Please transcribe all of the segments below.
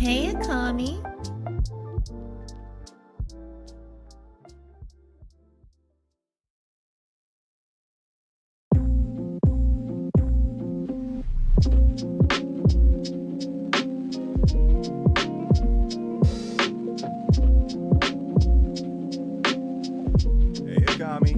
Hey, Akami. Hey, Akami.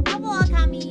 Hello, Akami.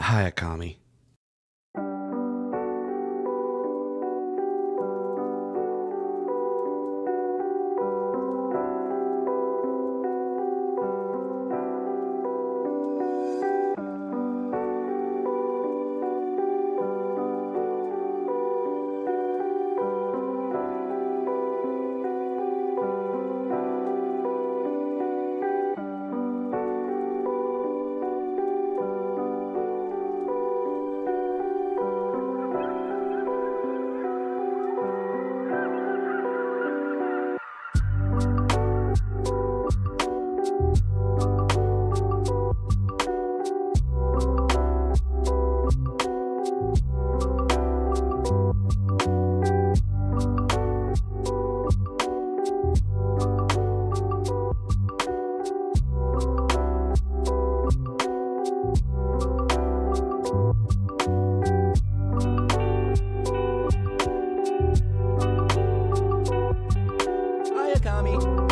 Hi, Akami. Hi, Akami.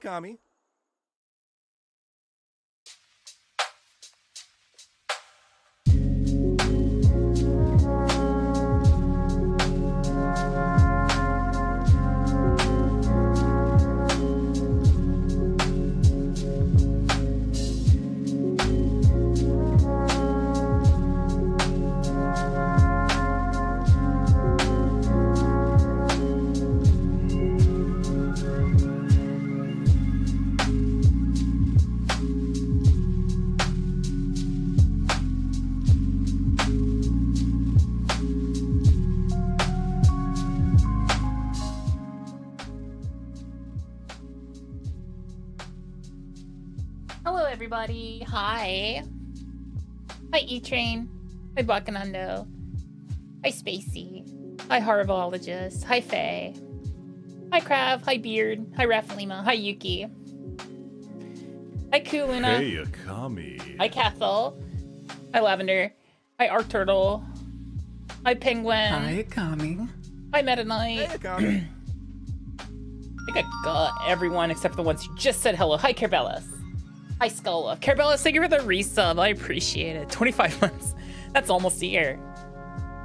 Akami. Hello everybody, hi. Hi E-Train, hi Bakanando, hi Spacey, hi Harvologist, hi Faye, hi Krav, hi Beard, hi Rafalima, hi Yuki, hi Kuluna, Hey, Akami. hi Cathal, hi Lavender, hi Arc Turtle, hi Penguin, Hi, Akami. hi Meta Knight. Hey, Akami. I think I got everyone except for the ones who just said hello. Hi Carbelis. Hi, Skulla. Carbelis, thank you for the resub. I appreciate it. 25 months. That's almost a year.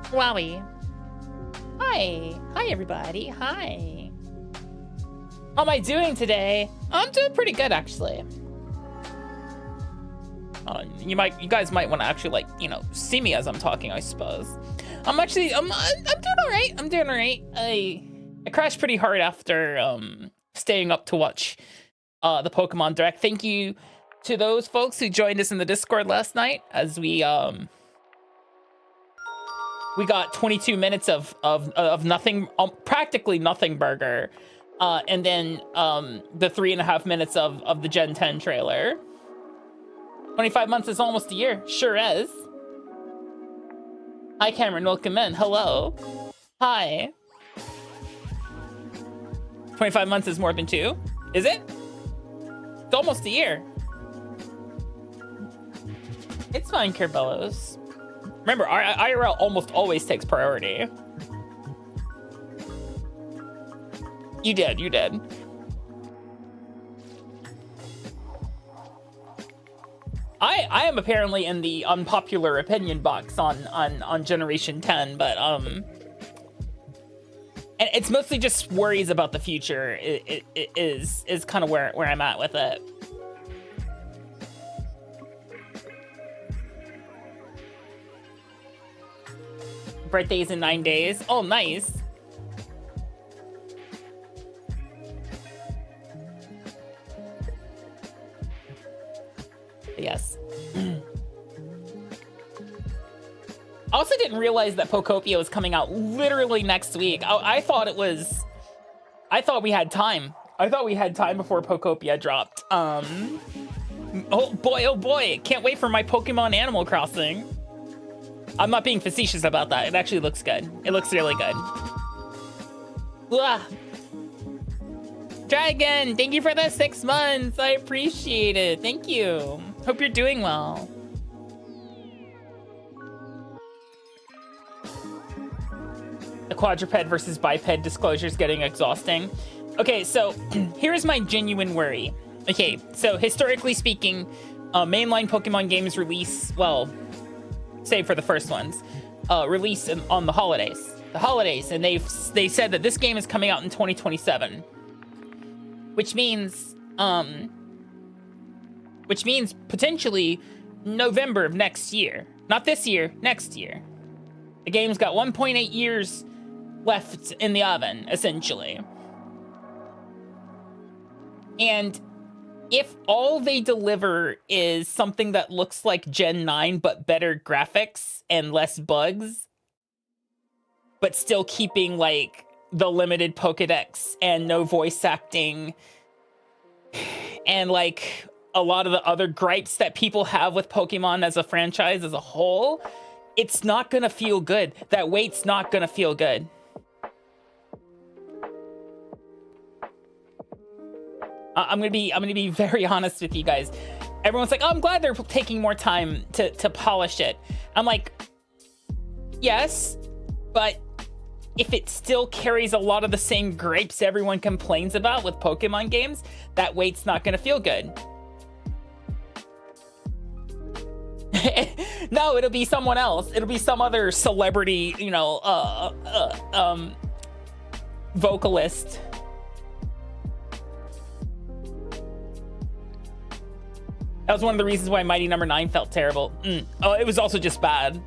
Wowie. Hi. Hi, everybody. Hi. How am I doing today? I'm doing pretty good, actually. You guys might want to actually, like, you know, see me as I'm talking, I suppose. I'm doing all right. I'm doing all right. I crashed pretty hard after staying up to watch the Pokemon Direct. Thank you to those folks who joined us in the Discord last night as we got 22 minutes of nothing, practically nothing burger, and then the 3.5 minutes of the Gen 10 trailer. 25 months is almost a year. Sure is. Hi Cameron, welcome in. Hello. Hi. 25 months is more than 2. Is it? It's almost a year. It's fine, Carbelos. Remember, IRL almost always takes priority. You did. I am apparently in the unpopular opinion box on Generation 10, but and it's mostly just worries about the future. It is kind of where I'm at with it. Birthday's in 9 days. Oh, nice. Yes. I also didn't realize that Pokopia was coming out literally next week. I thought we had time. I thought we had time before Pokopia dropped. Oh boy, can't wait for my Pokemon Animal Crossing. I'm not being facetious about that. It actually looks good. It looks really good. Ugh. Dragon, thank you for the 6 months. I appreciate it. Thank you. Hope you're doing well. The quadruped versus biped disclosure is getting exhausting. Okay, so here's my genuine worry. Okay, so historically speaking, mainline Pokemon games release, well, save for the first ones, release on the holidays. And they said that this game is coming out in 2027, which means potentially November of next year. Not this year, next year. The game's got 1.8 years left in the oven, essentially. And if all they deliver is something that looks like Gen 9 but better graphics and less bugs, but still keeping like the limited Pokedex and no voice acting and like a lot of the other gripes that people have with Pokemon as a franchise as a whole, it's not gonna feel good. That wait's not gonna feel good. I'm gonna be very honest with you guys. Everyone's like, oh, I'm glad they're taking more time to polish it. I'm like, yes, but if it still carries a lot of the same grapes everyone complains about with Pokemon games, that weight's not going to feel good. No, it'll be someone else. It'll be some other celebrity, you know, vocalist. That was one of the reasons why Mighty Number 9 felt terrible. Oh, it was also just bad.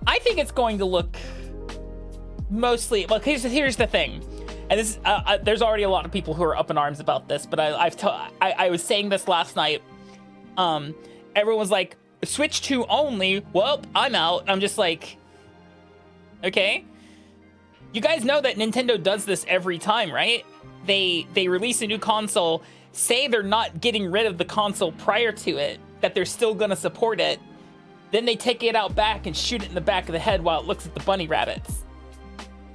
I think it's going to look mostly. Well, here's the thing, and this there's already a lot of people who are up in arms about this, but I was saying this last night. Everyone's like, Switch 2 only. Well, I'm out. I'm just like, okay. You guys know that Nintendo does this every time, right? They release a new console, say they're not getting rid of the console prior to it, that they're still gonna support it. Then they take it out back and shoot it in the back of the head while it looks at the bunny rabbits.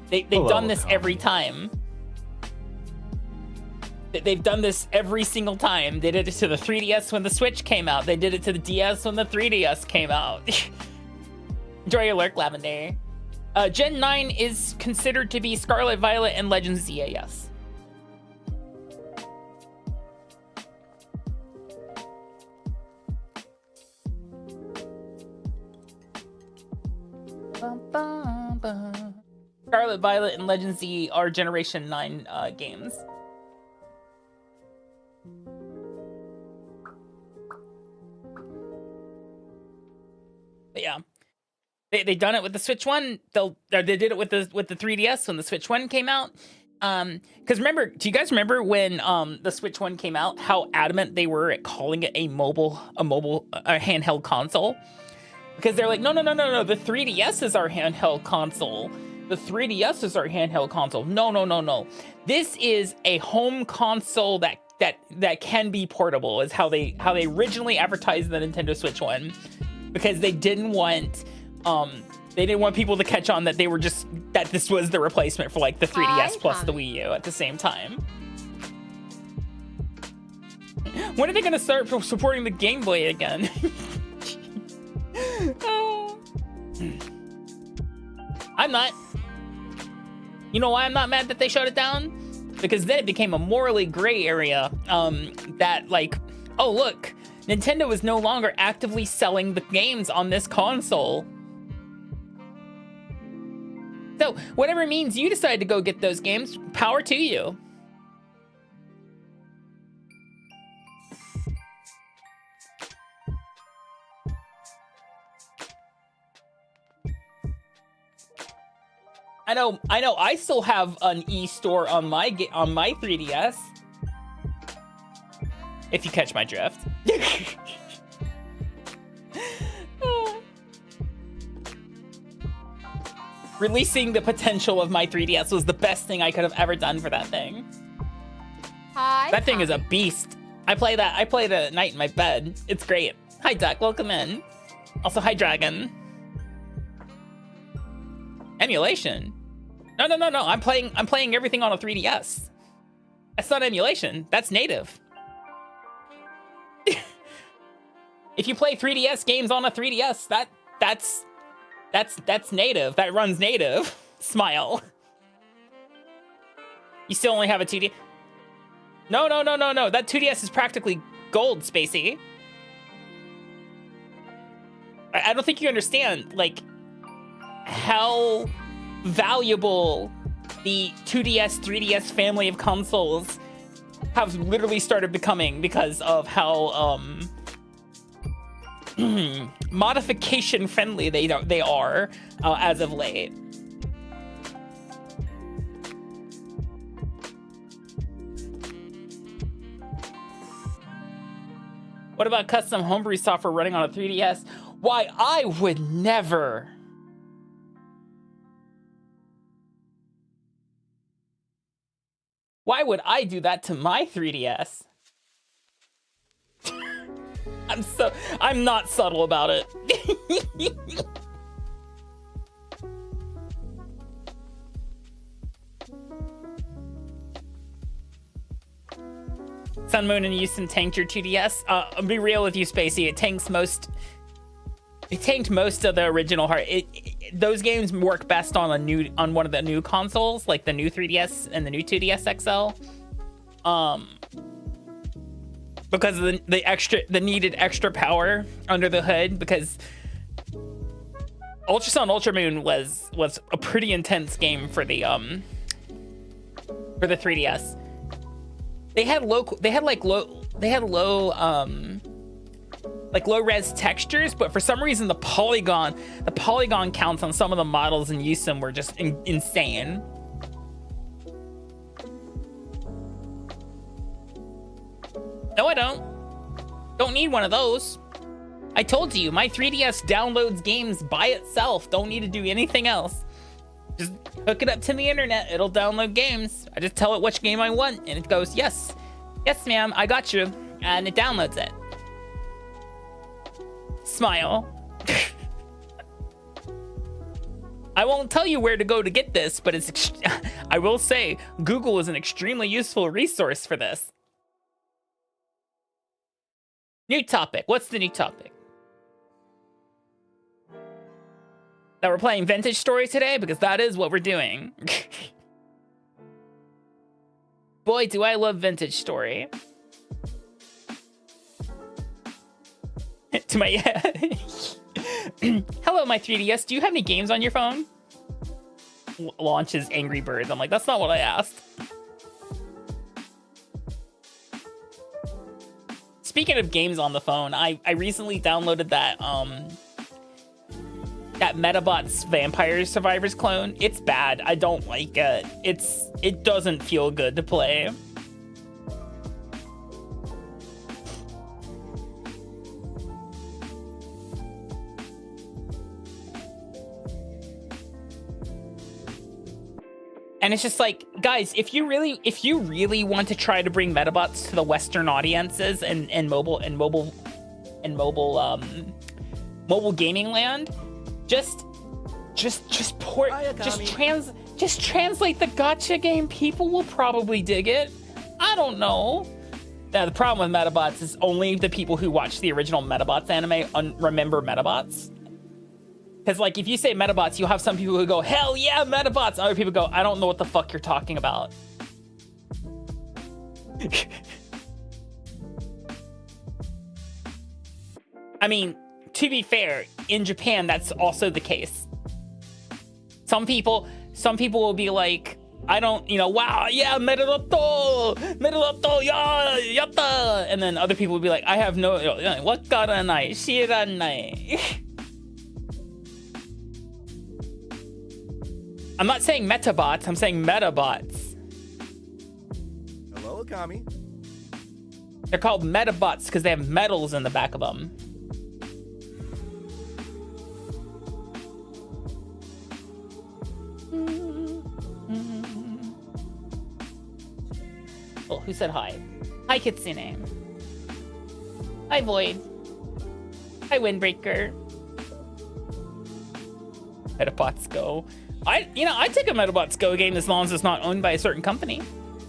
They've done this every time. They've done this every single time. They did it to the 3DS when the Switch came out. They did it to the DS when the 3DS came out. Enjoy your lurk, Lavender. Gen 9 is considered to be Scarlet Violet and Legends ZAS. Scarlet Violet and Legends Z are Generation 9 games. But yeah, they done it with the Switch 1. They did it with the 3DS when the Switch 1 came out. Because remember, do you guys remember when the Switch 1 came out, how adamant they were at calling it a handheld console? Because they're like, no, the 3DS is our handheld console. The 3DS is our handheld console. No. This is a home console that can be portable, is how they originally advertised the Nintendo Switch 1. Because they didn't want people to catch on that that this was the replacement for like the 3DS plus the Wii U at the same time. When are they gonna start supporting the Game Boy again? Oh. I'm not. You know why I'm not mad that they shut it down? Because then it became a morally gray area. That like, oh look, Nintendo is no longer actively selling the games on this console. So whatever means you decide to go get those games, power to you. I know. I still have an e-store on my 3DS. If you catch my drift. Releasing the potential of my 3DS was the best thing I could have ever done for that thing. That thing is a beast. I play it at night in my bed. It's great. Hi, Duck. Welcome in. Also, hi, Dragon. Emulation? No. I'm playing everything on a 3DS. That's not emulation. That's native. If you play 3DS games on a 3DS, that's native. That runs native. Smile. You still only have a 2D. No. That 2DS is practically gold, Spacey. I don't think you understand, like, how valuable the 2DS, 3DS family of consoles have literally started becoming because of how modification friendly they are as of late. What about custom homebrew software running on a 3DS? Why, I would never. Why would I do that to my 3DS? I'm not subtle about it. Sun, Moon, and Houston tanked your 2DS. I'll be real with you, Spacey. It tanks most It tanked most of the original hard. Those games work best on one of the new consoles, like the new 3DS and the new 2DS XL. Because of the needed extra power under the hood, because Ultra Sun Ultra Moon was a pretty intense game for the 3DS. They had low res textures, but for some reason the polygon counts on some of the models in USIM were just insane. No, I don't need one of those. I told you, my 3DS downloads games by itself. Don't need to do anything else. Just hook it up to the internet. It'll download games. I just tell it which game I want, and it goes, yes, ma'am, I got you, and it downloads it. Smile. I won't tell you where to go to get this, but I will say Google is an extremely useful resource for this. New topic. What's the new topic? That we're playing Vintage Story today, because that is what we're doing. Boy, do I love Vintage Story. To my hello, my 3DS. Do you have any games on your phone? Launches Angry Birds. I'm like, that's not what I asked. Speaking of games on the phone, I recently downloaded that Metabots Vampire Survivors clone. It's bad. I don't like it. It doesn't feel good to play. And it's just like, guys, if you really want to try to bring Metabots to the Western audiences and mobile gaming land, just translate the gacha game. People will probably dig it. I don't know. Now the problem with Metabots is only the people who watch the original Metabots anime remember Metabots. Because, like, if you say Metabots, you'll have some people who go, hell yeah, Metabots! Other people go, I don't know what the fuck you're talking about. I mean, to be fair, in Japan, that's also the case. Some people will be like, I don't, wow, yeah, Metaroto, yeah, yatta! And then other people will be like, I have no, wakaranai, shiranai. I'm not saying Metabots, I'm saying Metabots. Hello, Akami. They're called Metabots because they have metals in the back of them. Oh, who said hi? Hi, Kitsune. Hi, Void. Hi, Windbreaker. Metabots Go. I'd take a Metabots Go game as long as it's not owned by a certain company.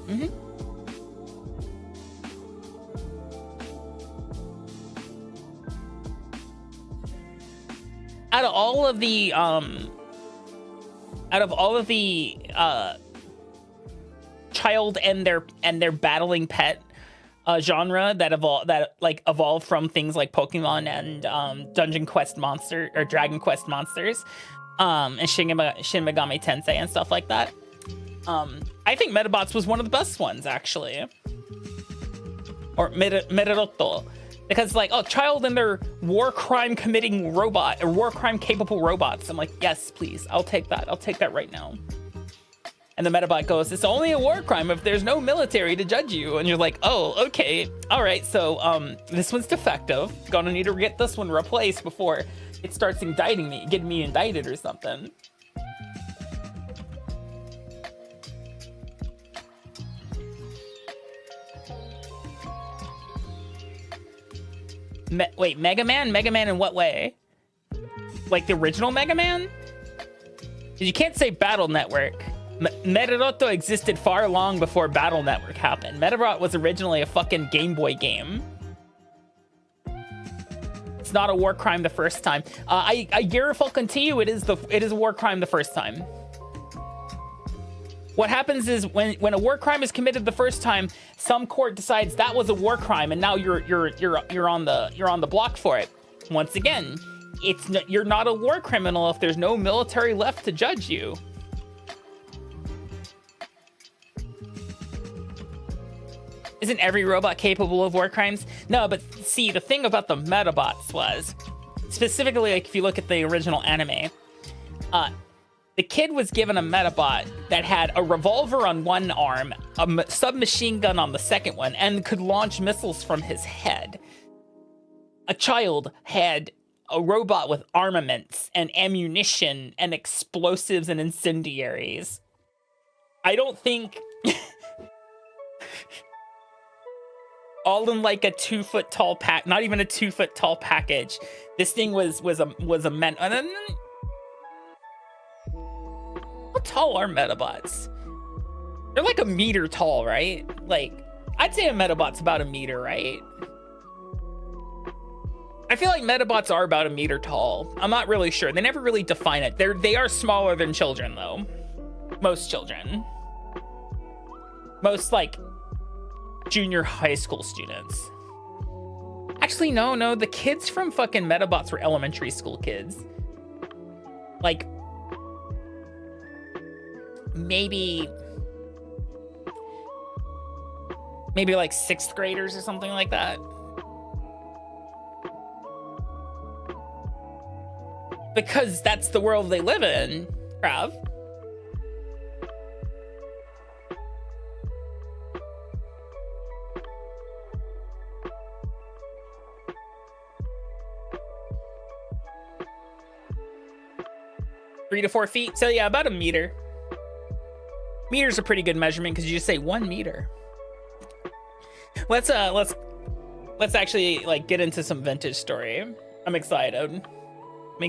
Mm-hmm. Out of all of the child and their battling pet genre that evolved from things like Pokemon and Dungeon Quest Monster or Dragon Quest Monsters, and Shin Megami Tensei and stuff like that. I think Metabots was one of the best ones, actually. Or Metaroto. Because, like, child and their war crime committing robot, or war crime capable robots. I'm like, yes, please, I'll take that. I'll take that right now. And the Metabot goes, it's only a war crime if there's no military to judge you. And you're like, oh, okay. All right, so this one's defective. Gonna need to get this one replaced before it starts indicting me, getting me indicted or something. Wait, Mega Man? Mega Man in what way? Like the original Mega Man? You can't say Battle Network. Metaroto existed far long before Battle Network happened. Metabot was originally a fucking Game Boy game. not a war crime the first time. I to you, it is a war crime the first time. What happens is when a war crime is committed the first time, some court decides that was a war crime, and now you're on the block for it. Once again, you're not a war criminal if there's no military left to judge you. Isn't every robot capable of war crimes? No, but see, the thing about the Metabots was, specifically, like if you look at the original anime, the kid was given a Metabot that had a revolver on one arm, a submachine gun on the second one, and could launch missiles from his head. A child had a robot with armaments and ammunition and explosives and incendiaries. I don't think... all in like a 2 foot tall pack, not even a 2 foot tall package. This thing was a men. How tall are Metabots? They're like a meter tall, right? Like, I'd say a Metabot's about a meter, right? I feel like Metabots are about a meter tall. I'm not really sure. They never really define it. They are smaller than children, though. Most children. Most like junior high school students. Actually, no, the kids from fucking Metabots were elementary school kids. Like, maybe like 6th graders or something like that. Because that's the world they live in, Krav. Three to 4 feet. So yeah, about a meter. Meter's a pretty good measurement because you just say 1 meter. Let's actually like get into some vintage story. I'm excited. Let me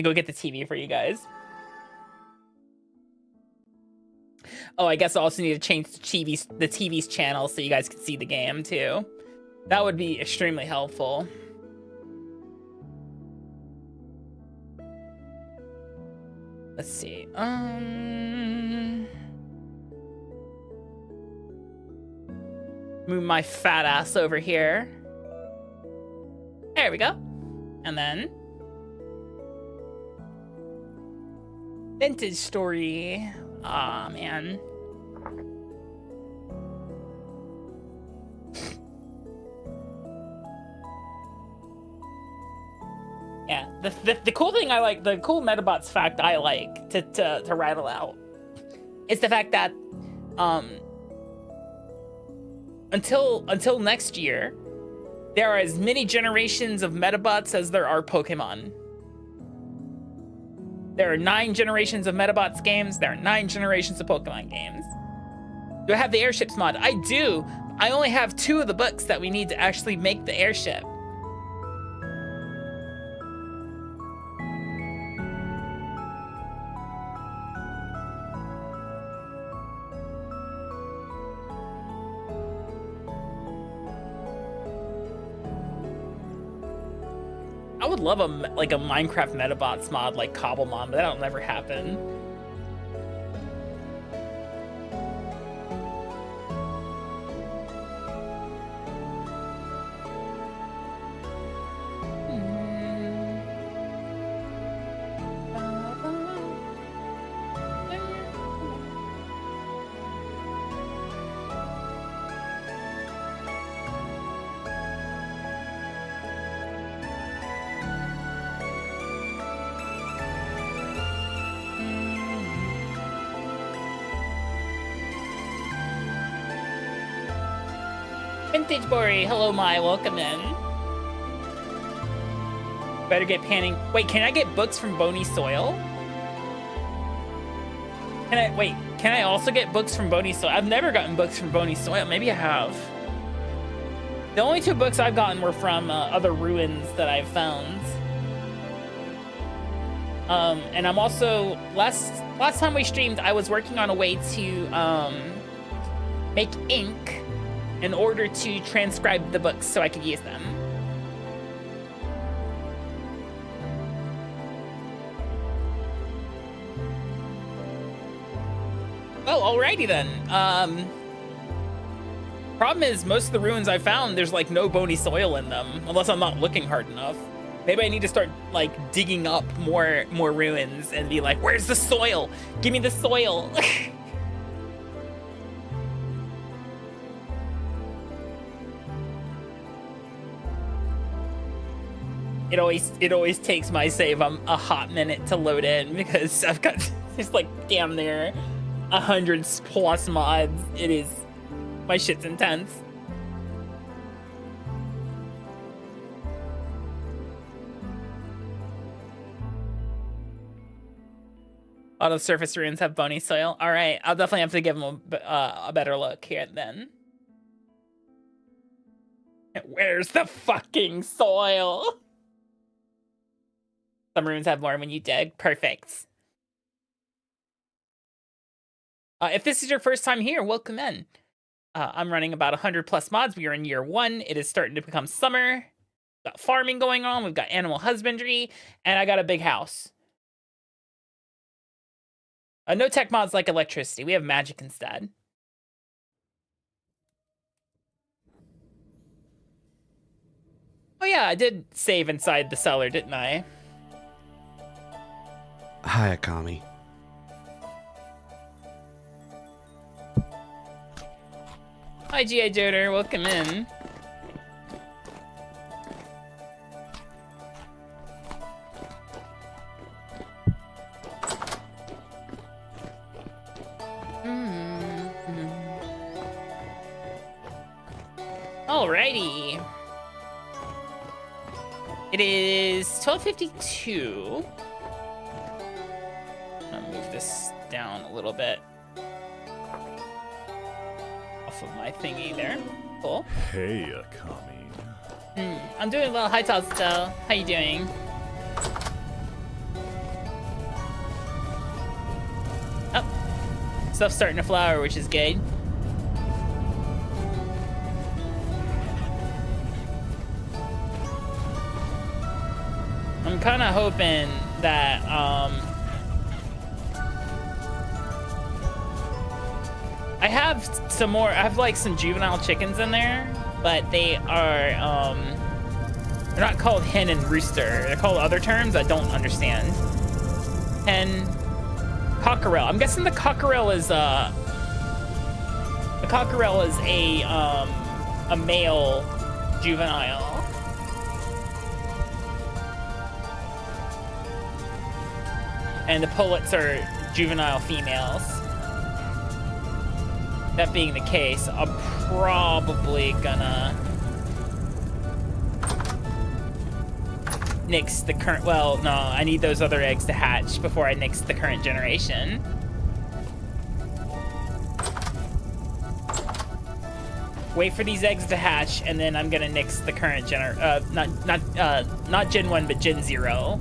go get the TV for you guys. Oh, I guess I also need to change the TV's channel so you guys can see the game too. That would be extremely helpful. Let's see. Move my fat ass over here. There we go. And then vintage story. Aw, man. Yeah, the cool thing I like, the cool Metabots fact I like to rattle out is the fact that until next year, there are as many generations of Metabots as there are Pokemon. There are 9 generations of Metabots games. There are 9 generations of Pokemon games. Do I have the Airships mod? I do. I only have 2 of the books that we need to actually make the Airship. I would love a Minecraft Metabots mod like Cobblemon, but that'll never happen. Vintage Bori, hello Mai, welcome in. Better get panning. Wait, can I get books from Bony Soil? Can I also get books from Bony Soil? I've never gotten books from Bony Soil. Maybe I have. The only 2 books I've gotten were from other ruins that I've found. And I'm also, last time we streamed, I was working on a way to make ink. in order to transcribe the books so I could use them. Oh, alrighty then. Problem is, most of the ruins I found, there's like no bony soil in them, unless I'm not looking hard enough. Maybe I need to start like digging up more ruins and be like, where's the soil? Give me the soil. It always takes my save a hot minute to load in because I've got it's like damn near 100 plus mods. It is, my shit's intense. All the surface ruins have bony soil. All right, I'll definitely have to give them a better look here then. Where's the fucking soil? Some ruins have more when you dig. Perfect. If this is your first time here, welcome in. I'm running about 100 plus mods. We are in year 1. It is starting to become summer. We've got farming going on. We've got animal husbandry. And I got a big house. No tech mods like electricity. We have magic instead. Oh yeah, I did save inside the cellar, didn't I? Hi, Akami. Hi, G.I. Joder. Welcome in. Alrighty. It is 12:52. I'll move this down a little bit. Off of my thingy there. Cool. Hey, Akami. I'm doing well. Hi, Tazito. How you doing? Oh. Stuff's starting to flower, which is good. I'm kind of hoping that, I have some more, I have like some juvenile chickens in there, but they are, they're not called hen and rooster. They're called other terms I don't understand. Hen, cockerel. I'm guessing the cockerel is, a male juvenile. And the pullets are juvenile females. That being the case, I'm probably gonna nix the current, well, no, I need those other eggs to hatch before I nix the current generation. Wait for these eggs to hatch, and then I'm gonna nix the current not Gen 1, but Gen 0.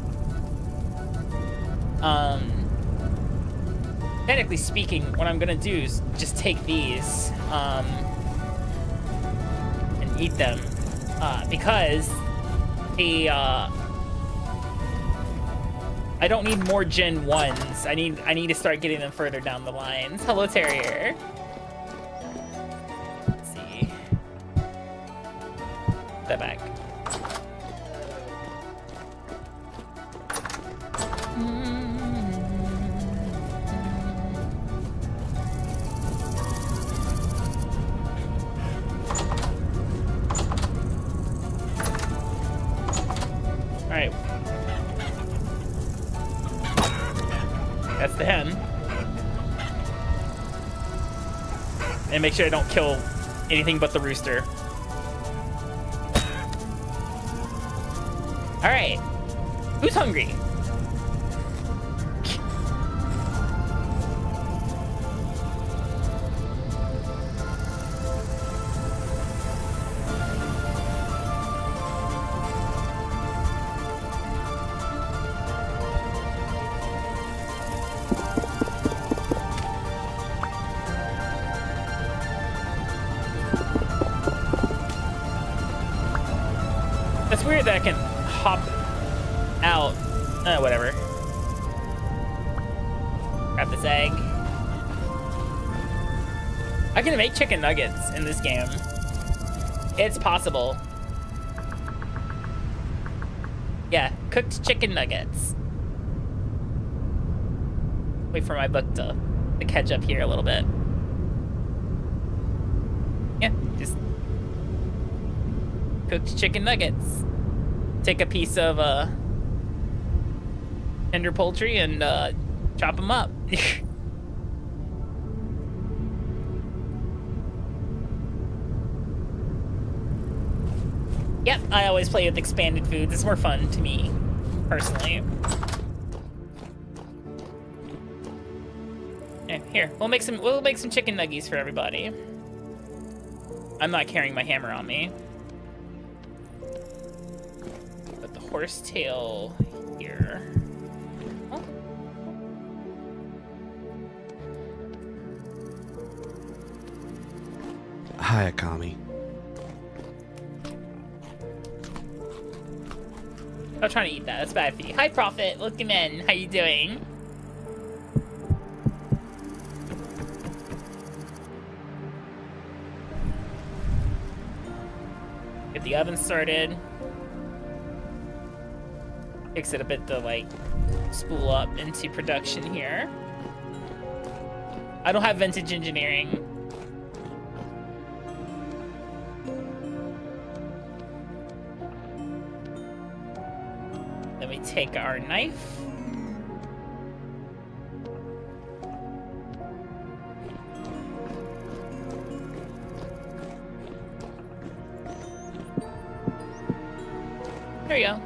Technically speaking, what I'm gonna do is just take these, and eat them, because I don't need more Gen 1s. I need to start getting them further down the lines. Hello, Terrier. Let's see. Put that back. Alright. That's the hen. And make sure I don't kill anything but the rooster. Alright. Who's hungry? That's weird that I can hop out. Whatever. Grab this egg. I can make chicken nuggets in this game. It's possible. Yeah, cooked chicken nuggets. Wait for my book to catch up here a little bit. Yeah, just cooked chicken nuggets. Take a piece of tender poultry and chop them up. Yep, I always play with expanded foods. It's more fun to me, personally. Yeah, here, we'll make some chicken nuggies for everybody. I'm not carrying my hammer on me. Put the horsetail here. Oh. Hi, Akami. I'm trying to eat that. That's bad for you. Hi, Prophet. Welcome in. How you doing? Get the oven started. Takes it a bit to, like, spool up into production here. I don't have vintage engineering. Then we take our knife. There we go.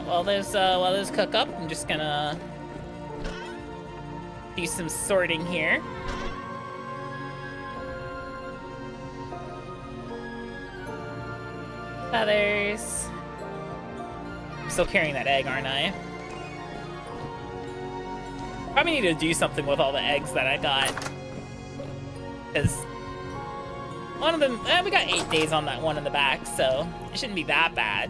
While those cook up, I'm just gonna do some sorting here. Feathers. I'm still carrying that egg, aren't I? Probably need to do something with all the eggs that I got. Because one of them, we got 8 days on that one in the back, so it shouldn't be that bad.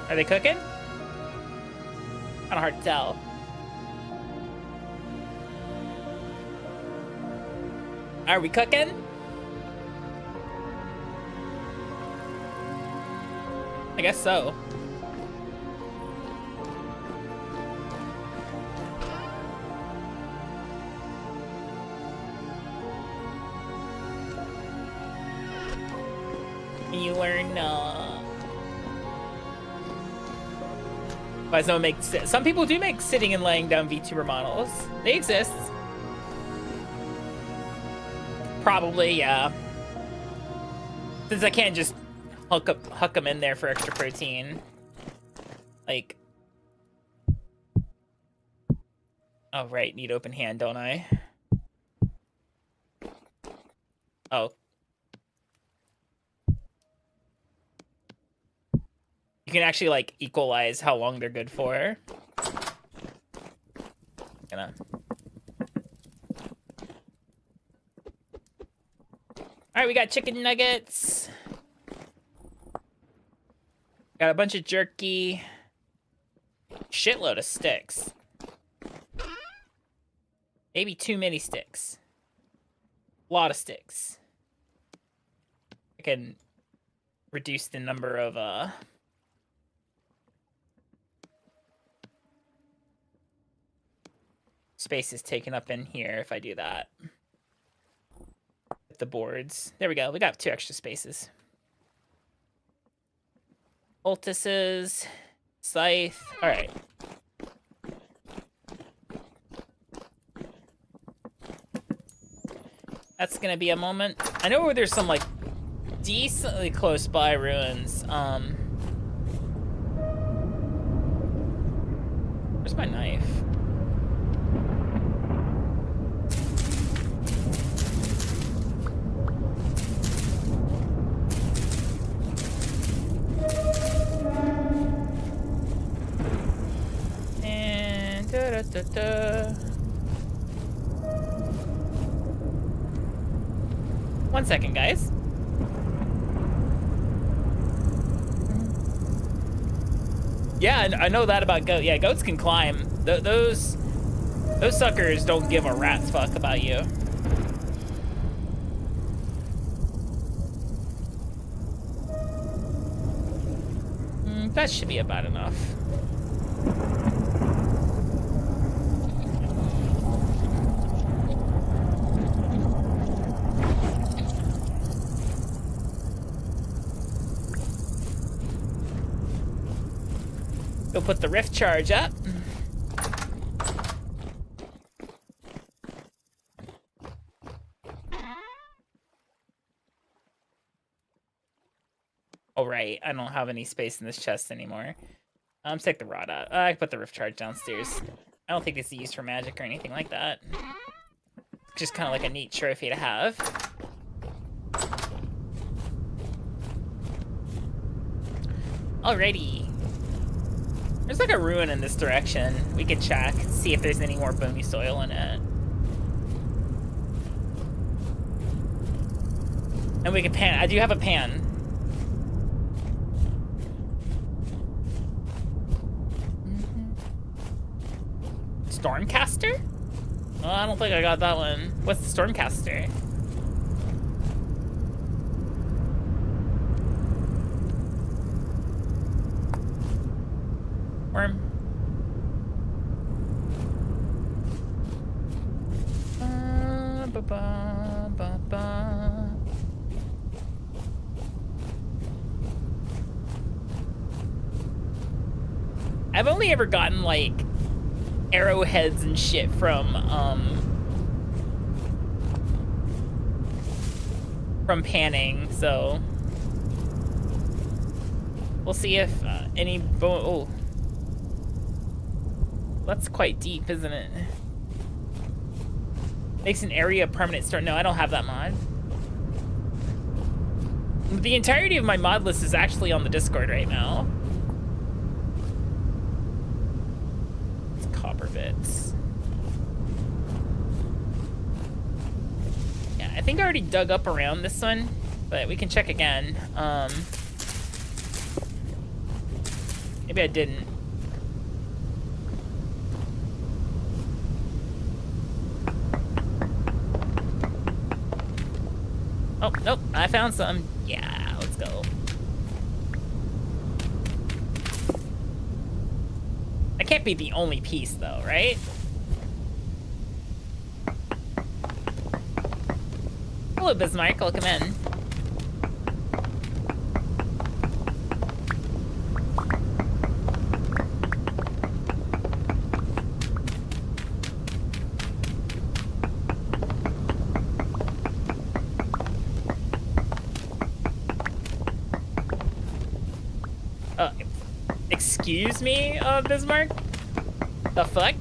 Are they cooking? Kind of hard to tell. Are we cooking? I guess so. You learn, why does no one make some people do make sitting and laying down VTuber models. They exist. Probably, yeah. Since I can't just huck them in there for extra protein. Like, oh right, need open hand, don't I? Oh. You can actually, like, equalize how long they're good for. Gonna. Alright, we got chicken nuggets. Got a bunch of jerky. Shitload of sticks. Maybe too many sticks. A lot of sticks. I can reduce the number of, space is taken up in here if I do that. With the boards. There we go. We got 2 extra spaces. Poultices. Scythe. Alright. That's gonna be a moment. I know where there's some, like, decently close by ruins. Where's my knife? 1 second, guys. Yeah, I know that about goat. Yeah, goats can climb. Those suckers don't give a rat's fuck about you. That should be about enough. Go put the rift charge up. Oh, right. I don't have any space in this chest anymore. Let's take the rod out. I can put the rift charge downstairs. I don't think it's used for magic or anything like that. Just kind of like a neat trophy to have. Alrighty. There's like a ruin in this direction. We could check, see if there's any more bony soil in it. And we can pan. I do have a pan. Stormcaster? Oh, I don't think I got that one. What's the Stormcaster? Worm. I've only ever gotten like arrowheads and shit from panning, so we'll see if any oh, that's quite deep, isn't it? Makes an area a permanent store. No, I don't have that mod. The entirety of my mod list is actually on the Discord right now. Copper bits. Yeah, I think I already dug up around this one, but we can check again. Maybe I didn't. Oh, nope, I found some. Yeah, let's go. That can't be the only piece, though, right? Hello, Bismarck. Welcome in. Excuse me, Bismarck? The fuck?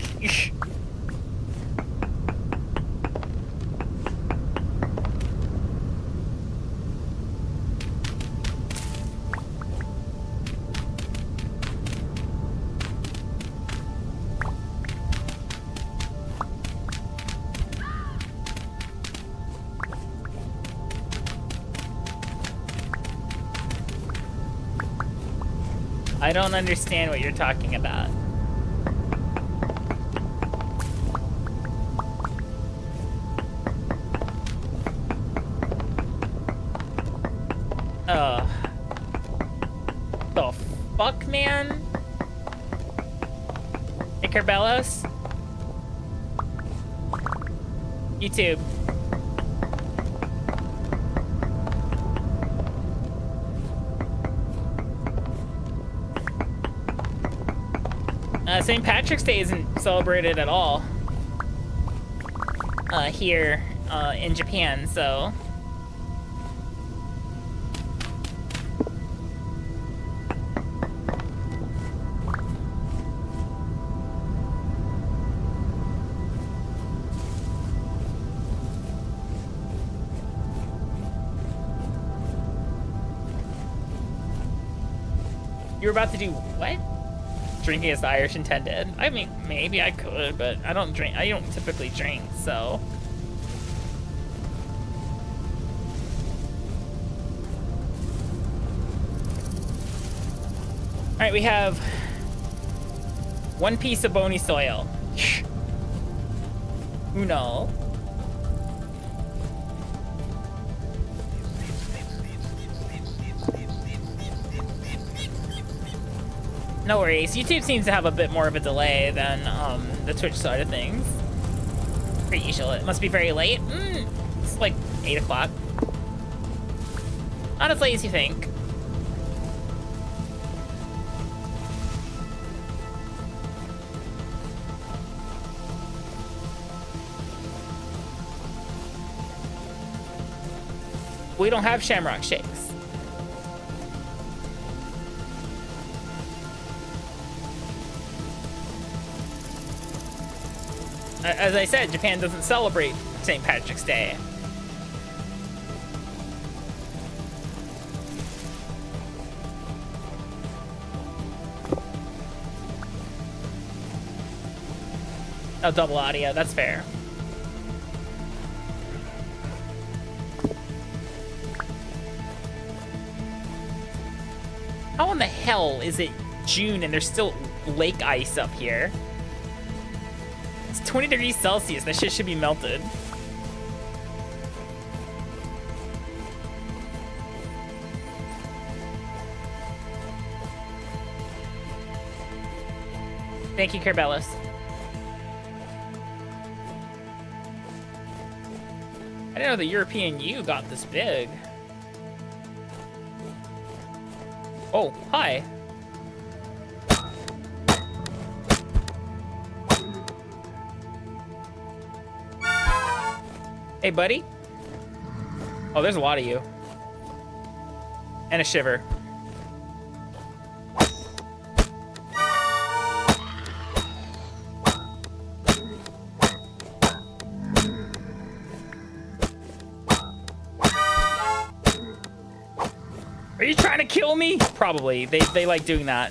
I don't understand what you're talking about. The fuck, man? Hey, Carbelos? YouTube. St. Patrick's Day isn't celebrated at all here in Japan, so you're about to do what? Drinking as the Irish intended. I mean, maybe I could, but I don't drink. I don't typically drink, so. All right, we have 1 piece of bony soil. Uno. No worries. YouTube seems to have a bit more of a delay than the Twitch side of things. Pretty usual. It must be very late. It's like 8 o'clock. Not as late as you think. We don't have shamrock shakes. As I said, Japan doesn't celebrate St. Patrick's Day. Oh, double audio, that's fair. How in the hell is it June and there's still lake ice up here? It's 20 degrees Celsius. That shit should be melted. Thank you, Carbelis. I didn't know the European U got this big. Oh, hi. Hey, buddy. Oh, there's a lot of you. And a shiver. Are you trying to kill me? Probably. They like doing that.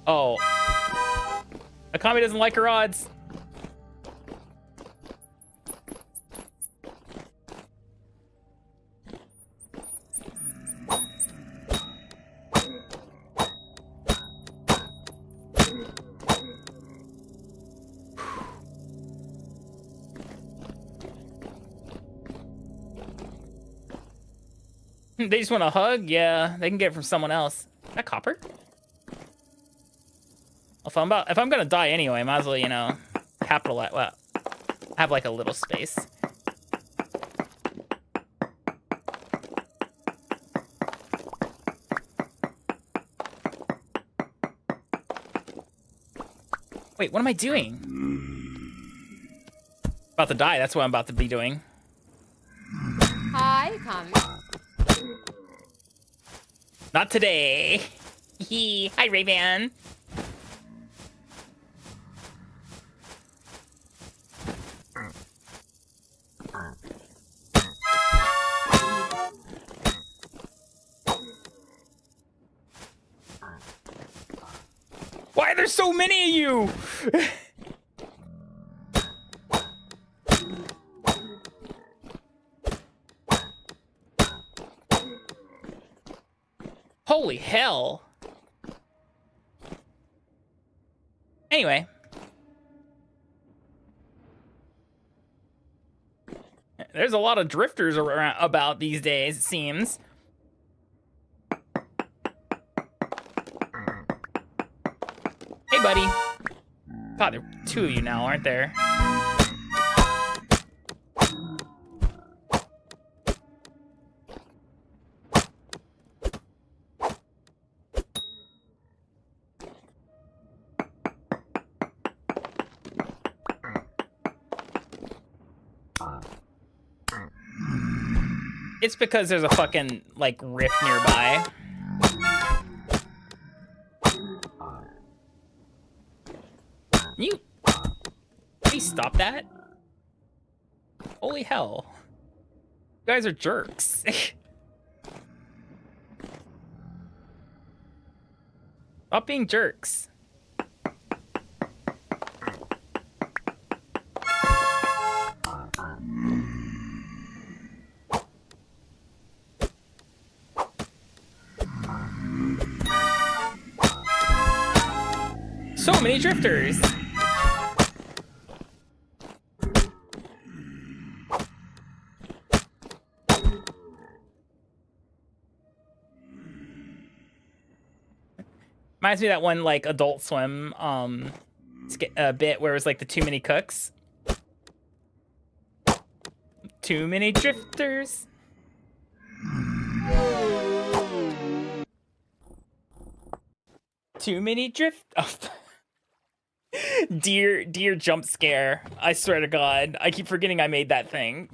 Oh. Akami doesn't like her odds. They just want a hug? Yeah, they can get it from someone else. Is that copper? If I'm gonna die anyway, might as well, you know, capitalize. Well, have like a little space. Wait, what am I doing? About to die. That's what I'm about to be doing. Hi, Akami. Not today. Hi, Ray-Ban. Why are there so many of you? Holy hell. Anyway. There's a lot of drifters around about these days, it seems. Hey, buddy. God, there are 2 of you now, aren't there? It's because there's a fucking, like, rift nearby. You... Please stop that. Holy hell. You guys are jerks. Stop being jerks. So many drifters. Reminds me of that one like Adult Swim bit where it was like the too many cooks. Too many drifters. Too many drift. Oh. Deer jump scare. I swear to God, I keep forgetting I made that thing.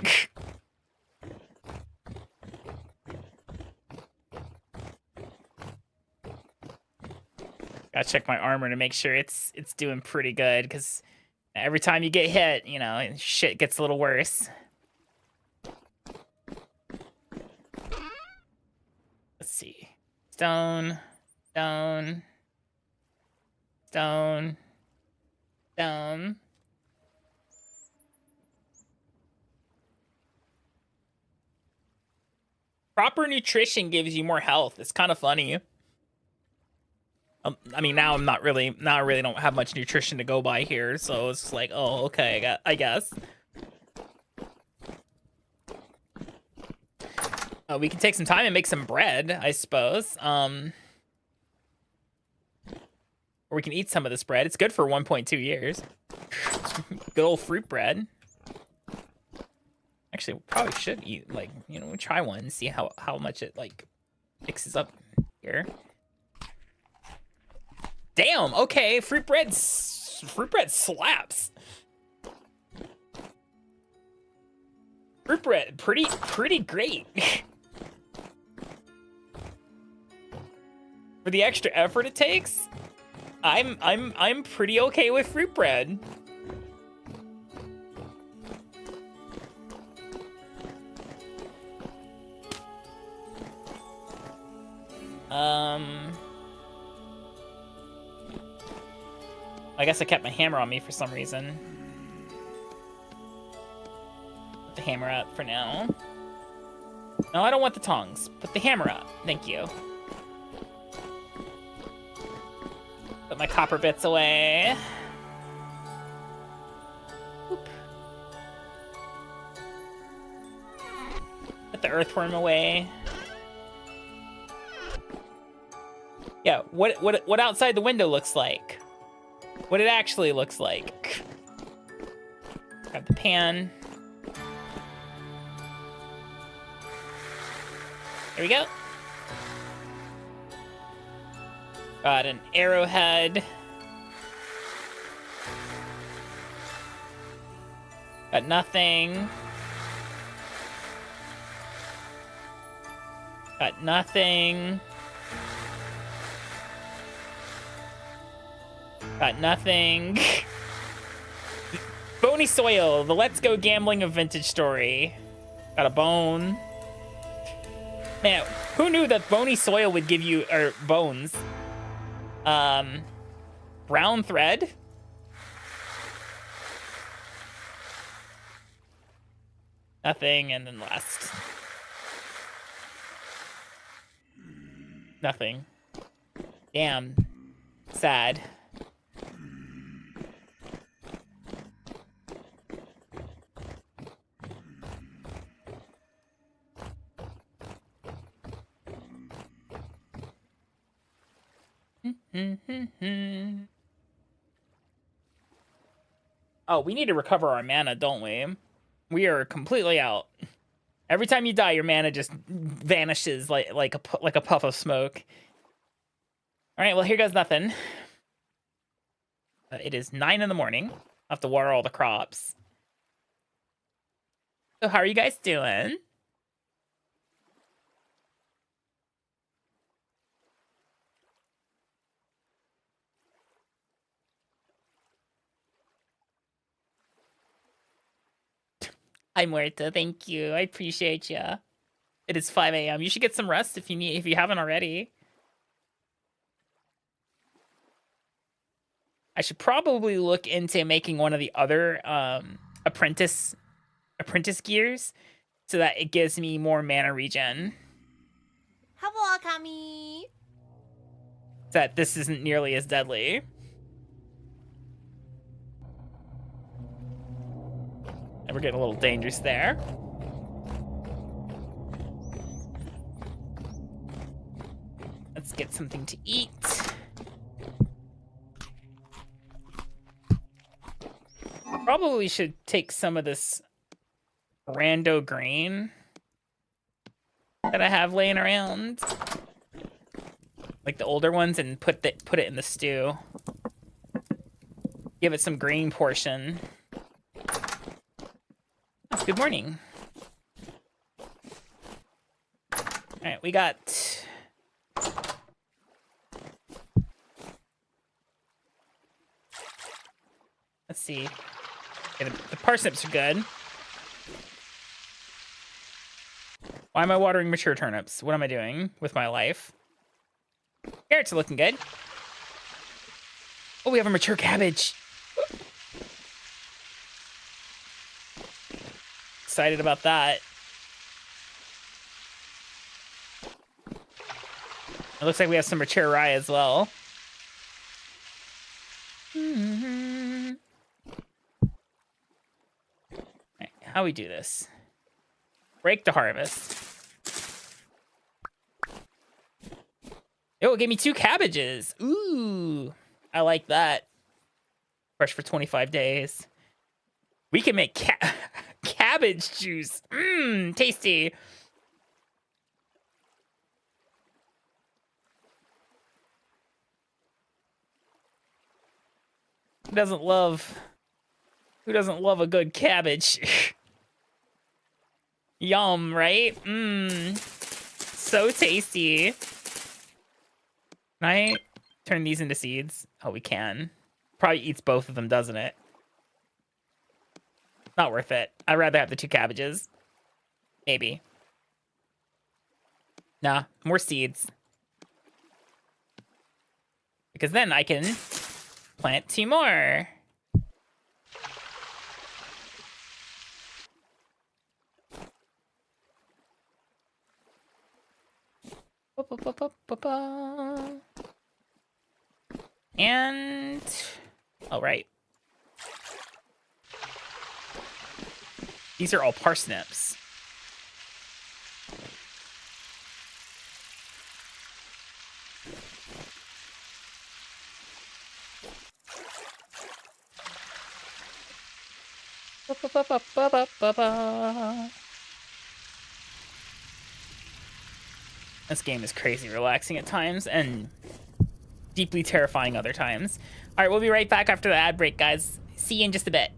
Gotta check my armor to make sure it's doing pretty good, because every time you get hit, you know, shit gets a little worse. Let's see. Stone. Stone. Stone. Stone. Proper nutrition gives you more health. It's kind of funny. I mean, now I really don't have much nutrition to go by here, so it's like, oh, okay, I guess. We can take some time and make some bread, I suppose. Or we can eat some of this bread. It's good for 1.2 years. Good old fruit bread. Actually, we probably should eat, like, you know, try one and see how much it, like, mixes up here. Damn, okay, fruit bread slaps. Fruit bread, pretty great. For the extra effort it takes, I'm pretty okay with fruit bread. I guess I kept my hammer on me for some reason. Put the hammer up for now. No, I don't want the tongs. Put the hammer up. Thank you. Put my copper bits away. Oop. Put the earthworm away. Yeah, what outside the window looks like. What it actually looks like. Grab the pan. There we go. Got an arrowhead. Got nothing. Got nothing. Got nothing. Bony soil, the Let's Go Gambling of Vintage story. Got a bone. Man, who knew that bony soil would give you bones? Brown thread. Nothing, and then last. Nothing. Damn. Sad. Oh, we need to recover our mana, don't we? We are completely out. Every time you die, your mana just vanishes like a puff of smoke. All right, well, here goes nothing. It is 9 in the morning. I have to water all the crops. So how are you guys doing? Hi, Muerta. Thank you. I appreciate you. It is 5 a.m. You should get some rest if you haven't already. I should probably look into making one of the other apprentice gears so that it gives me more mana regen. Hello, Akami. So that this isn't nearly as deadly. We're getting a little dangerous there. Let's get something to eat. Probably should take some of this rando grain that I have laying around, like the older ones, and put it in the stew. Give it some green portion. Oh, good morning. All right, we got. Let's see. Okay, the parsnips are good. Why am I watering mature turnips? What am I doing with my life? Carrots are looking good. Oh, we have a mature cabbage. Excited about that. It looks like we have some mature rye as well. Right, how we do this? Break the harvest. Oh, it gave me 2 cabbages. Ooh, I like that. Fresh for 25 days. We can make cabbage juice. Mmm, tasty. Who doesn't love a good cabbage? Yum, right? Mmm. So tasty. Can I turn these into seeds? Oh, we can. Probably eats both of them, doesn't it? Not worth it. I'd rather have the 2 cabbages. Maybe. Nah, more seeds. Because then I can plant 2 more. And oh, right. These are all parsnips. This game is crazy relaxing at times and deeply terrifying other times. All right, we'll be right back after the ad break, guys. See you in just a bit.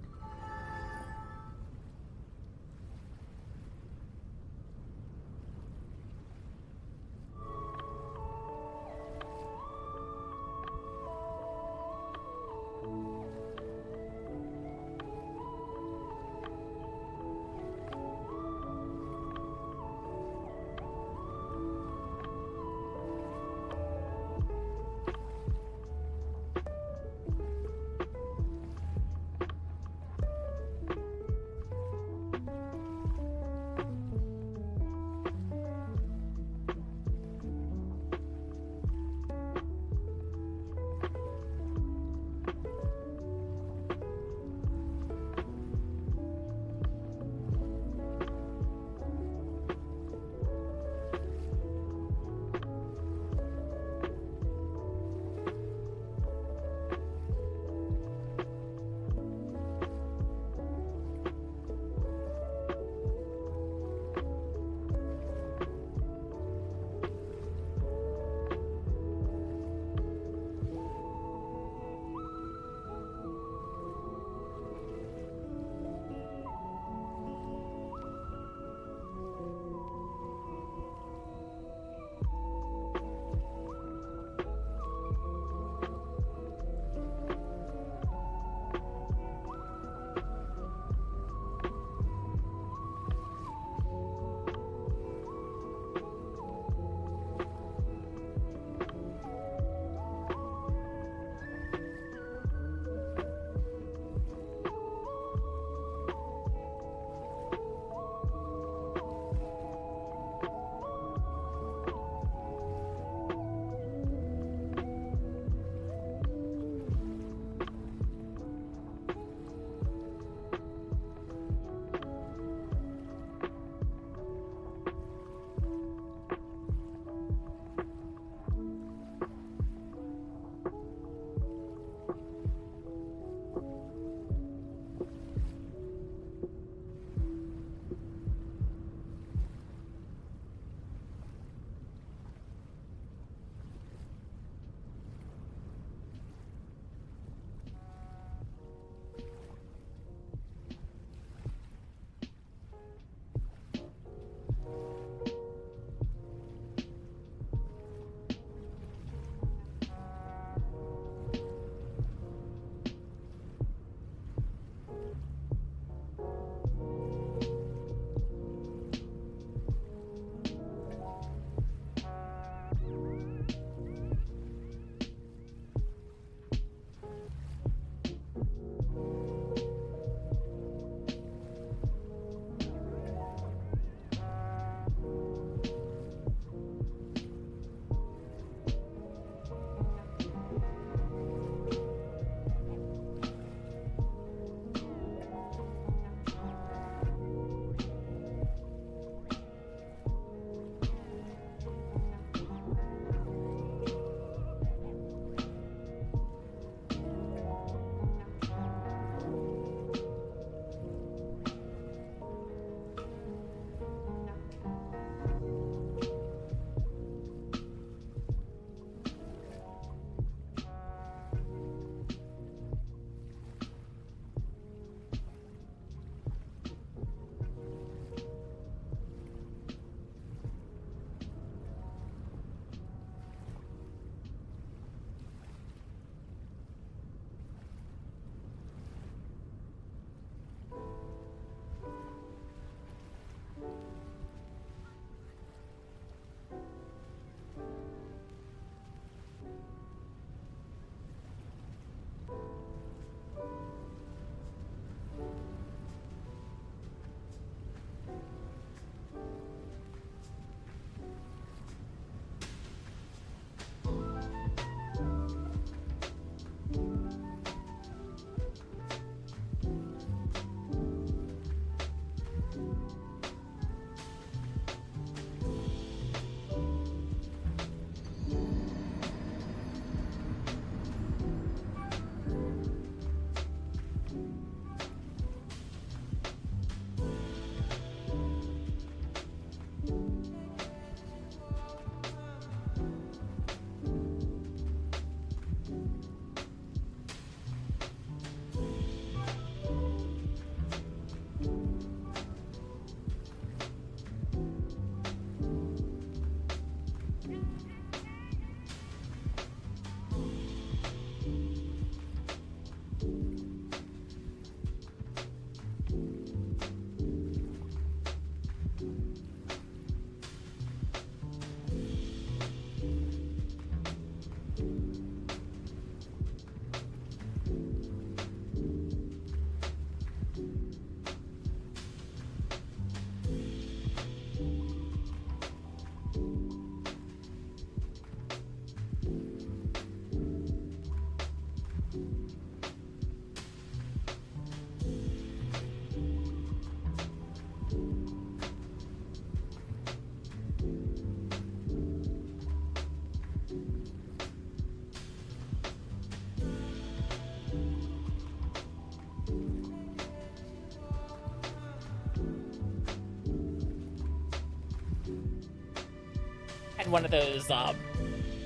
had one of those,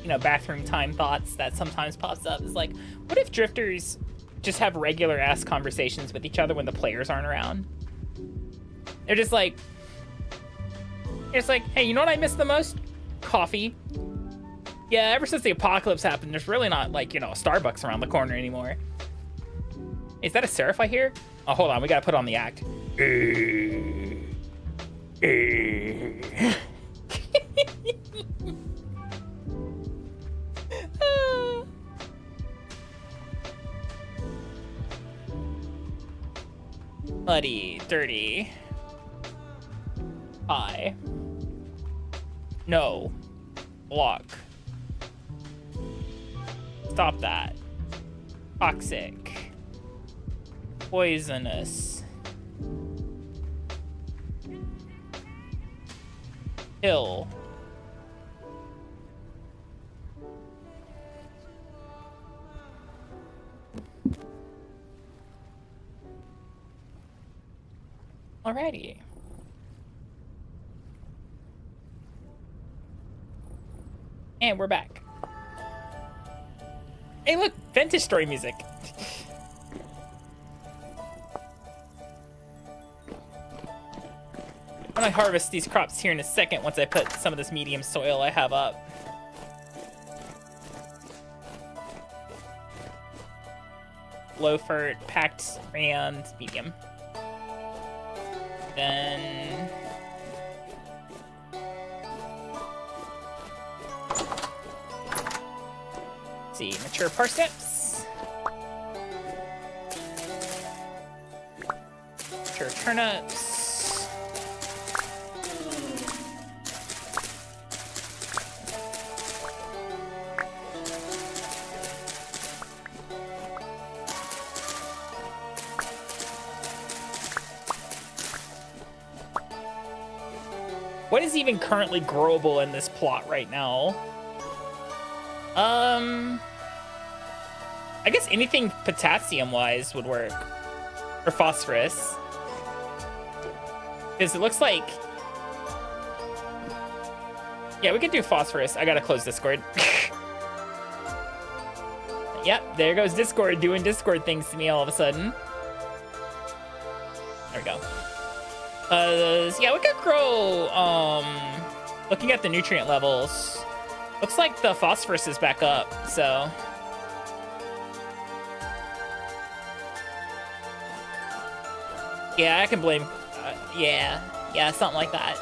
you know, bathroom time thoughts that sometimes pops up. Is like, what if drifters just have regular ass conversations with each other when the players aren't around? They're just like, hey, you know what I miss the most? Coffee. Yeah, ever since the apocalypse happened, there's really not, like, you know, a Starbucks around the corner anymore. Is that a seraph I hear? Oh, hold on, we gotta put on the act. Muddy, dirty. Hi. No. Block. Stop that. Toxic. Poisonous. Kill. Alrighty. And we're back. Hey, look, vintage story music. I'm gonna harvest these crops here in a second once I put some of this medium soil I have up. Low fert, packed, and medium. Then... let's see, mature parsnips. Mature turnips. What is even currently growable in this plot right now? I guess anything potassium-wise would work. Or phosphorus. Because it looks like... yeah, we could do phosphorus. I gotta close Discord. Yep, there goes Discord doing Discord things to me all of a sudden. There we go. Yeah, we could grow, looking at the nutrient levels, looks like the phosphorus is back up, so. Yeah, I can blame, yeah, something like that.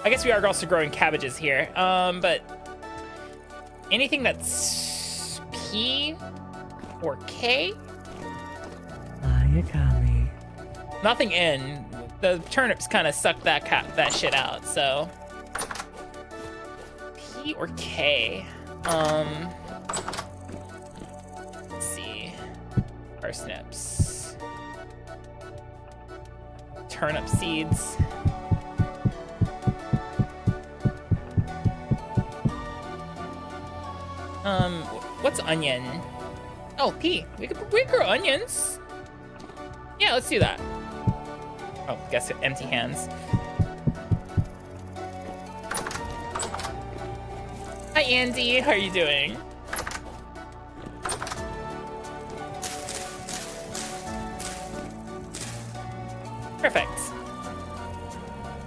I guess we are also growing cabbages here, but anything that's P or K? Akami. Nothing in. The turnips kind of suck that shit out, so. P or K? Let's see. Parsnips. Turnip seeds. What's onion? Oh, P. We could grow onions. Yeah, let's do that. Oh, guess it, empty hands. Hi, Andy. How are you doing? Perfect.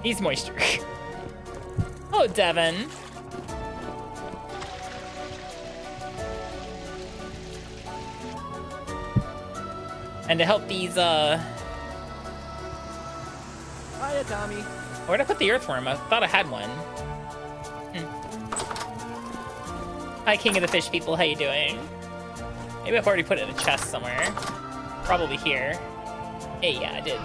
Needs moisture. Oh, Devin. And to help these, Hi, Akami. where'd I put the earthworm? I thought I had one. Hi, King of the Fish people. How you doing? Maybe I've already put it in a chest somewhere. Probably here. Hey, yeah, I did.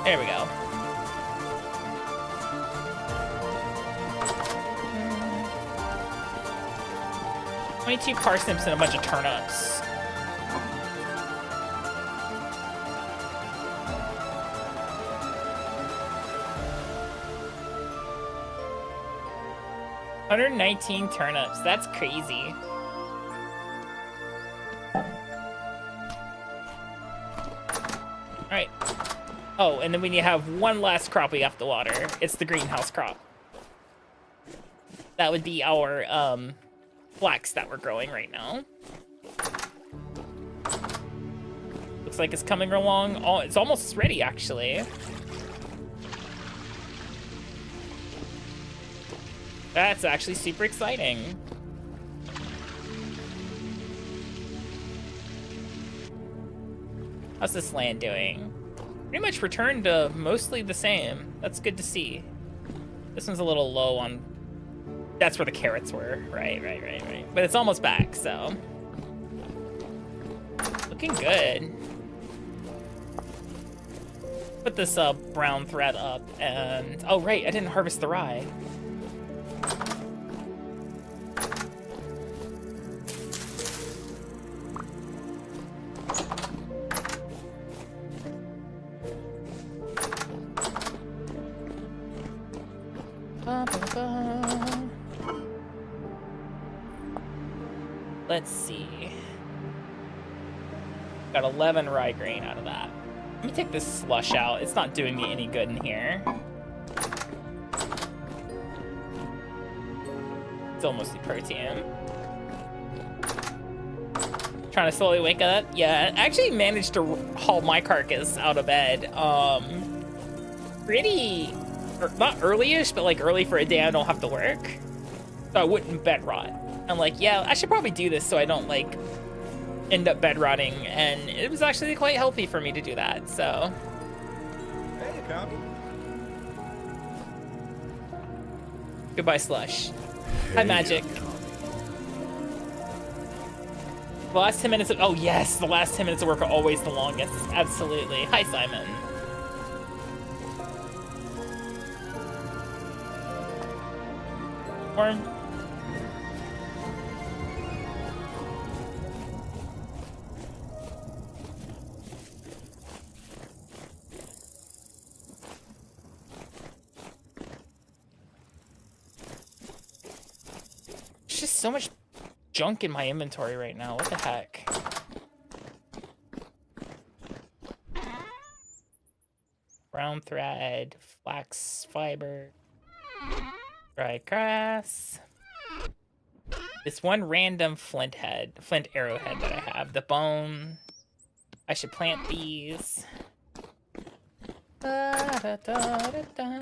There we go. 22 parsnips and a bunch of turnips. $119 turnips. That's crazy. All right. Oh, and then when you have one last crop we have to water, it's the greenhouse crop. That would be our flax that we're growing right now. Looks like it's coming along. Oh, it's almost ready, actually. That's actually super exciting. How's this land doing? Pretty much returned to mostly the same. That's good to see. This one's a little low on... That's where the carrots were. Right. But it's almost back, so... Looking good. Put this brown thread up and... Oh, right, I didn't harvest the rye. Let's see. Got 11 rye grain out of that. Let me take this slush out. It's not doing me any good in here. Still mostly protein. Trying to slowly wake up. Yeah, I actually managed to haul my carcass out of bed. Pretty, not early-ish, but like early for a day I don't have to work. So I wouldn't bed rot. I'm like, yeah, I should probably do this so I don't like end up bed rotting, and it was actually quite healthy for me to do that, so. Hey, Akami. Goodbye, Slush. Hi, Magic. The last 10 minutes of, oh yes, the last 10 minutes of work are always the longest. Absolutely. Hi, Simon. Worm. There's just so much junk in my inventory right now. What the heck? Brown thread, flax fiber, dry grass. This one random flint arrowhead that I have. The bone. I should plant these. Da, da, da, da, da.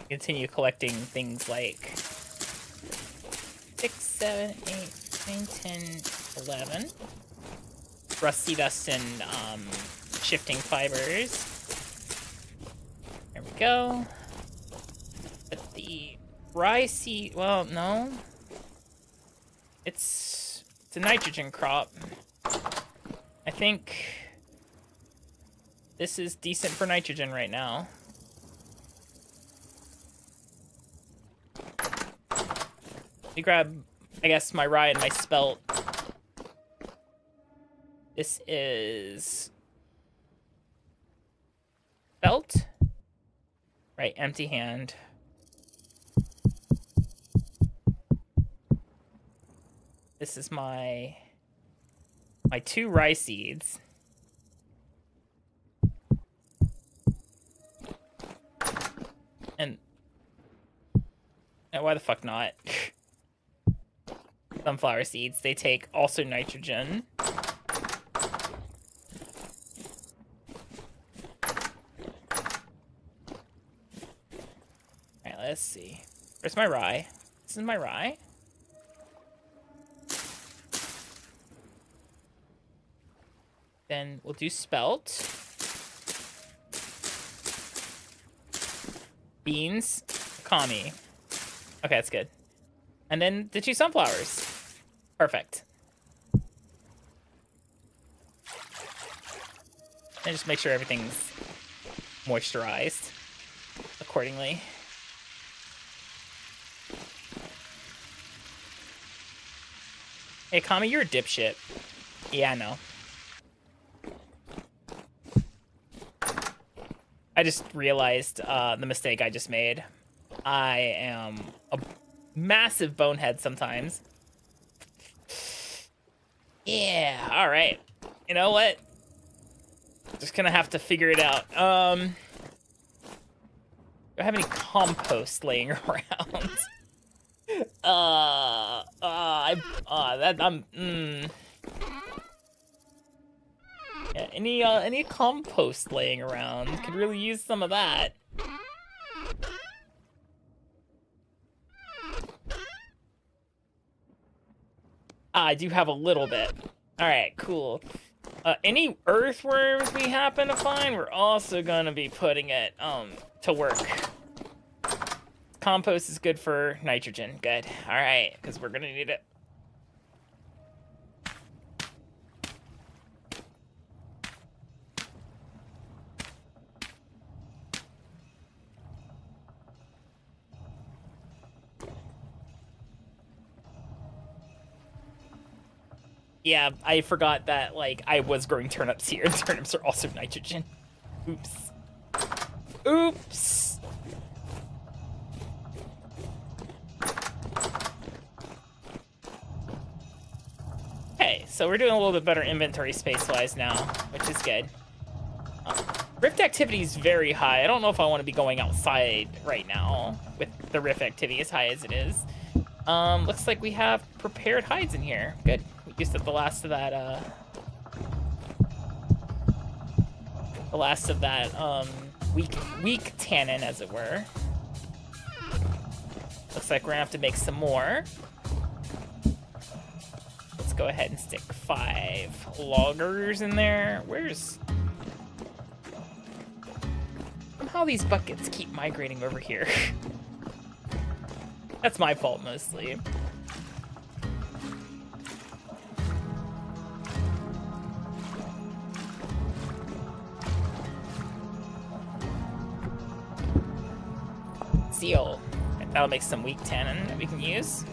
Continue collecting things like 6, 7, 8, 9, 10, 11. Rusty dust and shifting fibers. There we go. But the rye seed, well, no. It's a nitrogen crop. I think this is decent for nitrogen right now. Me grab, I guess, my rye and my spelt. This is spelt. Right, empty hand. This is my 2 rye seeds. And why the fuck not? Sunflower seeds, they take also nitrogen. Alright, let's see. Where's my rye? This is my rye. Then we'll do spelt. Beans. Akami. Okay, that's good. And then the 2 sunflowers. Perfect. And just make sure everything's moisturized accordingly. Hey, Akami, you're a dipshit. Yeah, I know. I just realized the mistake I just made. I am a massive bonehead sometimes. Yeah, all right. You know what? Just gonna have to figure it out. Do I have any compost laying around? Yeah, any compost laying around? Could really use some of that. I do have a little bit. All right, cool. Any earthworms we happen to find, we're also gonna be putting it to work. Compost is good for nitrogen. Good. All right, because we're gonna need it. Yeah, I forgot that, like, I was growing turnips here, and turnips are also nitrogen. Oops. Oops! Okay, so we're doing a little bit better inventory space-wise now, which is good. Rift activity is very high. I don't know if I want to be going outside right now, with the rift activity as high as it is. Looks like we have prepared hides in here. Good. We used up the last of that, weak tannin, as it were. Looks like we're gonna have to make some more. Let's go ahead and stick 5 loggers in there. Somehow these buckets keep migrating over here. That's my fault, mostly. Seal. That'll make some weak tannin that we can use.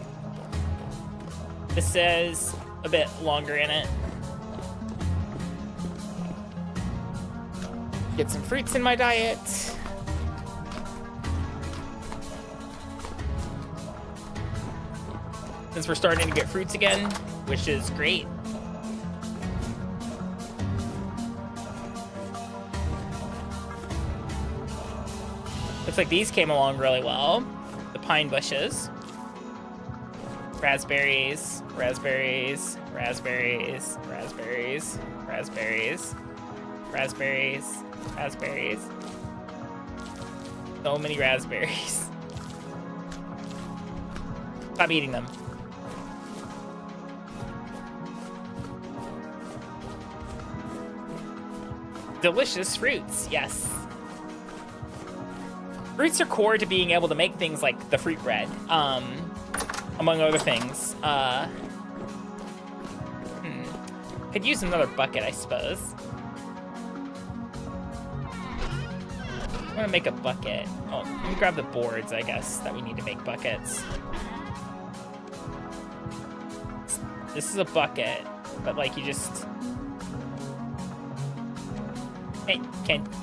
This says a bit longer in it. Get some fruits in my diet. Since we're starting to get fruits again, which is great. Looks like these came along really well. The pine bushes. Raspberries, raspberries, raspberries, raspberries, raspberries, raspberries, raspberries. So many raspberries. Stop eating them. Delicious fruits, yes. Fruits are core to being able to make things like the fruit bread, among other things. Could use another bucket, I suppose. I'm gonna make a bucket. Oh, let me grab the boards, I guess, that we need to make buckets. This is a bucket, but like you just... Hey,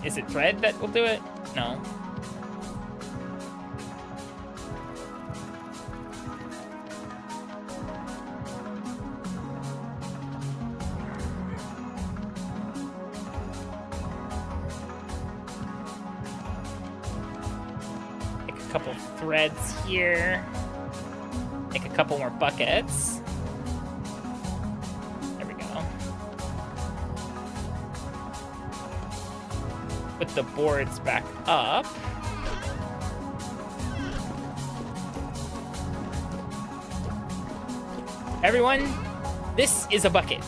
is it thread that will do it? No. Make a couple threads here. Make a couple more buckets. Put the boards back up. Everyone, this is a bucket.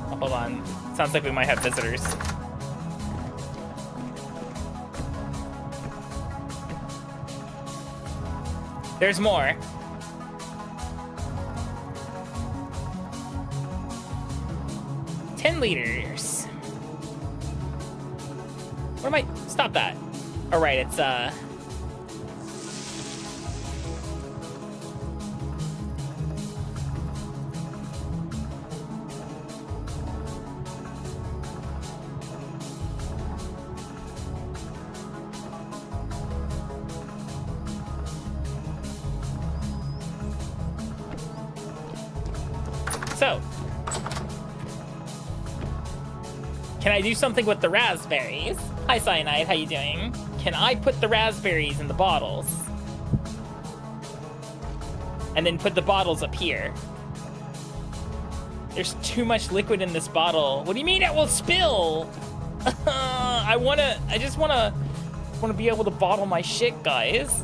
Oh, hold on. Sounds like we might have visitors. There's more. Liters. What am I? Stop that. All right, it's So, can I do something with the raspberries? Hi, Cyanide, how you doing? Can I put the raspberries in the bottles? And then put the bottles up here. There's too much liquid in this bottle. What do you mean it will spill? I just wanna be able to bottle my shit, guys.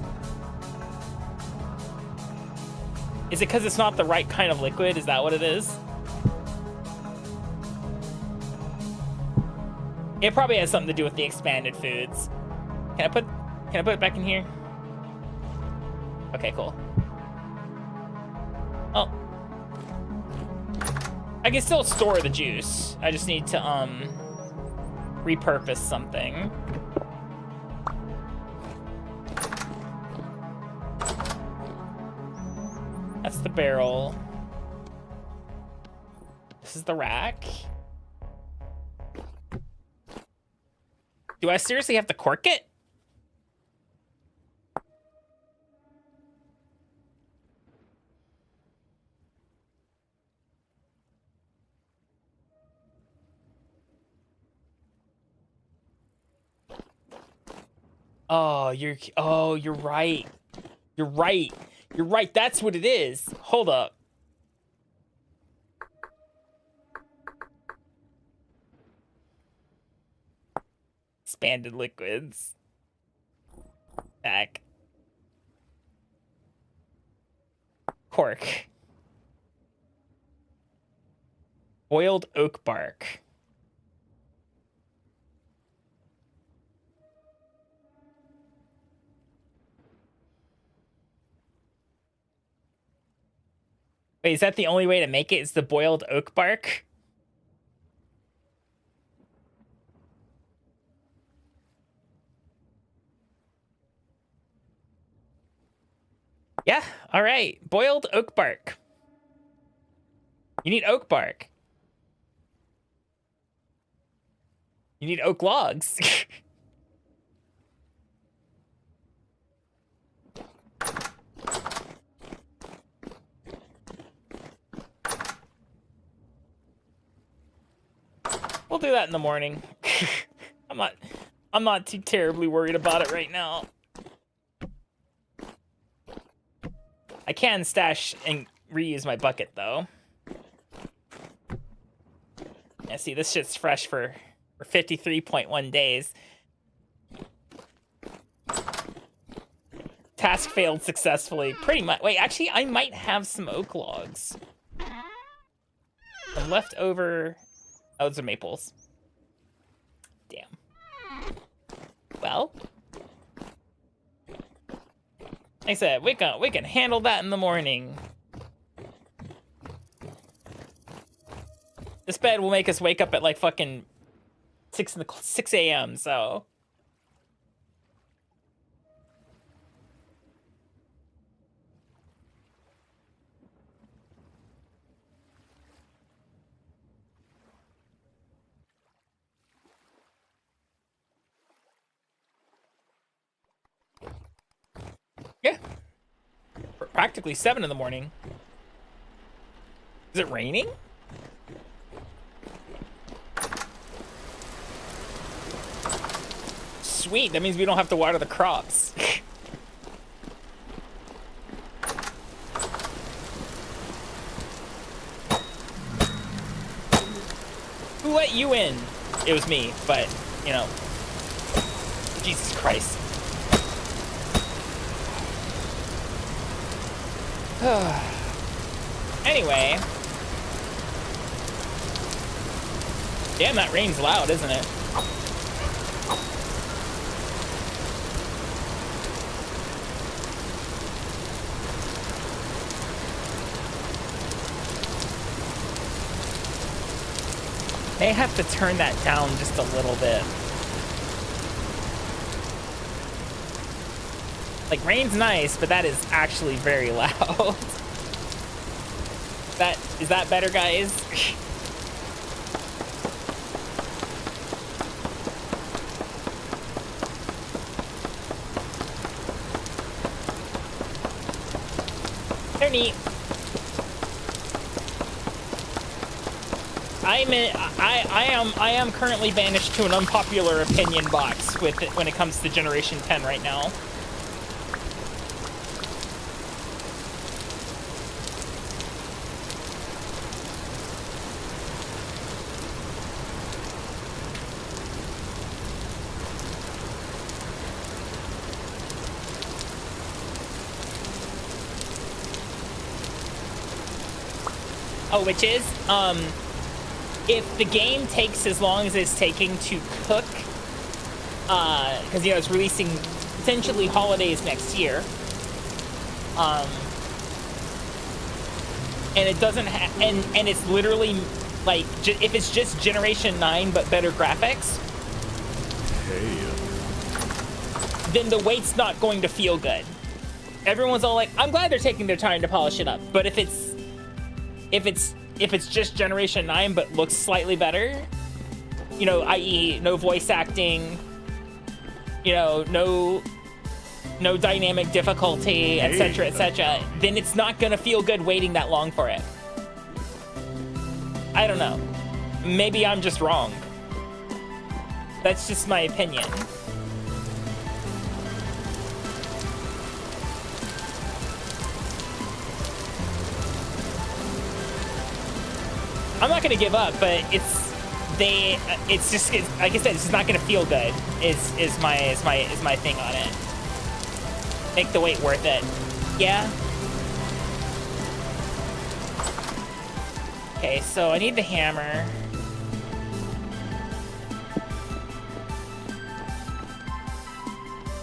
Is it because it's not the right kind of liquid? Is that what it is? It probably has something to do with the expanded foods. Can I put it back in here? Okay, cool. Oh. I can still store the juice. I just need to repurpose something. That's the barrel. This is the rack. Do I seriously have to cork it? Oh, you're right. You're right. You're right. That's what it is. Hold up. Expanded liquids. Back. Cork. Boiled oak bark. Wait, is that the only way to make it? Is the boiled oak bark? Yeah, all right. Boiled oak bark. You need oak bark. You need oak logs. We'll do that in the morning. I'm not too terribly worried about it right now. I can stash and reuse my bucket though. Yeah, see, this shit's fresh for 53.1 days. Task failed successfully. Pretty much. Wait, actually, I might have some oak logs. Some leftover. Oh, those are maples. Damn. Well, like I said, we can handle that in the morning. This bed will make us wake up at like fucking 6 a.m. So. Yeah. Practically 7 in the morning. Is it raining? Sweet, that means we don't have to water the crops. Who let you in? It was me, but, you know. Jesus Christ. Anyway. Damn, that rain's loud, isn't it? May have to turn that down just a little bit. Like, rain's nice, but that is actually very loud. Is that better, guys? They're neat. I am currently banished to an unpopular opinion box with it when it comes to Generation 10 right now. Oh, which is, if the game takes as long as it's taking to cook, because, you know, it's releasing potentially holidays next year, and it doesn't and it's literally, like, if it's just Generation 9 but better graphics, Hey. then the wait's not going to feel good. Everyone's all like, I'm glad they're taking their time to polish it up, but if it's just Generation 9 but looks slightly better, you know, i.e. no voice acting, you know, no dynamic difficulty, etc., etc., then it's not gonna feel good waiting that long for it. I don't know. Maybe I'm just wrong. That's just my opinion. I'm not gonna give up, but it's just like I said, it's just not gonna feel good. Is my thing on it. Make the wait worth it. Yeah. Okay, so I need the hammer.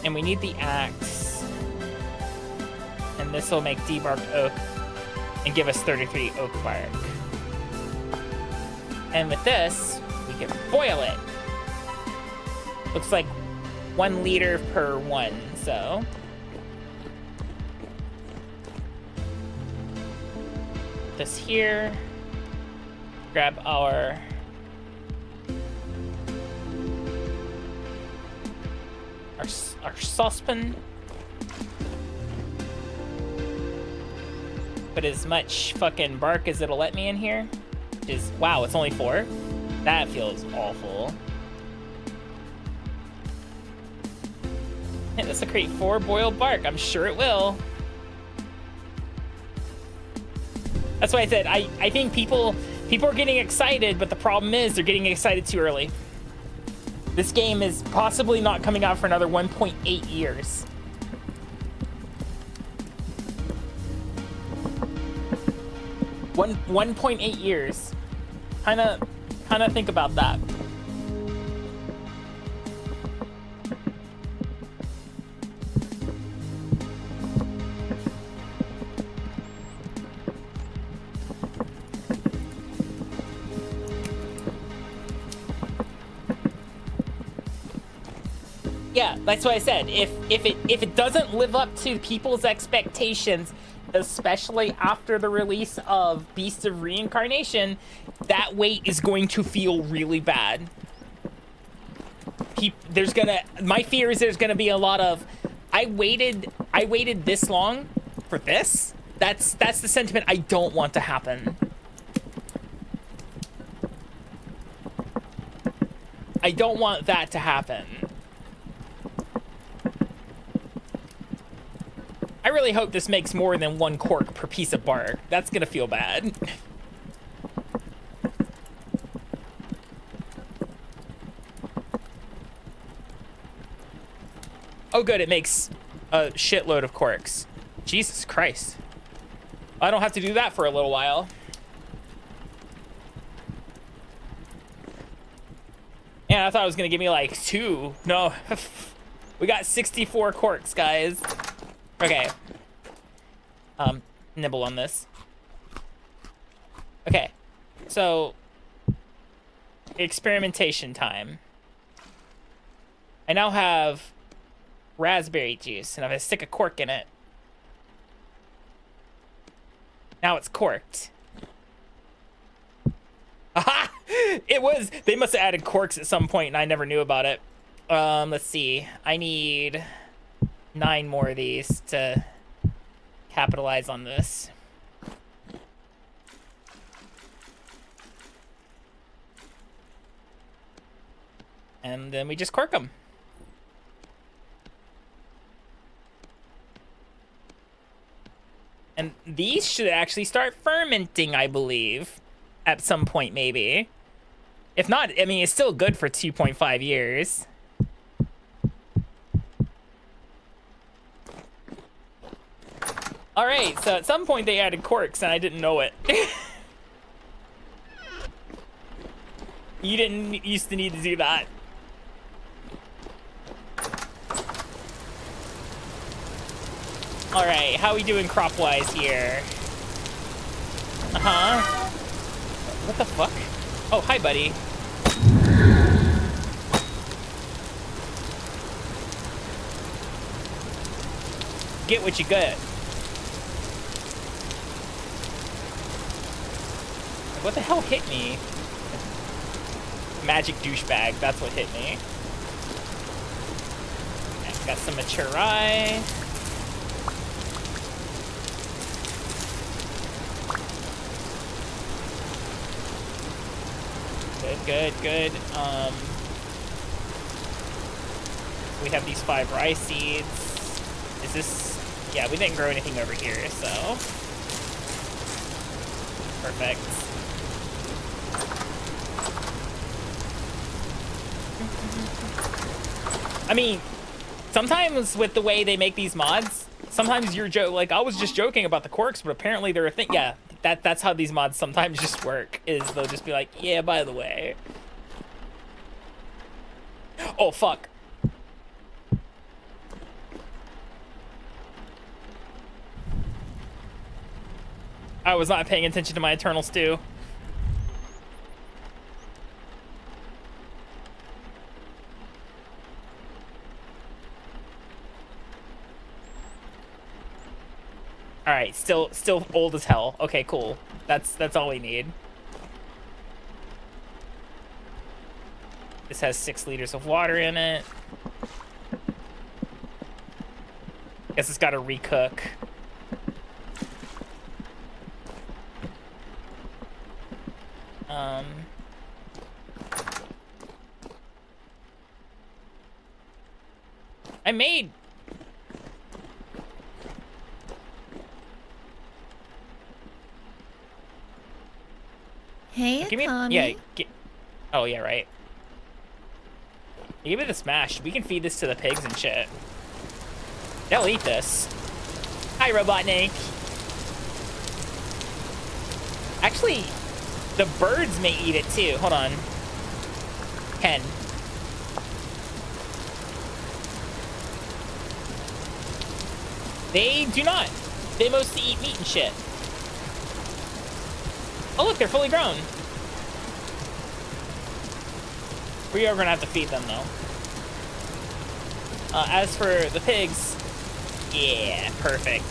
And we need the axe. And this will make debarked oak and give us 33 oak bark. And with this, we can boil it. Looks like 1 liter per one, so. This here. Grab our saucepan. Put as much fucking bark as it'll let me in here. Is wow, it's only 4. That feels awful. Hey, this will create 4 boiled bark. I'm sure it will. That's why I said I think people are getting excited, but the problem is they're getting excited too early. This game is possibly not coming out for another 1.8 years. One 1.8 years. Kind of think about that. Yeah, that's what I said. If it doesn't live up to people's expectations, especially after the release of Beast of Reincarnation, that wait is going to feel really bad. My fear is there's gonna be a lot of, I waited this long for this. That's the sentiment I don't want to happen. I don't want that to happen. I really hope this makes more than 1 cork per piece of bark. That's gonna feel bad. Oh good, it makes a shitload of corks. Jesus Christ. I don't have to do that for a little while. Yeah, I thought it was gonna give me like 2. No, we got 64 corks, guys. Okay. Nibble on this. Okay. So, experimentation time. I now have raspberry juice, and if I stick a cork in it, now it's corked. Aha! It was, they must have added corks at some point, and I never knew about it. Let's see. I need 9 more of these to capitalize on this. And then we just cork them. And these should actually start fermenting, I believe, at some point, maybe. If not, I mean, it's still good for 2.5 years. All right, so at some point they added corks, and I didn't know it. You didn't used to need to do that. All right, how we doing crop-wise here? Uh-huh. What the fuck? Oh, hi, buddy. Get what you get. What the hell hit me? Magic douchebag, that's what hit me. Okay, got some mature rye. Good. We have these 5 rye seeds. Is this... Yeah, we didn't grow anything over here, so... Perfect. I mean, sometimes with the way they make these mods, sometimes you're like, I was just joking about the quirks, but apparently they're a thing. Yeah, that's how these mods sometimes just work, is they'll just be like, yeah, by the way. Oh, fuck. I was not paying attention to my eternal stew. All right, still old as hell. Okay, cool. That's all we need. This has 6 liters of water in it. Guess it's got to recook. I made... Hey, Give me... Akami. Yeah, oh, yeah, right. Give me the smash. We can feed this to the pigs and shit. They'll eat this. Hi, Robotnik. Actually, the birds may eat it too. Hold on. Hen. They do not. They mostly eat meat and shit. Oh, look, they're fully grown. We are gonna have to feed them, though. As for the pigs, yeah, perfect.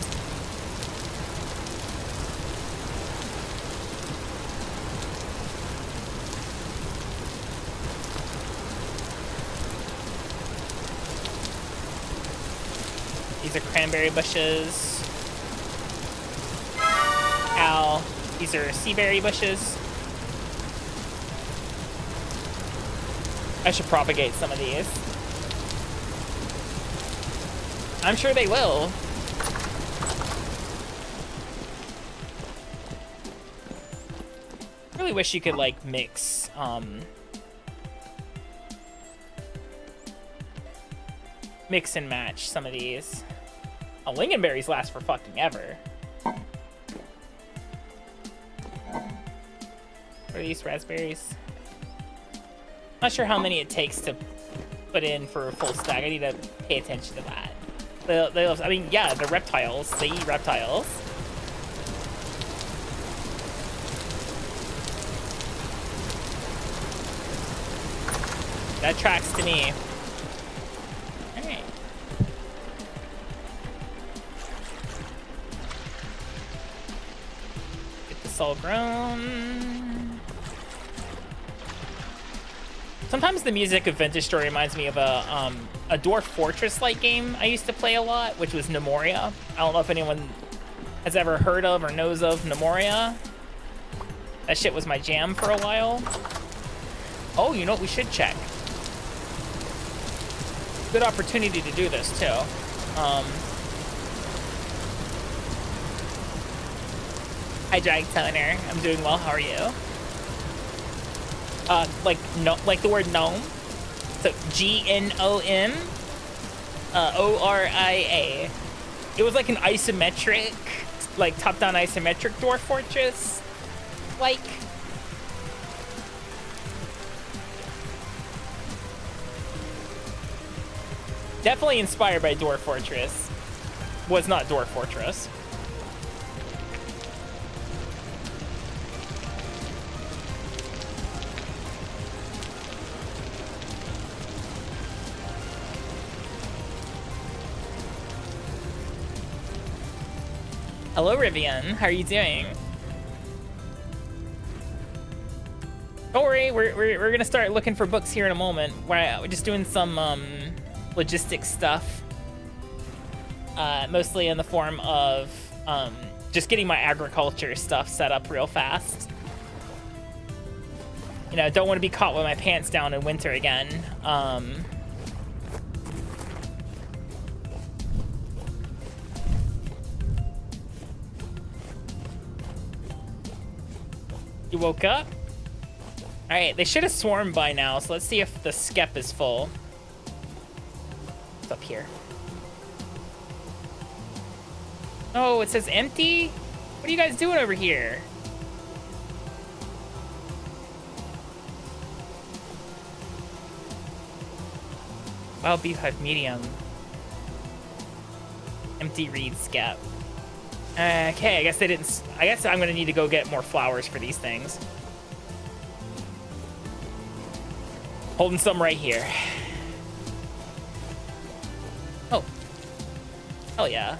These are cranberry bushes. Ow. These are seaberry bushes. I should propagate some of these. I'm sure they will. I really wish you could, like, mix, mix and match some of these. Oh, lingonberries last for fucking ever. What are these raspberries? Not sure how many it takes to put in for a full stack. I need to pay attention to that. I mean, yeah, they're reptiles. They eat reptiles. That tracks to me. Alright. Get this all grown. Sometimes the music of Vintage Story reminds me of a Dwarf Fortress-like game I used to play a lot, which was Nemoria. I don't know if anyone has ever heard of or knows of Nemoria. That shit was my jam for a while. Oh, you know what we should check? Good opportunity to do this too. Hi, Drag Toner. I'm doing well. How are you? Like the word gnome. So GNOM, ORIA. It was like an isometric, like top-down isometric dwarf fortress. Like. Definitely inspired by Dwarf Fortress. Was not Dwarf Fortress. Hello, Rivian. How are you doing? Don't worry, we're gonna start looking for books here in a moment. We're just doing some logistics stuff, mostly in the form of just getting my agriculture stuff set up real fast. You know, don't want to be caught with my pants down in winter again. You woke up? All right, they should have swarmed by now, so let's see if the skep is full. It's up here. Oh, it says empty? What are you guys doing over here? Wild Beehive medium. Empty reed skep. Okay, I guess they didn't. I guess I'm gonna need to go get more flowers for these things. Holding some right here. Oh. Hell yeah.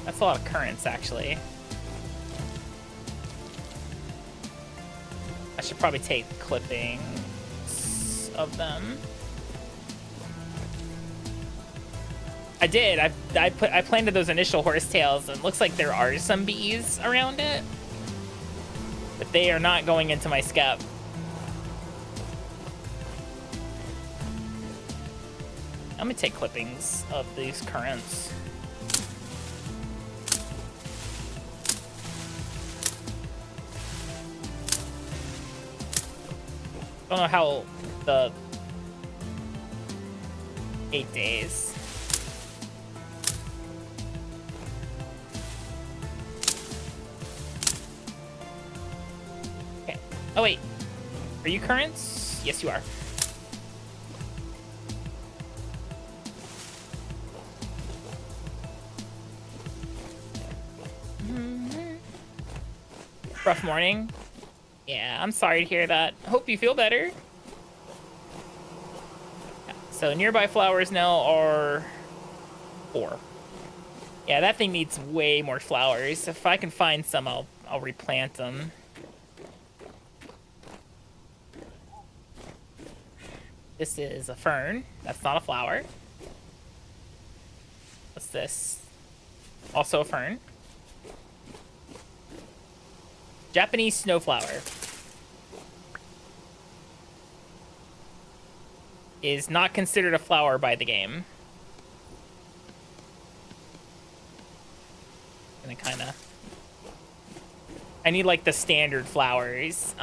That's a lot of currants, actually. I should probably take clippings of them. I did. I planted those initial horsetails, and it looks like there are some bees around it, but they are not going into my skep. I'm gonna take clippings of these currants. Don't know how the 8 days. Okay. Oh wait, are you currants? Yes, you are. Rough morning. Yeah, I'm sorry to hear that. Hope you feel better. Yeah, so nearby flowers now are 4. Yeah, that thing needs way more flowers. If I can find some, I'll replant them. This is a fern. That's not a flower. What's this? Also a fern. Japanese snowflower. Is not considered a flower by the game. Gonna kinda... I need like the standard flowers.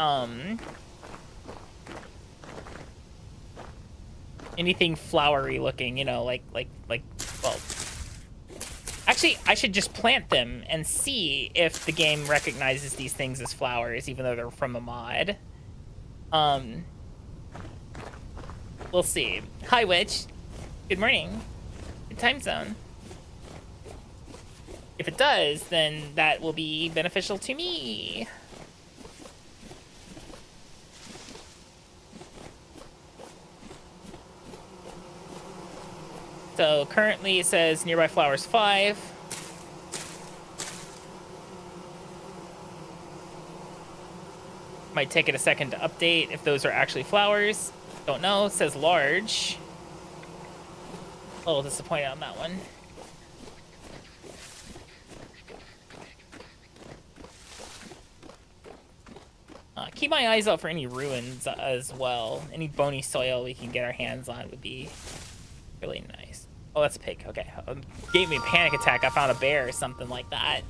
Anything flowery looking, you know, like, well... Actually, I should just plant them and see if the game recognizes these things as flowers, even though they're from a mod. We'll see. Hi, Witch. Good morning. Good time zone. If it does, then that will be beneficial to me. So currently it says nearby flowers 5. Might take it a second to update if those are actually flowers. Don't know. It says large. A little disappointed on that one. keep my eyes out for any ruins as well. Any bony soil we can get our hands on would be really nice. Oh, that's a pig. Okay. Gave me a panic attack. I found a bear or something like that.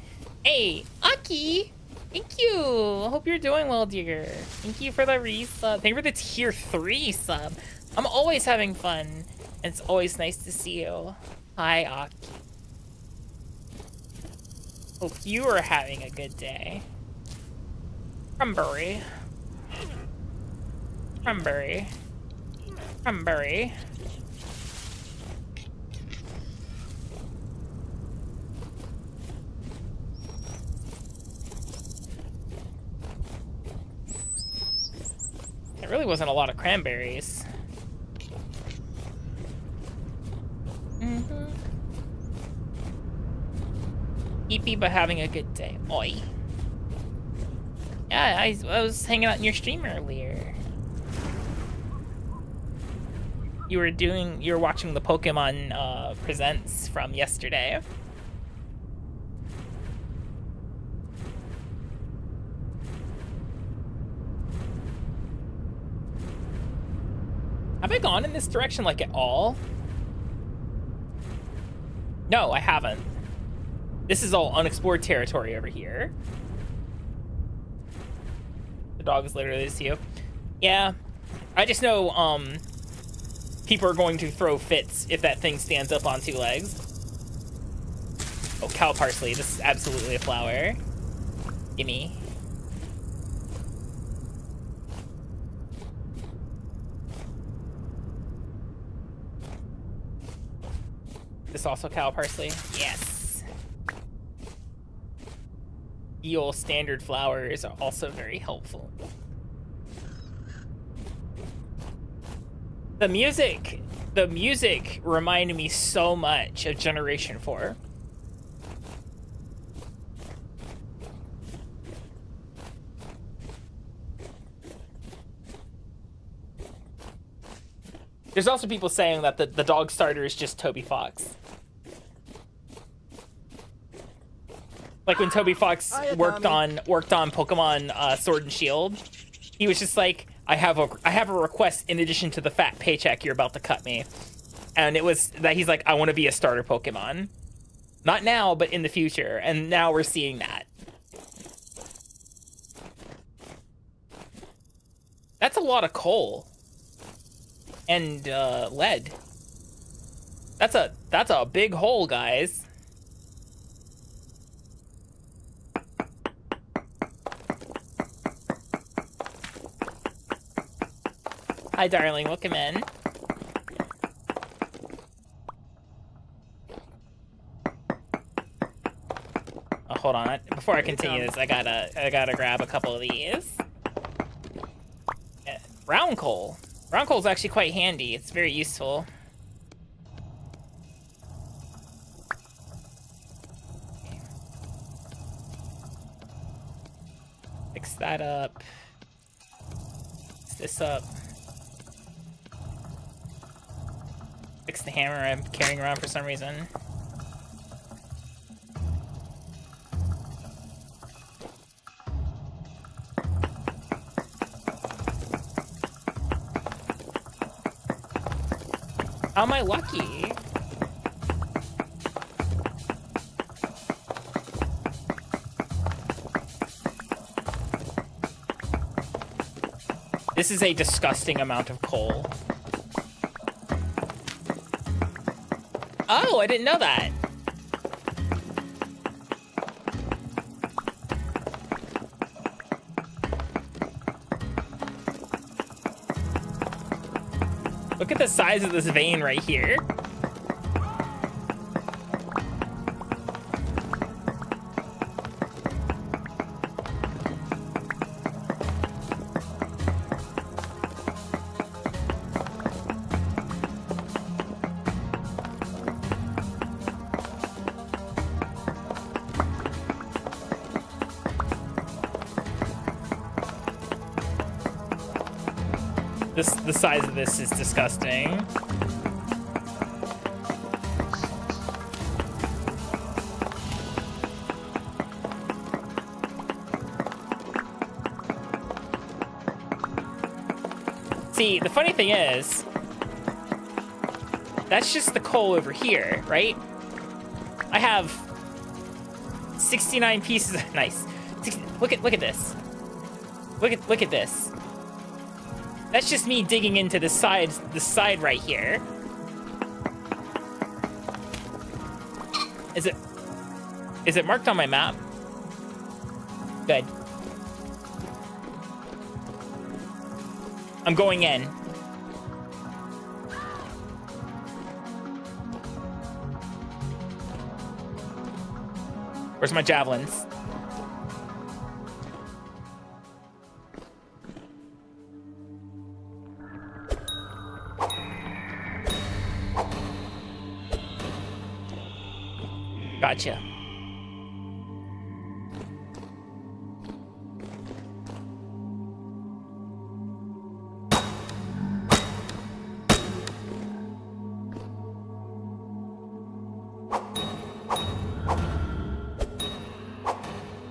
Hey, Aki! Thank you! Hope you're doing well, dear. Thank you for the resub. Thank you for the tier 3 sub. I'm always having fun. And it's always nice to see you. Hi, Aki. Hope you are having a good day. Crumbury. Crumbury. Crumbury. There really wasn't a lot of cranberries. Eepy, but having a good day. Oi. Yeah, I was hanging out in your stream earlier. You were watching the Pokemon Presents from yesterday. Have I gone in this direction, like, at all? No, I haven't. This is all unexplored territory over here. The dog is literally just you. Yeah. I just know, people are going to throw fits if that thing stands up on 2 legs. Oh, cow parsley. This is absolutely a flower. Gimme. This also cow parsley? Yes. The old standard flowers are also very helpful. The music reminded me so much of Generation 4. There's also people saying that the dog starter is just Toby Fox. Like when Toby Fox worked on Pokemon Sword and Shield, he was just like, I have a request in addition to the fat paycheck you're about to cut me. And it was that he's like, I want to be a starter Pokemon. Not now, but in the future. And now we're seeing that. That's a lot of coal. And lead. That's a big hole, guys. Hi, darling. Welcome in. Oh, hold on. Before I continue this, I gotta grab a couple of these. Brown coal. Brown coal is actually quite handy. It's very useful. Fix that up. Fix this up. Fix the hammer I'm carrying around for some reason. How am I lucky? This is a disgusting amount of coal. Oh, I didn't know that. Look at the size of this vein right here. The size of this is disgusting. See, the funny thing is, that's just the coal over here, right? I have 69 pieces. Nice. Look at this. Look at this. That's just me digging into the side right here. Is it marked on my map? Good. I'm going in. Where's my javelins? Gotcha.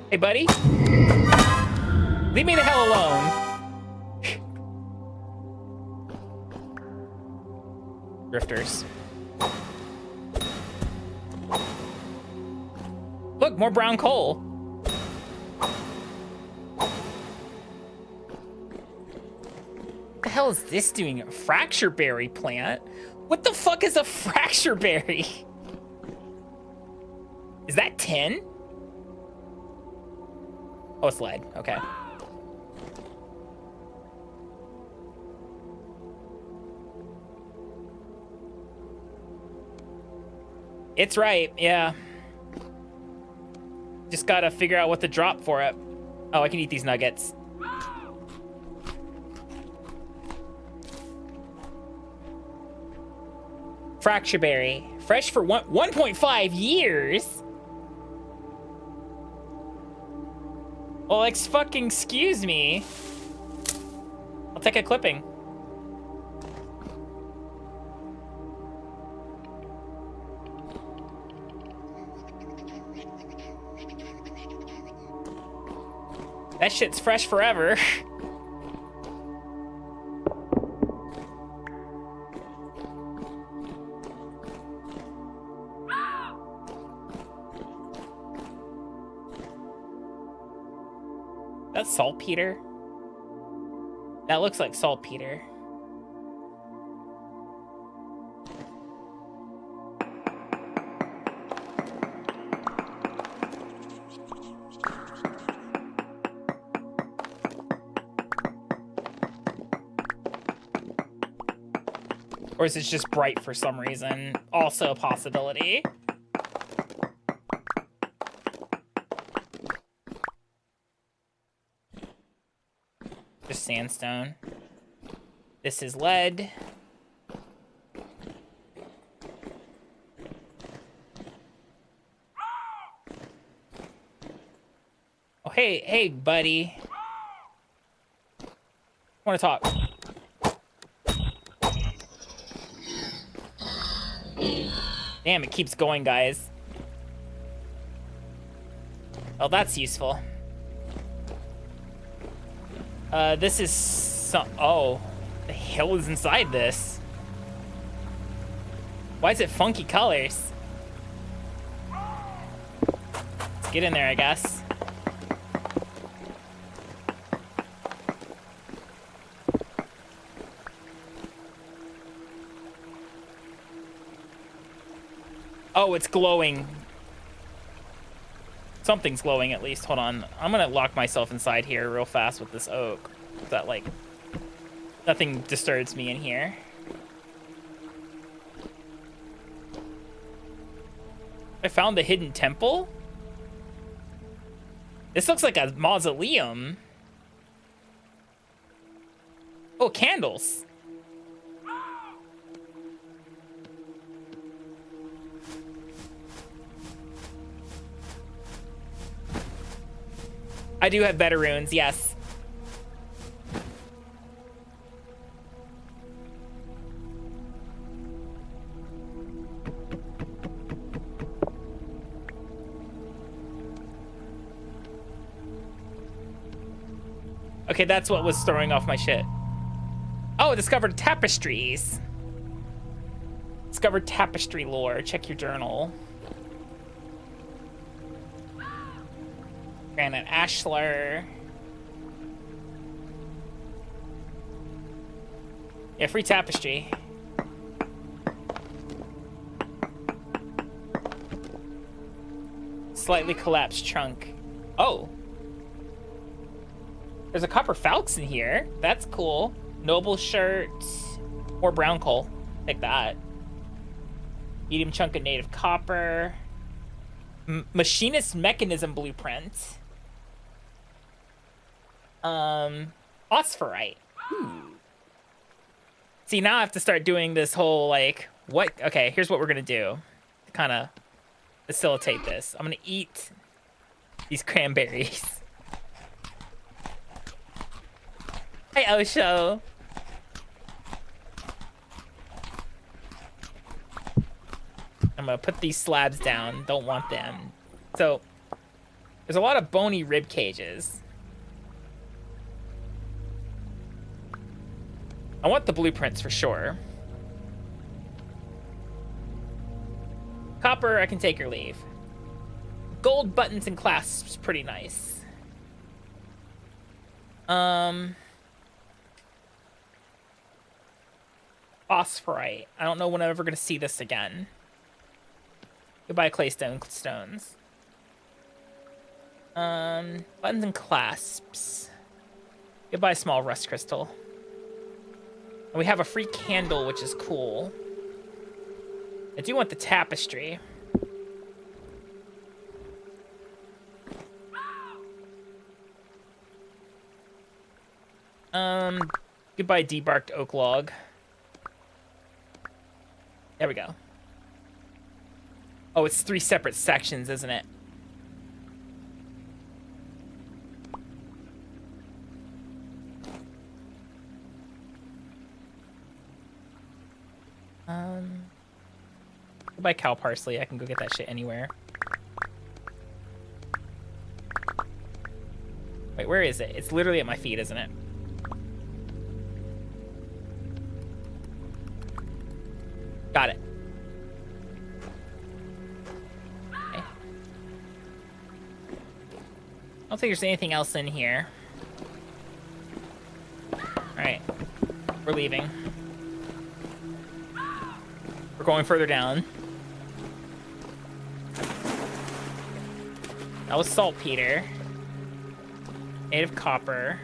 Hey, buddy. Leave me the hell alone. Drifters. Look, more brown coal. What the hell is this doing? A fracture berry plant? What the fuck is a fracture berry? Is that tin? Oh, it's lead. Okay. It's right, yeah. Just gotta figure out what to drop for it. Oh, I can eat these nuggets. Fracture berry. Fresh for 1.5 years? Well, excuse me. I'll take a clipping. That shit's fresh forever. That's saltpeter. That looks like saltpeter. Or is it just bright for some reason? Also a possibility. Just sandstone. This is lead. Oh, hey, buddy. Want to talk? Damn, it keeps going, guys. Oh, that's useful. This is some... Oh, the hell is inside this? Why is it funky colors? Let's get in there, I guess. Oh, it's glowing. Something's glowing at least. Hold on. I'm gonna lock myself inside here real fast with this oak. So that, like, nothing disturbs me in here. I found the hidden temple? This looks like a mausoleum. Oh, candles. I do have better runes, yes. Okay, that's what was throwing off my shit. Oh, discovered tapestries. Discovered tapestry lore. Check your journal. Granite ashlar. Yeah, free tapestry. Slightly collapsed trunk. Oh. There's a copper falx in here. That's cool. Noble shirt. Or brown coal. Take that. Medium chunk of native copper. Machinist mechanism blueprint. Phosphorite. Ooh. See, now I have to start doing this whole, like, what? Okay, here's what we're gonna do to kind of facilitate this. I'm gonna eat these cranberries. Hi, Osho. I'm gonna put these slabs down. Don't want them. So, there's a lot of bony rib cages. I want the blueprints for sure. Copper, I can take or leave. Gold buttons and clasps, pretty nice. Phosphorite. I don't know when I'm ever gonna see this again. Goodbye, claystone stones. Buttons and clasps. Goodbye, small rust crystal. And we have a free candle, which is cool. I do want the tapestry. Goodbye, debarked oak log. There we go. Oh, it's 3 separate sections, isn't it? Goodbye, cow parsley. I can go get that shit anywhere. Wait, where is it? It's literally at my feet, isn't it? Got it. Okay. I don't think there's anything else in here. Alright. We're leaving. We're going further down. That was saltpeter. Native copper.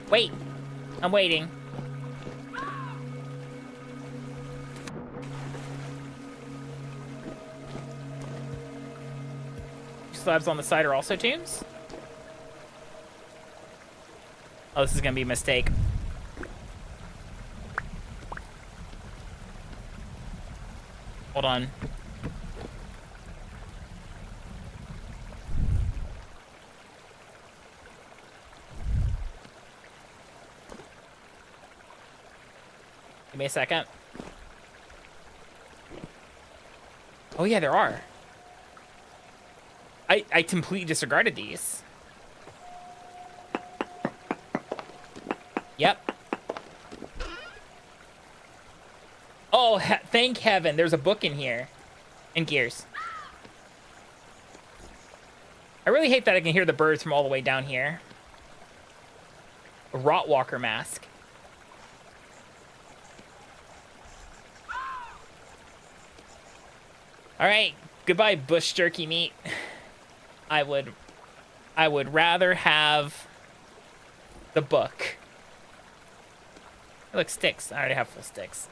Wait. I'm waiting. Slabs on the side are also tombs? Oh, this is gonna be a mistake. Hold on. Give me a second. Oh yeah, there are. I completely disregarded these. Yep. Oh, thank heaven. There's a book in here. And gears. I really hate that I can hear the birds from all the way down here. A Rotwalker mask. Alright. Goodbye, bush jerky meat. I would rather have the book. Look, sticks. I already have full sticks.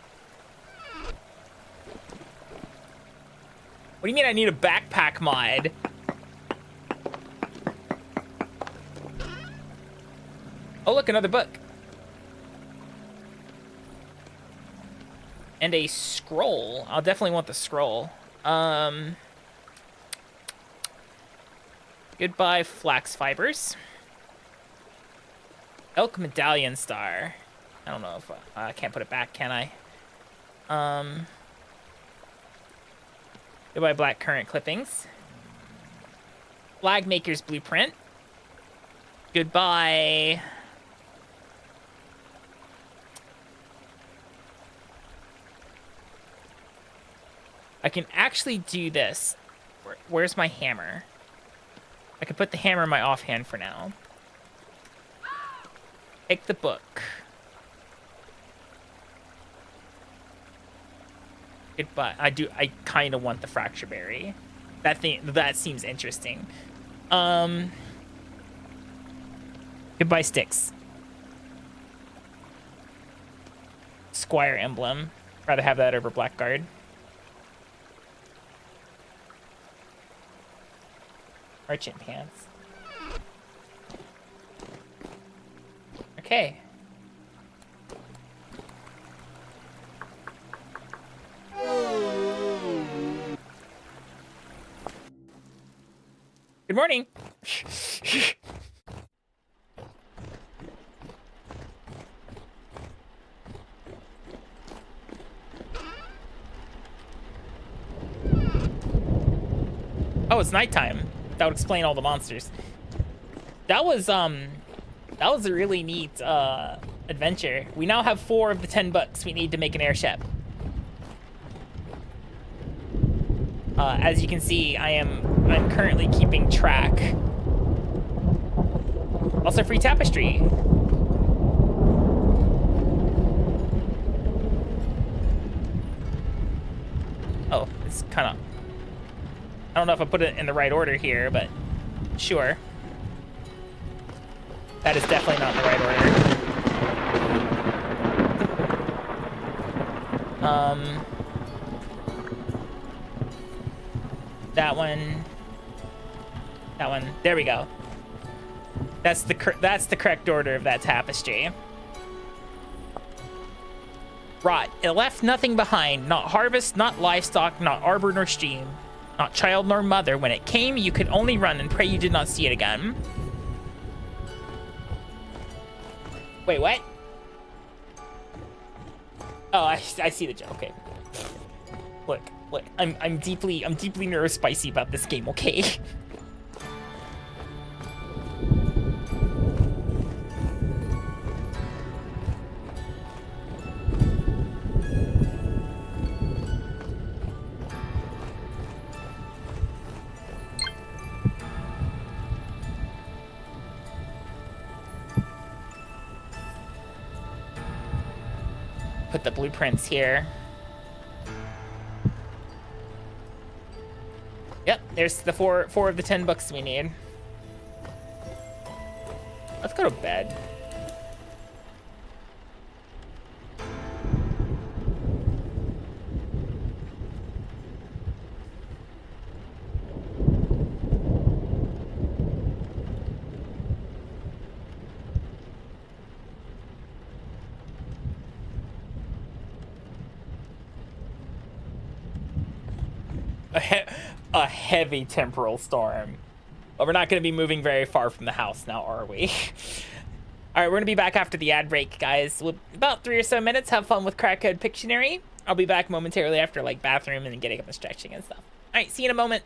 What do you mean I need a backpack mod? Oh, look, another book. And a scroll. I'll definitely want the scroll. Goodbye, flax fibers. Elk medallion star. I don't know if I can't put it back, can I? Goodbye, black currant clippings. Flag maker's blueprint. Goodbye. I can actually do this. Where's my hammer? I can put the hammer in my offhand for now. Take the book. Goodbye. I kind of want the fracture berry. That seems interesting. Goodbye sticks. Squire emblem. Rather have that over blackguard. Merchant pants. Okay. Good morning. Oh, it's nighttime. That would explain all the monsters. That was a really neat adventure. We now have 4 of the 10 bucks we need to make an airship. As you can see, I'm currently keeping track. Also, free tapestry. Oh, it's kind of... I don't know if I put it in the right order here, but sure. That is definitely not in the right order. That one. That one. There we go. That's the correct order of that tapestry. Rot. It left nothing behind. Not harvest, not livestock, not arbor nor stream. Not child nor mother. When it came, you could only run and pray you did not see it again. Wait, what? Oh, I see the joke. Okay. Look, I'm deeply neurospicy about this game, okay? Put the blueprints here. Yep, there's the four of the 10 books we need. Let's go to bed. A heavy temporal storm. But we're not going to be moving very far from the house now, are we? All right, we're going to be back after the ad break, guys. With about 3 or so minutes. Have fun with Crack Code Pictionary. I'll be back momentarily after, like, bathroom and getting up and stretching and stuff. All right, see you in a moment.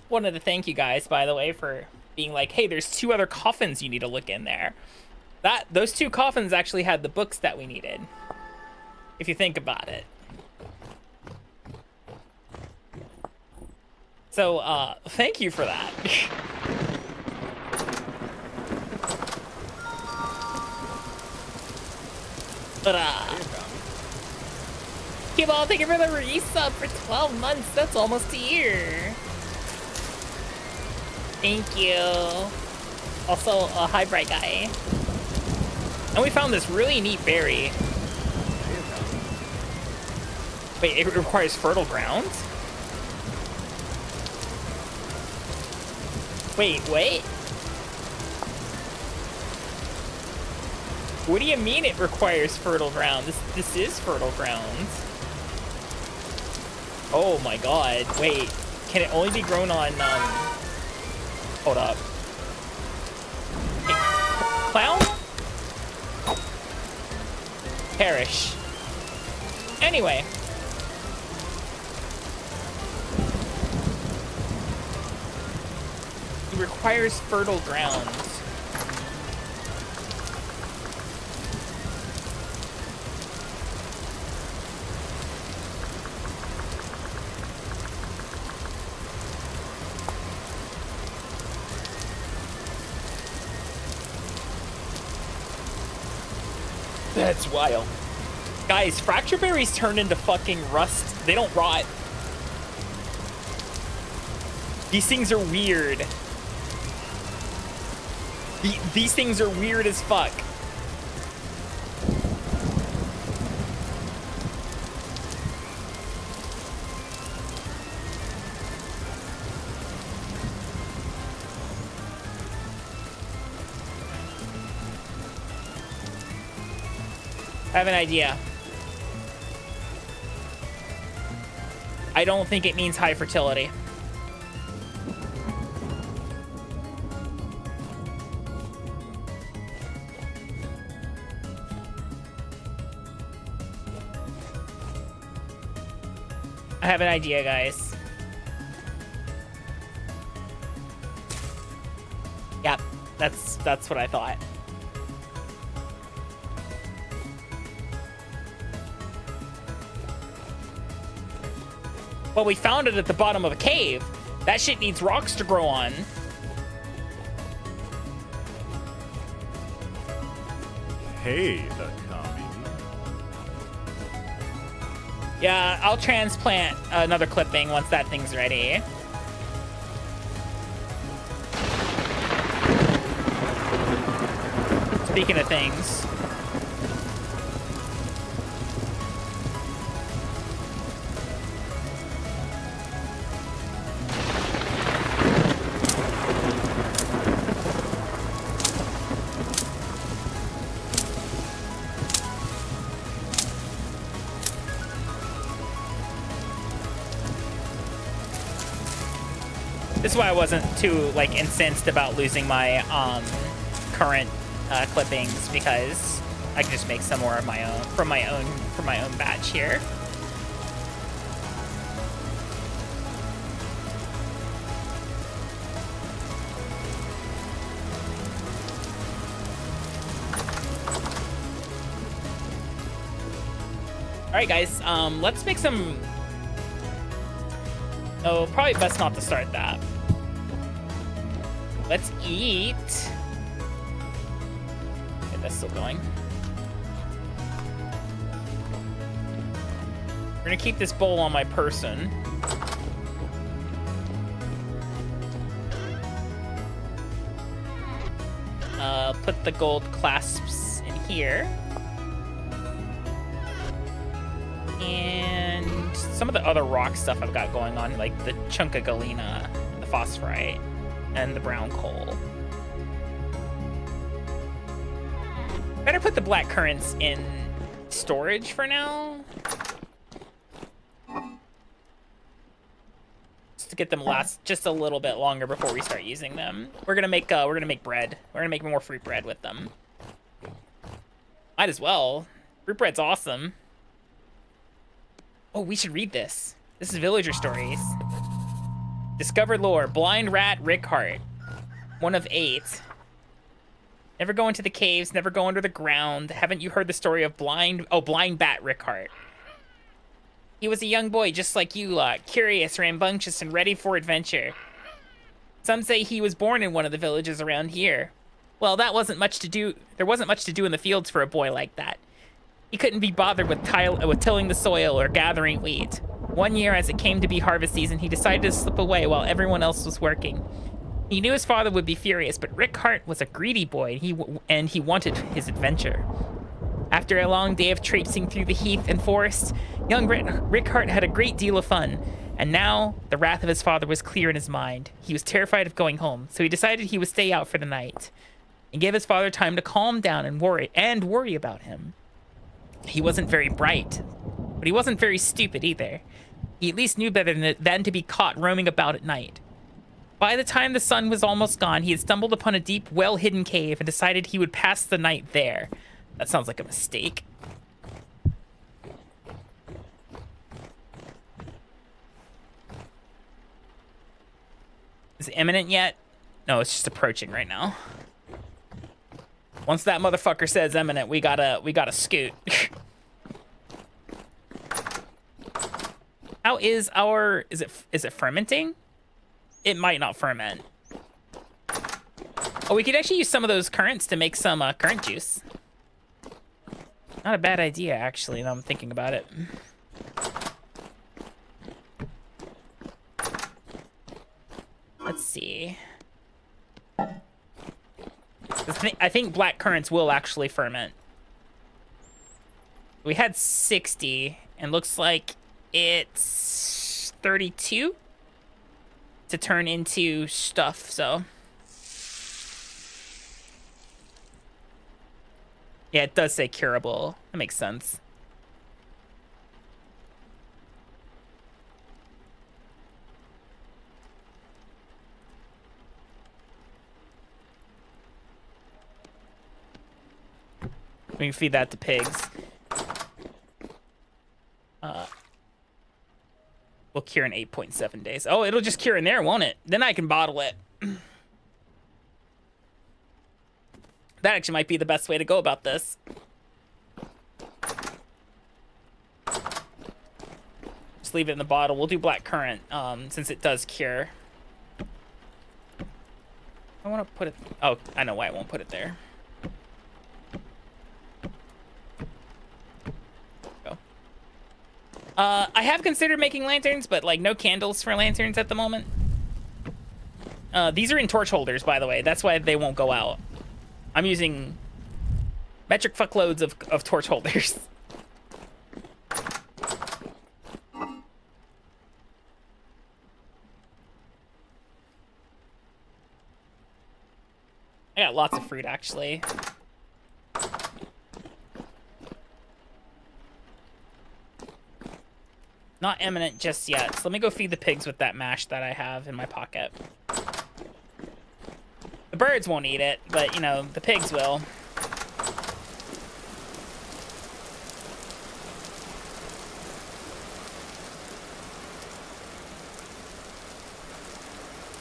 wanted to thank you guys, by the way, for being like, hey, there's 2 other coffins you need to look in there. Those 2 coffins actually had the books that we needed, if you think about it. So, thank you for that. But, Kibble, thank you for the resub for 12 months. That's almost a year. Thank you. Also, hi, Bright Guy. And we found this really neat berry. Wait, it requires fertile ground? Wait, wait. What do you mean it requires fertile ground? This is fertile ground. Oh my god. Wait. Can it only be grown on, hold up. Clown? Perish. Anyway. It requires fertile ground. That's wild. Guys, fracture berries turn into fucking rust. They don't rot. These things are weird. These things are weird as fuck. I have an idea. I don't think it means high fertility. I have an idea, guys. Yep, that's what I thought. Well, we found it at the bottom of a cave. That shit needs rocks to grow on. Hey, Akami. Yeah, I'll transplant another clipping once that thing's ready. Speaking of things. This is why I wasn't too like incensed about losing my current clippings, because I can just make some more of my own from my own batch here. All right, guys, let's make some. Oh, probably best not to start that. Let's eat. Okay, that's still going. We're gonna keep this bowl on my person. Put the gold clasps in here. And some of the other rock stuff I've got going on, like the chunk of galena, the phosphorite, and the brown coal. Better put the black currants in storage for now. Just to get them last just a little bit longer before we start using them. We're gonna make bread. We're gonna make more fruit bread with them. Might as well. Fruit bread's awesome. Oh, we should read this. This is Villager Stories. Discovered lore. Blind rat Rickhart. 1 of 8. Never go into the caves. Never go under the ground. Haven't you heard the story of blind bat Rickhart? He was a young boy just like you lot. Curious, rambunctious, and ready for adventure. Some say he was born in one of the villages around here. Well, that wasn't much to do. There wasn't much to do in the fields for a boy like that. He couldn't be bothered with tilling the soil or gathering wheat. One year, as it came to be harvest season, he decided to slip away while everyone else was working. He knew his father would be furious, but Rickhart was a greedy boy, and he wanted his adventure. After a long day of traipsing through the heath and forest, young Rickhart had a great deal of fun, and now the wrath of his father was clear in his mind. He was terrified of going home, so he decided he would stay out for the night and give his father time to calm down and worry about him. He wasn't very bright, but he wasn't very stupid either. He at least knew better than to be caught roaming about at night. By the time the sun was almost gone, he had stumbled upon a deep, well-hidden cave and decided he would pass the night there. That sounds like a mistake. Is it imminent yet? No, it's just approaching right now. Once that motherfucker says imminent, we gotta scoot. How is our... Is it fermenting? It might not ferment. Oh, we could actually use some of those currants to make some currant juice. Not a bad idea, actually, now I'm thinking about it. Let's see. I think black currants will actually ferment. We had 60, and looks like it's 32 to turn into stuff, so. Yeah, it does say curable. That makes sense. We can feed that to pigs. We'll cure in 8.7 days. Oh, it'll just cure in there, won't it? Then I can bottle it. That actually might be the best way to go about this. Just leave it in the bottle. We'll do black currant, since it does cure. I want to put it... Oh, I know why I won't put it there. I have considered making lanterns, but like no candles for lanterns at the moment. These are in torch holders, by the way. That's why they won't go out. I'm using metric fuckloads of torch holders. I got lots of fruit, actually. Not imminent just yet. So let me go feed the pigs with that mash that I have in my pocket. The birds won't eat it, but, you know, the pigs will.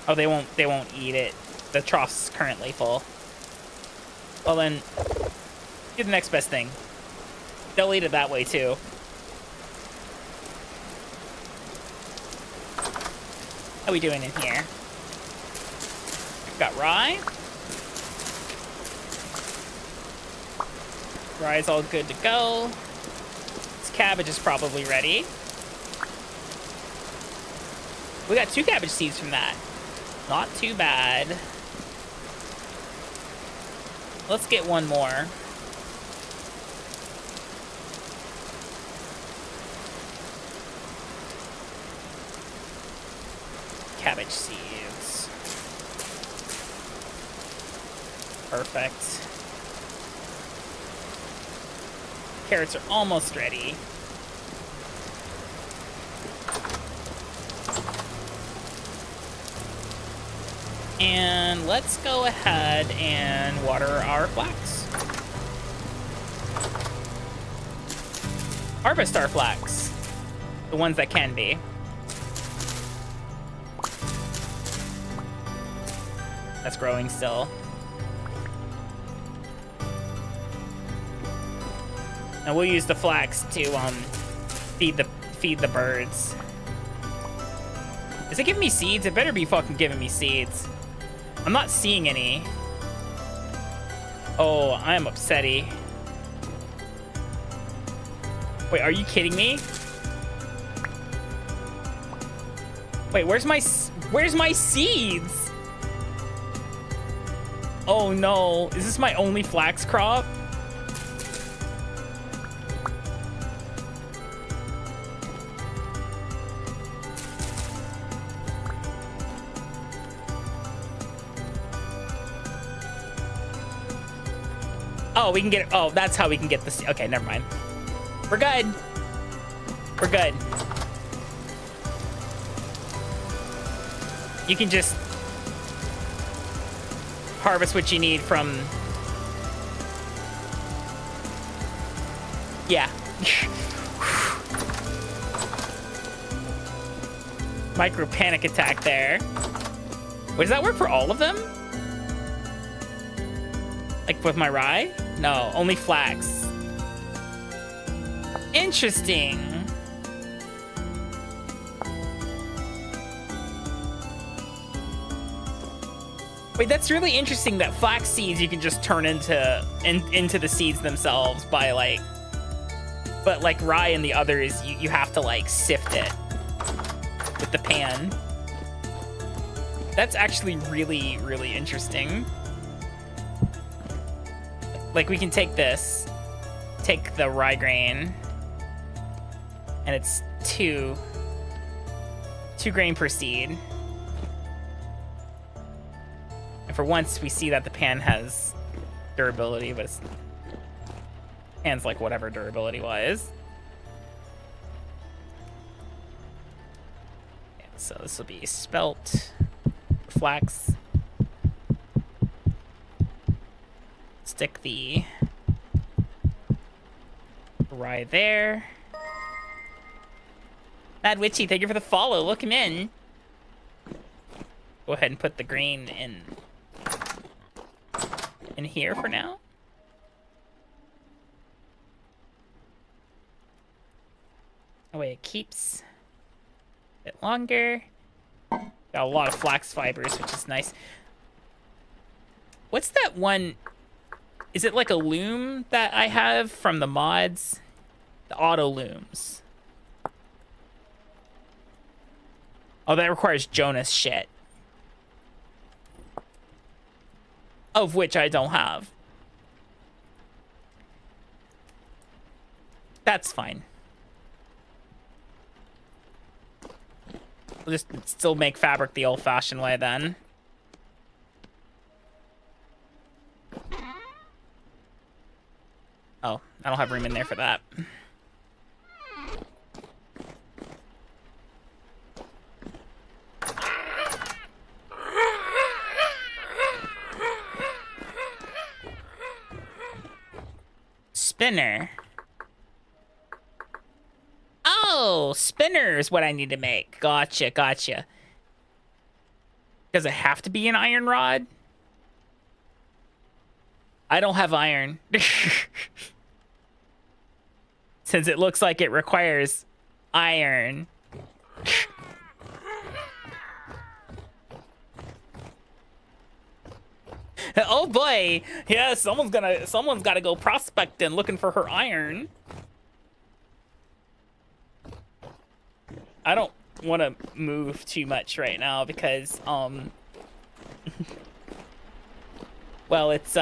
Oh, they won't eat it. The trough's currently full. Well then, do the next best thing. They'll eat it that way too. How we doing in here? Got rye. Rye's all good to go. This cabbage is probably ready. We got 2 cabbage seeds from that. Not too bad. Let's get one more. Cabbage seeds. Perfect. Carrots are almost ready. And let's go ahead and water our flax. Harvest our flax. The ones that can be. That's growing still. And we'll use the flax to feed the birds. Is it giving me seeds? It better be fucking giving me seeds. I'm not seeing any. Oh, I am upsetty. Wait, are you kidding me? Wait, where's my seeds? Oh no, is this my only flax crop? Oh, we can get it. Oh, that's how we can get this. Okay, never mind. We're good. We're good. You can just harvest what you need from... Yeah. Micro panic attack there. Wait, does that work for all of them? Like with my rye? No, only flax. Interesting. Wait, that's really interesting that flax seeds you can just turn into the seeds themselves by like, but like rye and the others, you have to like sift it with the pan. That's actually really, really interesting. Like we can take this, take the rye grain, and it's two grain per seed. And for once we see that the pan has durability, but it's pan's like whatever durability wise. Yeah, so this will be spelt, flax. Stick the rye there. Mad Witchy, thank you for the follow. Look him in. Go ahead and put the grain in here for now. That way it keeps a bit longer. Got a lot of flax fibers, which is nice. What's that one? Is it like a loom that I have from the mods? The auto looms. Oh, that requires Jonas shit. Of which I don't have. That's fine. We'll just still make fabric the old-fashioned way then. Oh, I don't have room in there for that. Spinner. Oh, spinner is what I need to make. Gotcha, gotcha. Does it have to be an iron rod? I don't have iron. Since it looks like it requires iron. Oh boy. Yeah, someone's got to go prospecting looking for her iron. I don't want to move too much right now because well, it's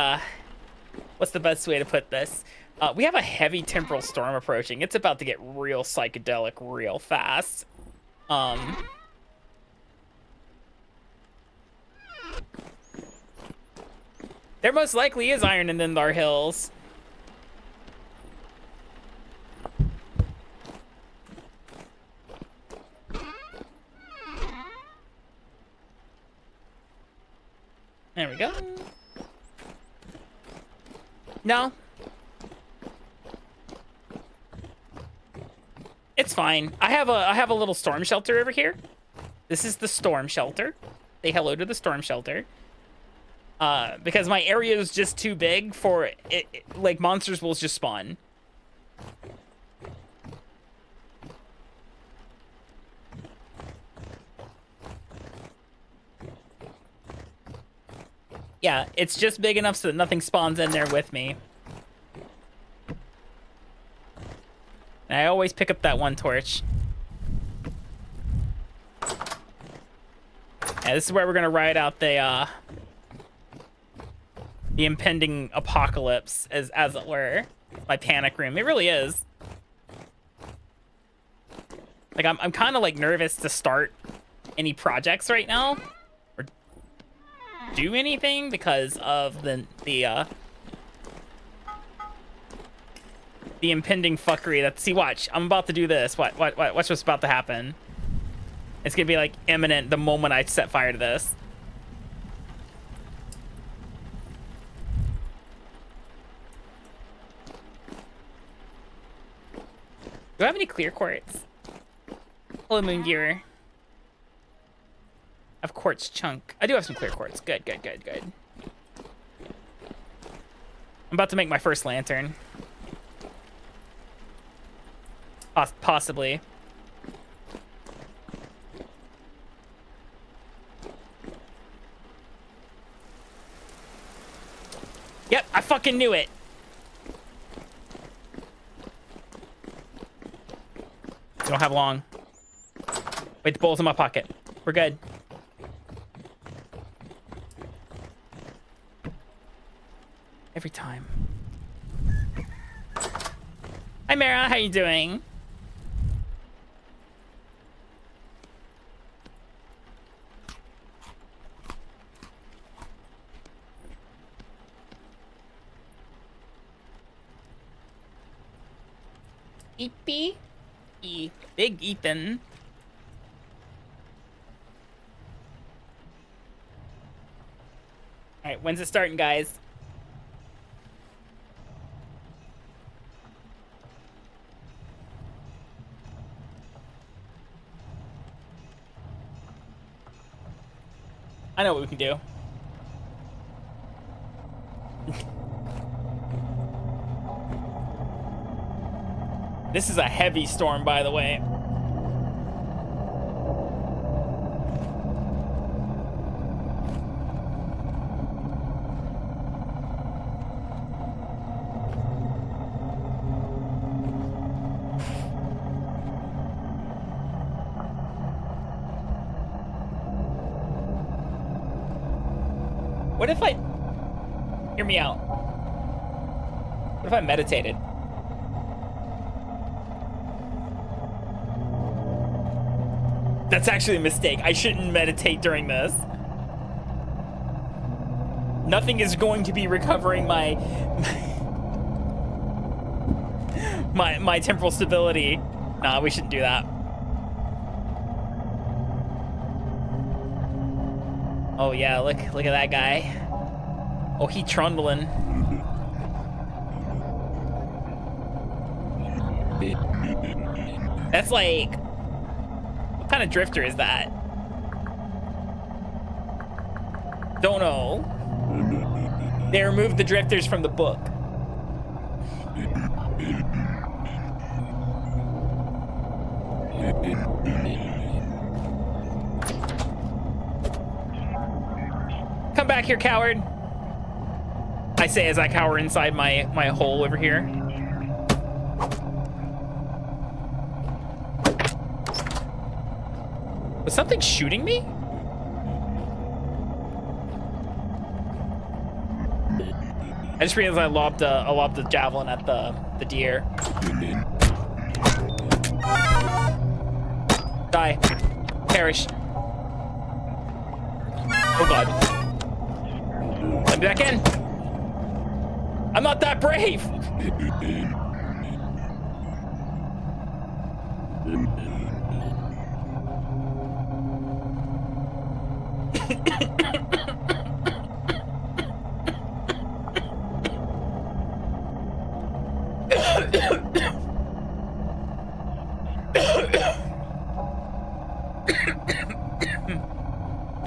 what's the best way to put this? We have a heavy temporal storm approaching. It's about to get real psychedelic real fast. There most likely is iron in Nindar Hills. There we go. No. It's fine. I have a little storm shelter over here. This is the storm shelter. Say hello to the storm shelter. Because my area is just too big for it, like monsters will just spawn. Yeah, it's just big enough so that nothing spawns in there with me. And I always pick up that one torch. Yeah, this is where we're gonna ride out the impending apocalypse, as it were. My panic room. It really is. Like I'm kind of like nervous to start any projects right now or do anything because of the impending fuckery. That see, watch. I'm about to do this. Watch what's about to happen. It's gonna be like imminent the moment I set fire to this. Do I have any clear quartz? Hello, Moon Gear. I have quartz chunk. I do have some clear quartz. Good. I'm about to make my first lantern. Possibly. Yep, I fucking knew it. We don't have long. Wait, the bowl's in my pocket. We're good. Every time. Hi, Mara. How you doing? Eepy. Big Ethan. All right, when's it starting, guys? I know what we can do. This is a heavy storm, by the way. What if I... Hear me out. What if I meditated? That's actually a mistake. I shouldn't meditate during this. Nothing is going to be recovering my temporal stability. Nah, we shouldn't do that. Oh yeah, look at that guy. Oh, he trundling. That's like, what kind of drifter is that? Don't know. They removed the drifters from the book. Come back here, coward. I say as I cower inside my hole over here. Was something shooting me? I just realized I lobbed a javelin at the deer. Die. Perish. Oh god. Let me back in. I'm not that brave.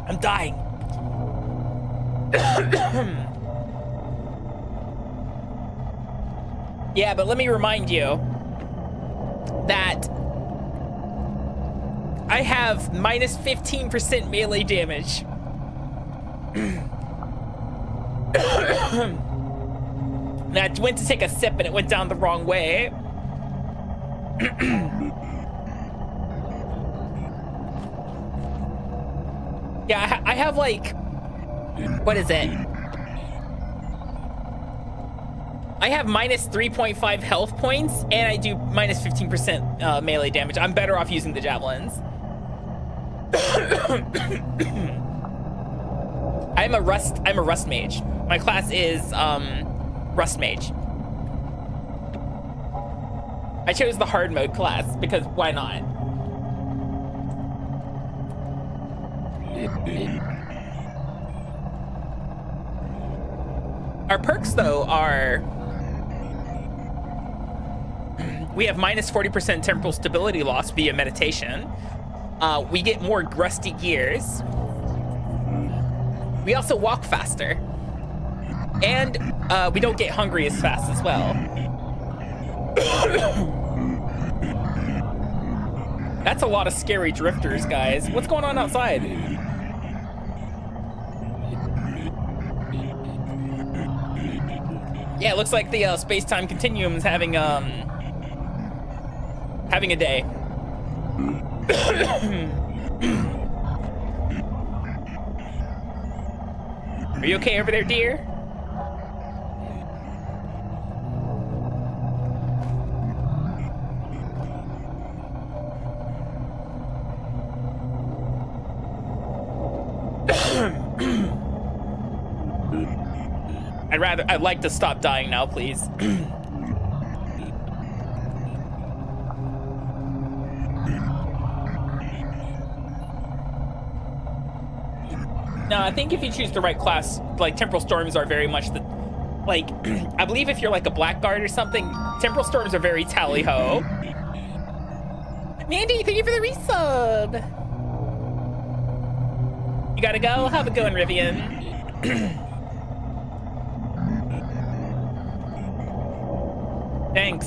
I'm dying. Yeah, but let me remind you that I have minus 15% melee damage. And I went to take a sip and it went down the wrong way. Yeah, I have like, what is it? I have minus 3.5 health points and I do minus 15% melee damage. I'm better off using the javelins. I'm a rust mage. My class is rust mage. I chose the hard mode class because why not? Our perks though are, we have minus 40% temporal stability loss via meditation. We get more rusty gears. We also walk faster. And we don't get hungry as fast as well. That's a lot of scary drifters, guys. What's going on outside? Yeah, it looks like the space-time continuum is having a day. Are you okay over there, dear? I'd like to stop dying now, please. No, I think if you choose the right class, like temporal storms are very much the, like, I believe if you're like a blackguard or something, temporal storms are very tally-ho. Mandy, thank you for the resub. You gotta go? Have a go, Rivian. Thanks.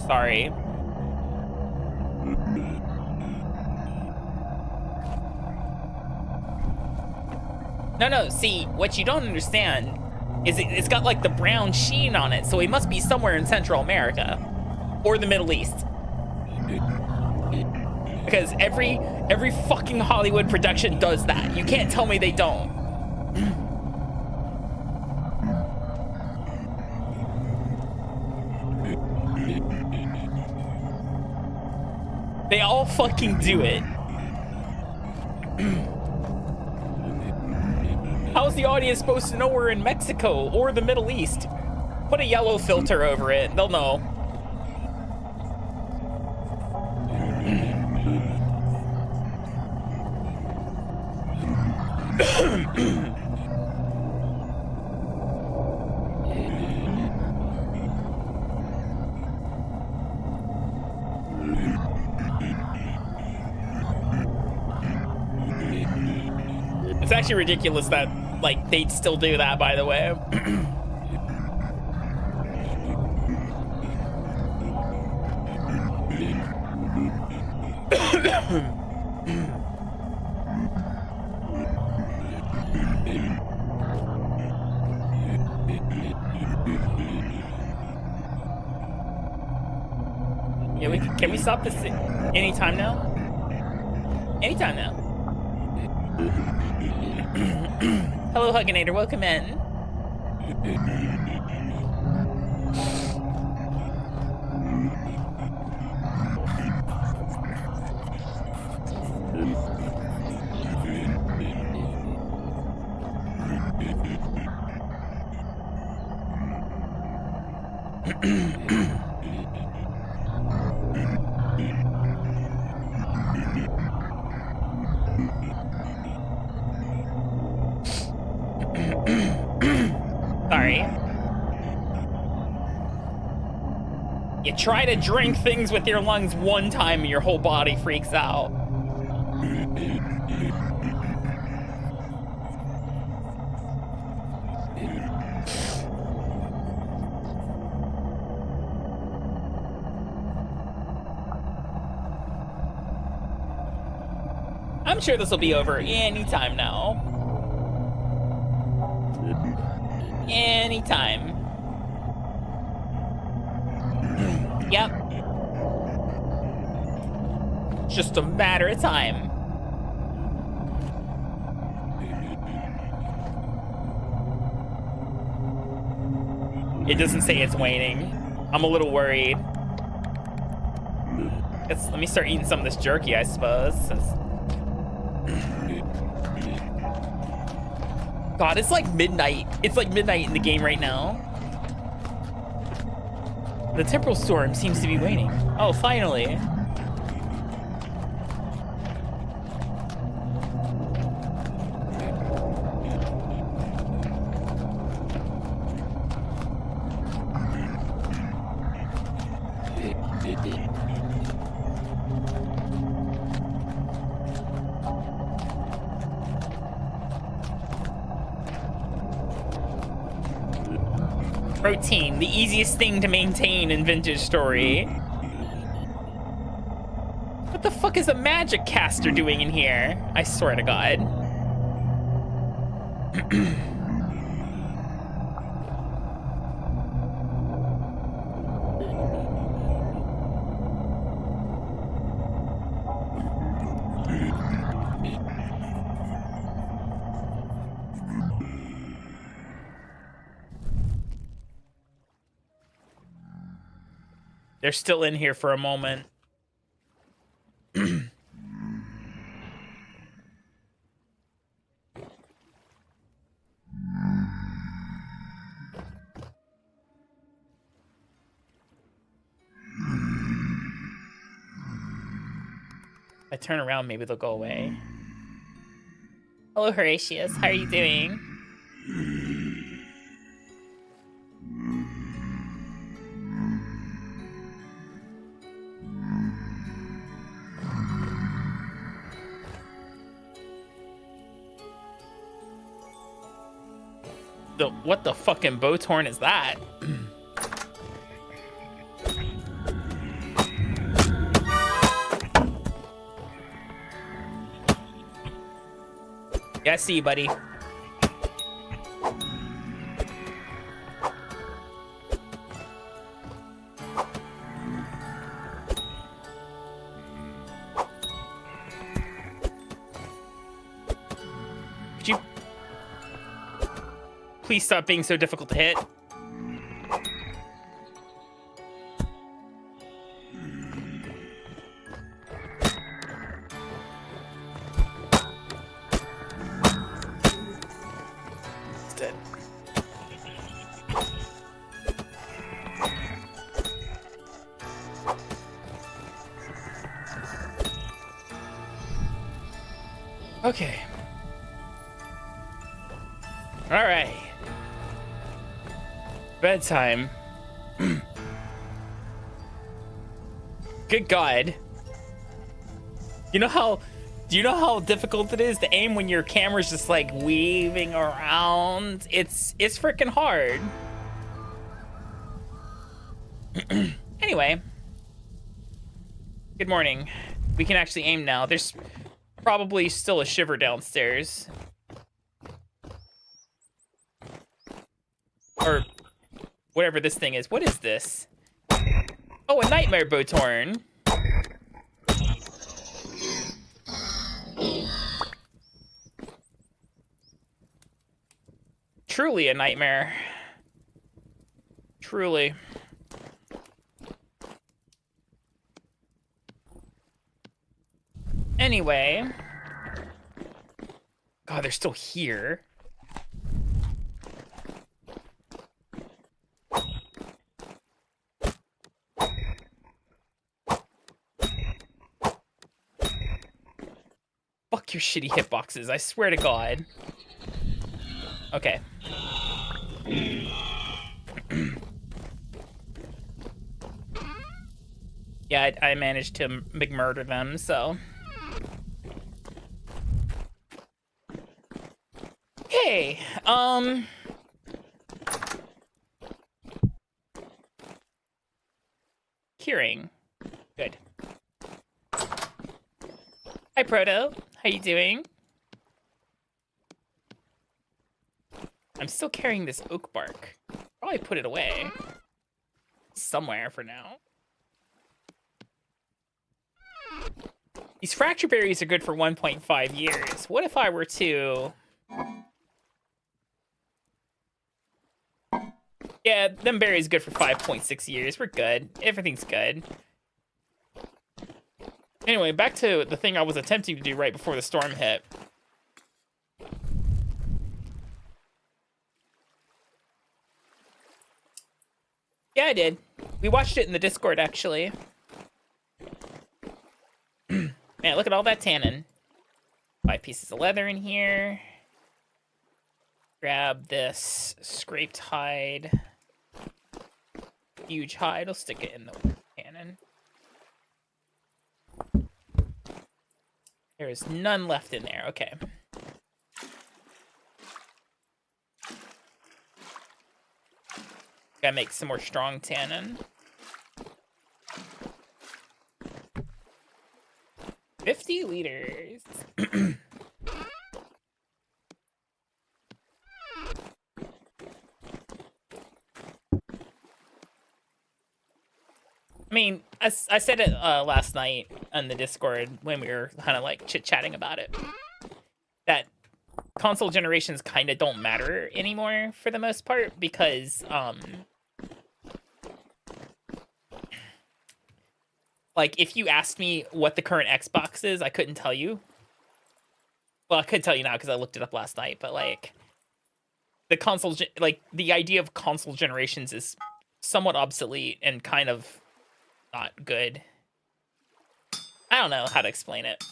Sorry. No, see, what you don't understand is it's got like the brown sheen on it, so it must be somewhere in Central America or the Middle East. Because every fucking Hollywood production does that. You can't tell me they don't. They all fucking do it. How's the audience supposed to know we're in Mexico or the Middle East? Put a yellow filter over it, they'll know. It's actually ridiculous that, like, they'd still do that, by the way. Yeah, can we stop this anytime now? Anytime now. Hello, Hugginator. Welcome in. Sorry. You try to drink things with your lungs one time and your whole body freaks out. I'm sure this will be over anytime now. Anytime. Yep. Just a matter of time. It doesn't say it's waning. I'm a little worried. Let me start eating some of this jerky, I suppose. God, it's like midnight. It's like midnight in the game right now. The temporal storm seems to be waning. Oh, finally. Protein, the easiest thing to maintain in Vintage Story. What the fuck is a magic caster doing in here? I swear to God. They're still in here for a moment. I turn around, maybe they'll go away. Hello, Horatius. How are you doing? What the fucking Botorn is that? Yeah, I see you, buddy. Could you please stop being so difficult to hit? It's dead. Okay. All right. Bedtime. Good God. Do you know how difficult it is to aim when your camera's just like weaving around? It's freaking hard. Anyway. Good morning. We can actually aim now. There's probably still a shiver downstairs. Or whatever this thing is. What is this? Oh, a nightmare Botorn. Truly a nightmare. Truly. Anyway. God, they're still here. Fuck your shitty hitboxes, I swear to God. Okay. Yeah, I managed to McMurder them, so. Okay, curing. Good. Hi, Proto. How you doing? I'm still carrying this oak bark. Probably put it away. Somewhere for now. These fracture berries are good for 1.5 years. What if I were to... Yeah, them berries good for 5.6 years. We're good. Everything's good. Anyway, back to the thing I was attempting to do right before the storm hit. Yeah, I did. We watched it in the Discord, actually. Man, look at all that tannin. 5 pieces of leather in here. Grab this scraped hide. Huge hide. I'll stick it in the tannin. There is none left in there. Okay. Gotta make some more strong tannin. 50 liters. I mean, I said it last night on the Discord when we were kind of like chit-chatting about it. That console generations kind of don't matter anymore for the most part because, like, if you asked me what the current Xbox is, I couldn't tell you. Well, I could tell you now because I looked it up last night, but, like, the console, like, the idea of console generations is somewhat obsolete and kind of not good. I don't know how to explain it.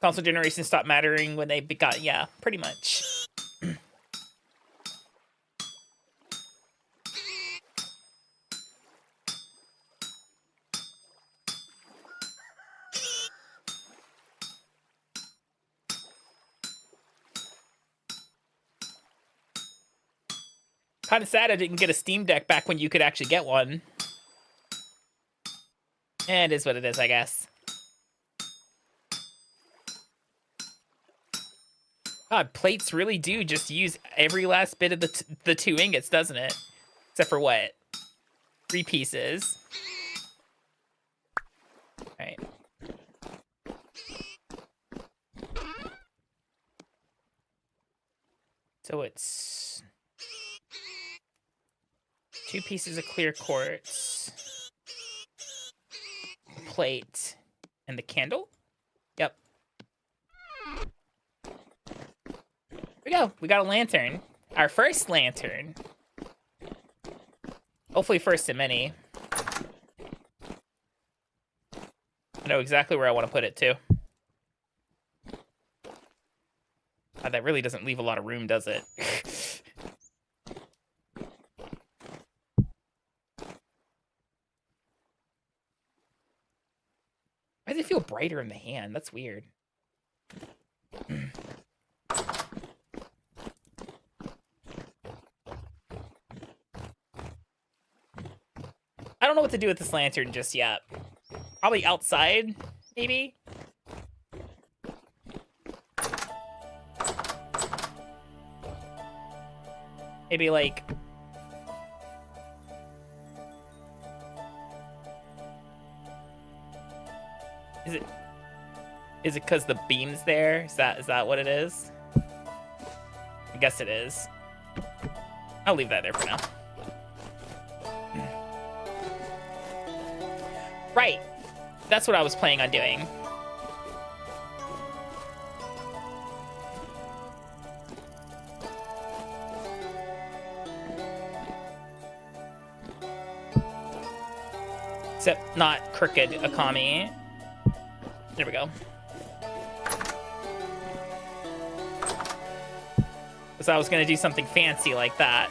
Console generations stopped mattering when they got, yeah, pretty much. Kind of sad I didn't get a Steam Deck back when you could actually get one. It is what it is, I guess. God, plates really do just use every last bit of the 2 ingots, doesn't it? Except for what? 3 pieces. Alright. So it's 2 pieces of clear quartz. Plate. And the candle? Yep. Here we go. We got a lantern. Our first lantern. Hopefully first in many. I know exactly where I want to put it, too. God, that really doesn't leave a lot of room, does it? Why does it feel brighter in the hand? That's weird. I don't know what to do with this lantern just yet. Probably outside, maybe? Maybe like... Is it because the beam's there? Is that what it is? I guess it is. I'll leave that there for now. Right. That's what I was planning on doing. Except not crooked Akami. There we go. Because I was gonna do something fancy like that.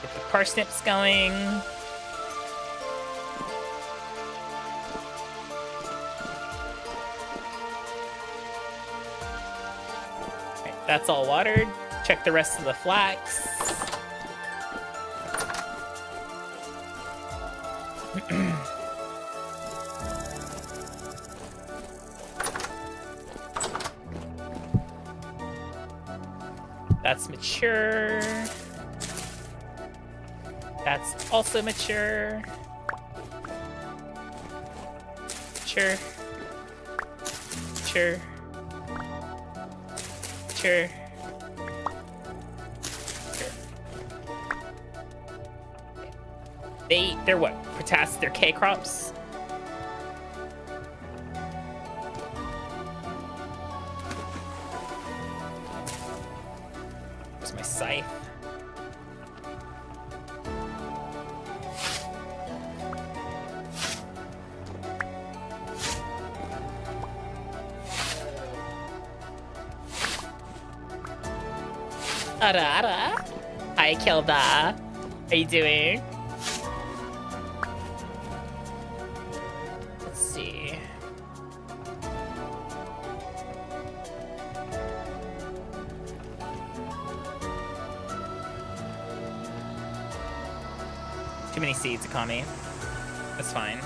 Get the parsnips going. Right, that's all watered. Check the rest of the flax. That's mature. That's also mature. Mature. Mature. Mature. They're what? Potassium, they're K crops? Where's my scythe? Ara. Hi, Kilda. How you doing? Let's see. Too many seeds, Akami. That's fine.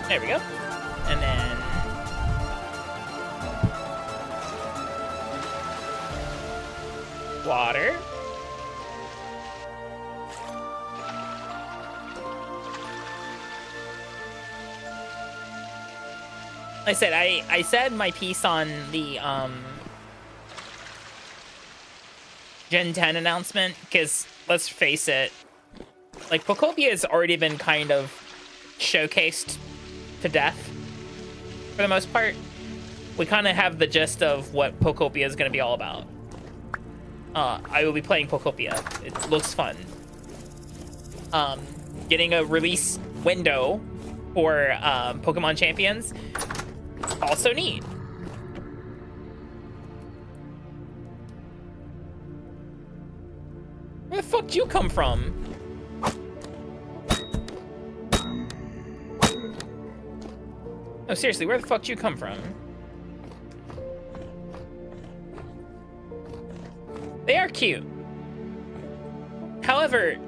There we go. And then water. Like I said, I said my piece on the Gen 10 announcement, because let's face it, like Pokopia has already been kind of showcased to death for the most part. We kind of have the gist of what Pokopia is going to be all about. I will be playing Pokopia. It looks fun. Getting a release window for Pokemon Champions, also neat. Where the fuck did you come from? No, seriously, where the fuck did you come from? They are cute. However,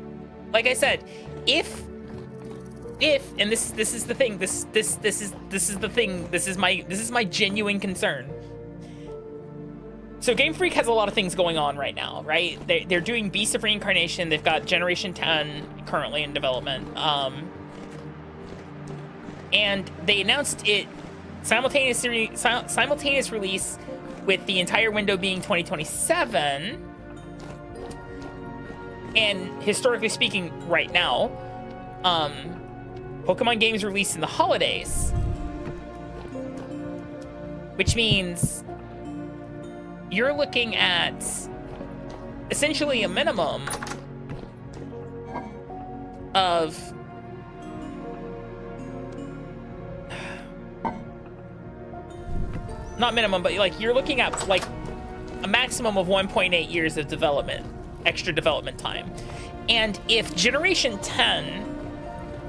like I said, if and this is the thing, this is the thing, this is my genuine concern. So Game Freak has a lot of things going on right now, right? They're doing Beast of Reincarnation. They've got Generation 10 currently in development. And they announced it simultaneous release with the entire window being 2027. And historically speaking, right now, Pokemon games released in the holidays, which means you're looking at essentially a minimum of not minimum, but like you're looking at like a maximum of 1.8 years of development, extra development time. And if Generation 10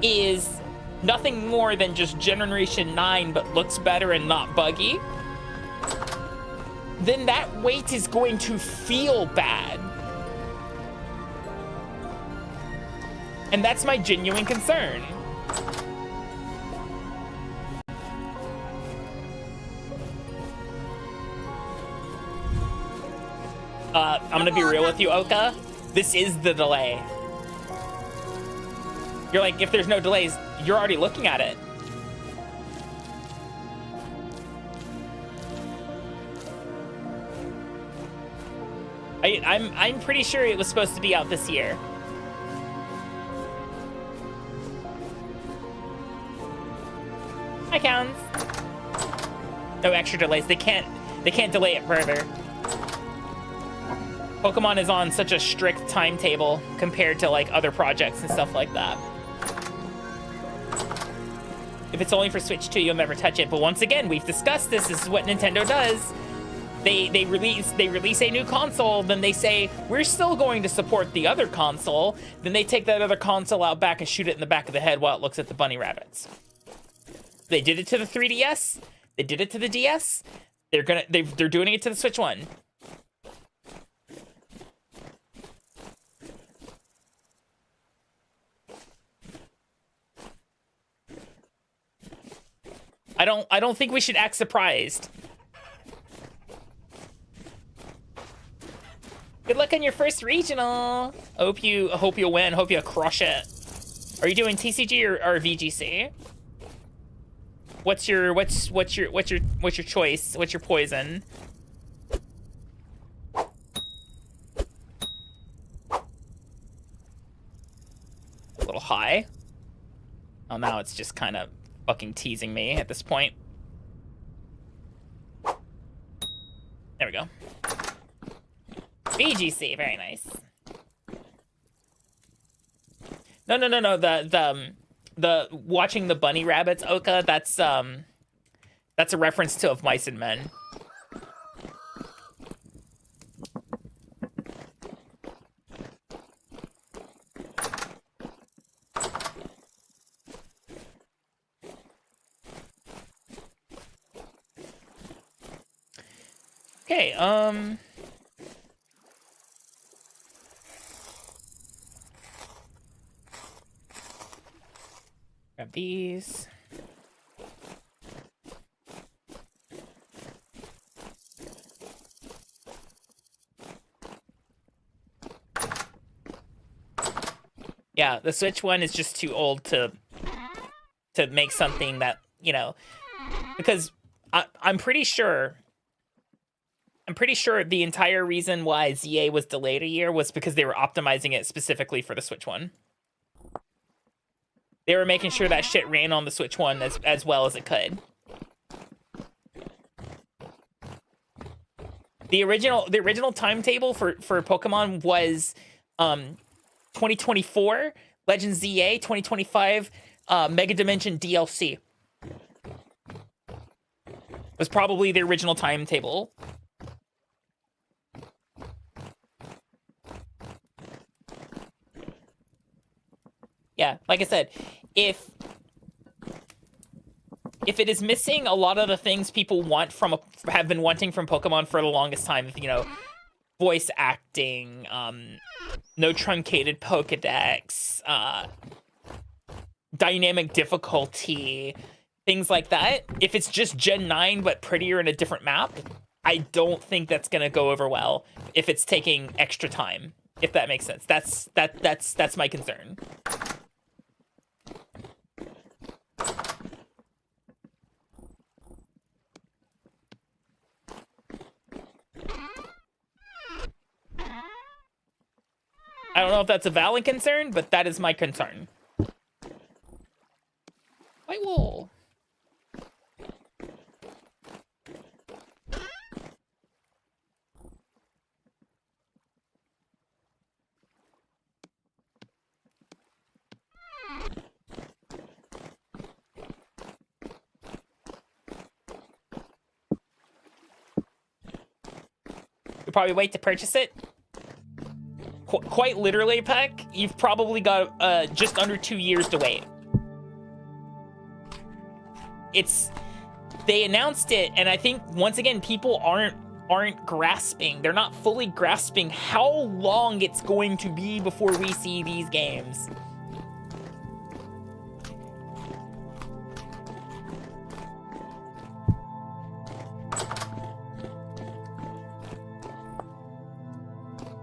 is nothing more than just Generation 9 but looks better and not buggy, then that wait is going to feel bad And that's my genuine concern. I'm gonna be real with you, Oka. This is the delay. You're like, if there's no delays, you're already looking at it. I'm pretty sure it was supposed to be out this year. Hi, Counts. No extra delays. They can't delay it further. Pokemon is on such a strict timetable compared to like other projects and stuff like that. If it's only for Switch 2, you'll never touch it. But once again, we've discussed this. This is what Nintendo does. They release a new console, then they say, we're still going to support the other console. Then they take that other console out back and shoot it in the back of the head while it looks at the bunny rabbits. They did it to the 3DS. They did it to the DS. They're doing it to the Switch 1. I don't think we should act surprised. Good luck on your first regional. Hope you'll win. Hope you crush it. Are you doing TCG or VGC? What's your choice? What's your poison? A little high. Oh, now it's just kind of fucking teasing me at this point. There we go. VGC, very nice. No. The watching the bunny rabbits, Oka. That's a reference to Of Mice and Men. Okay, grab these. Yeah, the Switch one is just too old to make something that, you know, because I'm pretty sure the entire reason why ZA was delayed a year was because they were optimizing it specifically for the Switch one. They were making sure that shit ran on the Switch one as well as it could. The original timetable for Pokemon was 2024 Legends ZA, 2025 Mega Dimension DLC. Was probably the original timetable. Yeah, like I said, if it is missing a lot of the things people have been wanting from Pokemon for the longest time, you know, voice acting, no truncated Pokedex, dynamic difficulty, things like that. If it's just Gen 9 but prettier in a different map, I don't think that's gonna go over well if it's taking extra time. If that makes sense. That's my concern. I don't know if that's a valid concern, but that is my concern. White wool. You'll probably wait to purchase it. Quite literally, Peck, you've probably got just under 2 years to wait. They announced it, and I think once again people aren't grasping. They're not fully grasping how long it's going to be before we see these games.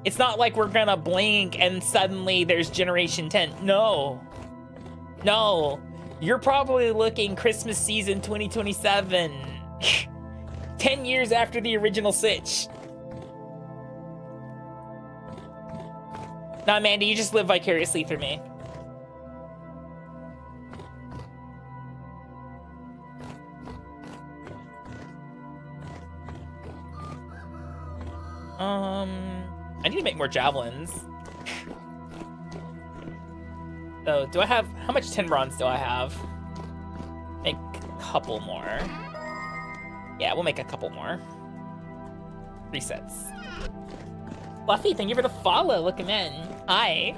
It's not like we're gonna blink and suddenly there's Generation 10. No. No. You're probably looking Christmas season 2027. 10 years after the original Switch. Nah, Mandy, you just live vicariously through me. I need to make more javelins. So, do I have... How much 10 bronze do I have? Make a couple more. Yeah, we'll make a couple more. 3 sets. Fluffy, thank you for the follow. Look him in. Hi.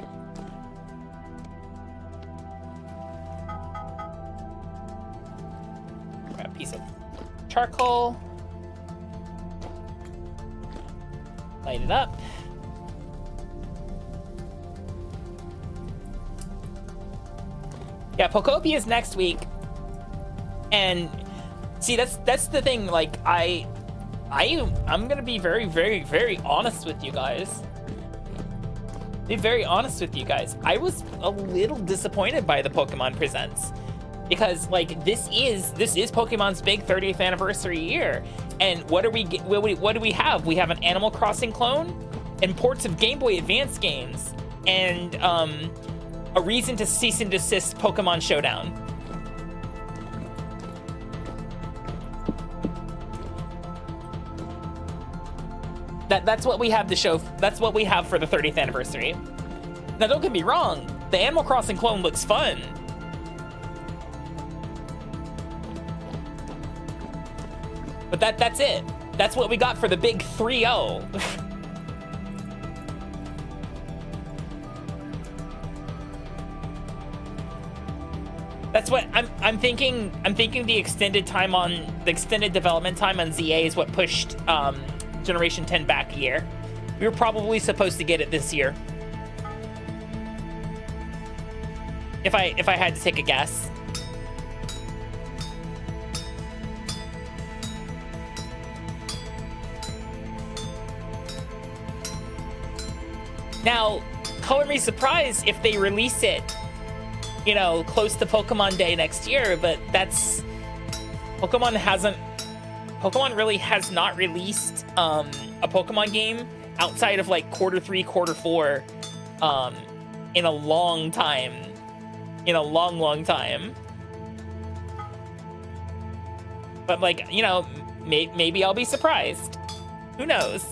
Grab a piece of charcoal. Light it up. Yeah, Pokopia is next week. And see, that's the thing. Like, I'm gonna be very, very, very honest with you guys. Be very honest with you guys. I was a little disappointed by the Pokemon Presents because, like, this is Pokemon's big 30th anniversary year, and what do we have? We have an Animal Crossing clone, and ports of Game Boy Advance games, and a reason to cease and desist Pokemon Showdown. That's what we have to show. That's what we have for the 30th anniversary. Now, don't get me wrong. The Animal Crossing clone looks fun. But that's it. That's what we got for the big 3-0. That's what I'm thinking. I'm thinking the extended development time on ZA is what pushed Generation 10 back a year. We were probably supposed to get it this year. If I had to take a guess. Now, color me surprised if they release it, you know, close to Pokemon Day next year, but that's... Pokemon really has not released a Pokemon game outside of, like, Q3, Q4 in a long time. In a long, long time. But, like, you know, maybe I'll be surprised. Who knows?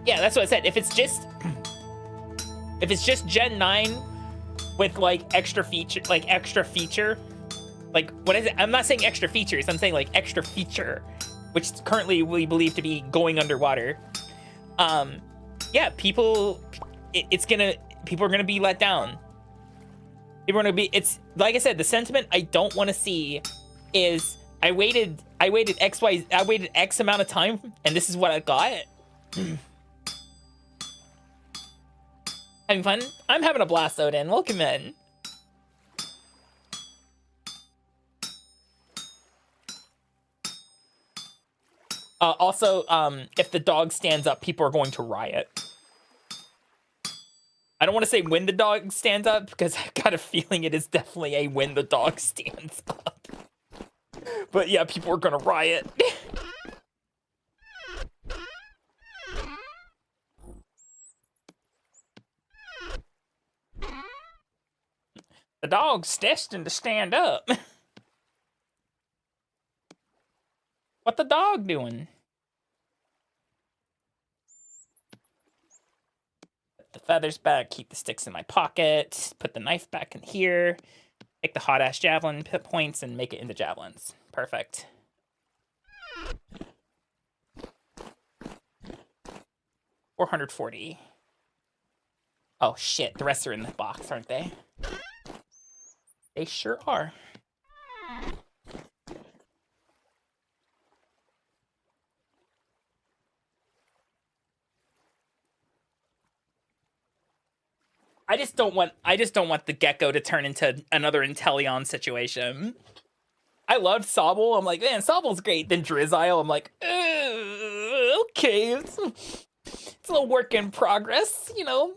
Yeah, that's what I said. If it's just Gen 9 with like extra feature, like what is it? I'm not saying extra features. I'm saying like extra feature, which currently we believe to be going underwater. Yeah, people are gonna be let down. It's like I said, the sentiment I don't want to see is I waited X amount of time and this is what I got. Having fun? I'm having a blast, Odin. Welcome in. Also, if the dog stands up, people are going to riot. I don't want to say when the dog stands up, because I've got a feeling it is definitely a when the dog stands up. But yeah, people are going to riot. The dog's destined to stand up. What the dog doing? Put the feathers back, keep the sticks in my pocket, put the knife back in here, take the hot ass javelin points and make it into javelins. Perfect. $440. Oh shit, the rest are in the box, aren't they? They sure are. I just don't want the gecko to turn into another Inteleon situation. I loved Sobble. I'm like, man, Sobble's great. Then Drizzile, I'm like, okay, it's a little work in progress. You know,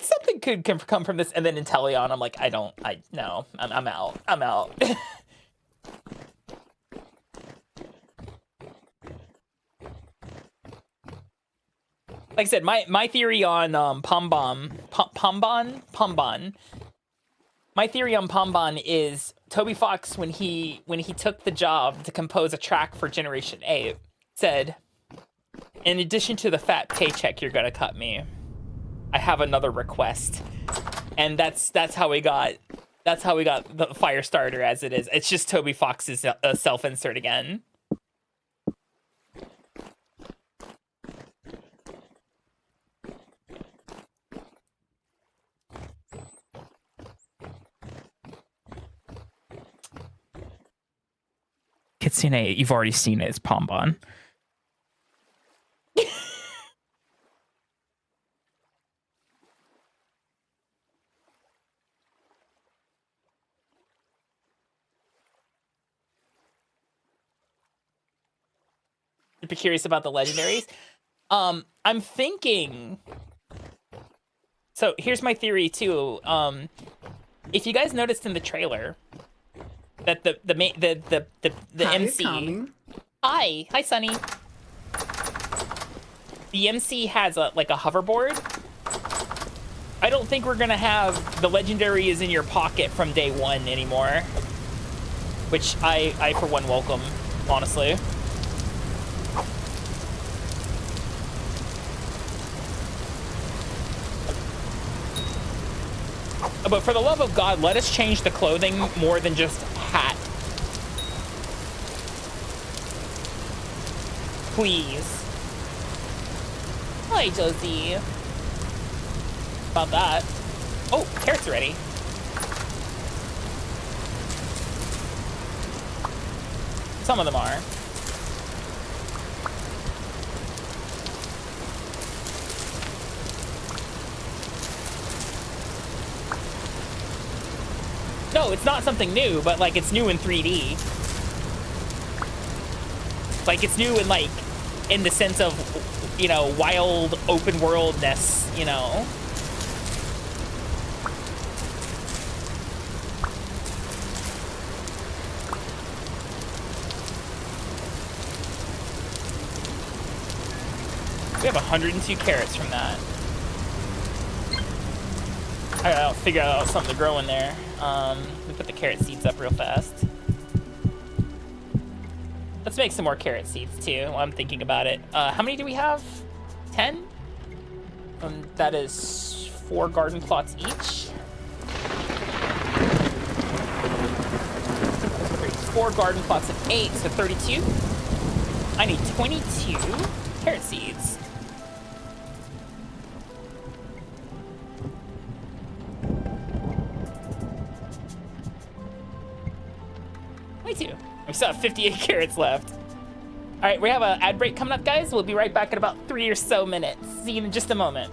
something could come from this. And then Inteleon, I'm like, no, I'm out. I'm out. Like I said, my theory on Pombon. My theory on Pombon is Toby Fox, when he took the job to compose a track for Generation 8, said, in addition to the fat paycheck you're gonna cut me, I have another request. And that's how we got the Firestarter as it is. It's just Toby Fox's self-insert again. Kitsune, you've already seen it. It's Pombon. You'd be curious about the legendaries. I'm thinking. So here's my theory too. If you guys noticed in the trailer that the MC. Akami. Hi, Sunny. The MC has a hoverboard. I don't think we're gonna have the legendary is in your pocket from day one anymore. Which I for one welcome, honestly. But for the love of God, let us change the clothing more than just hat. Please. Hi, Josie. About that. Oh, carrots are ready. Some of them are. No, it's not something new, but like it's new in 3D. Like it's new in in the sense of, you know, wild open worldness, you know. We have 102 carrots from that. I gotta figure out something to grow in there. Let me put the carrot seeds up real fast. Let's make some more carrot seeds too while I'm thinking about it. How many do we have? 10? That is 4 garden plots each. 4 garden plots of 8, so 32. I need 22 carrot seeds. We still have 58 carrots left. All right, we have an ad break coming up, guys. We'll be right back in about 3 or so minutes. See you in just a moment.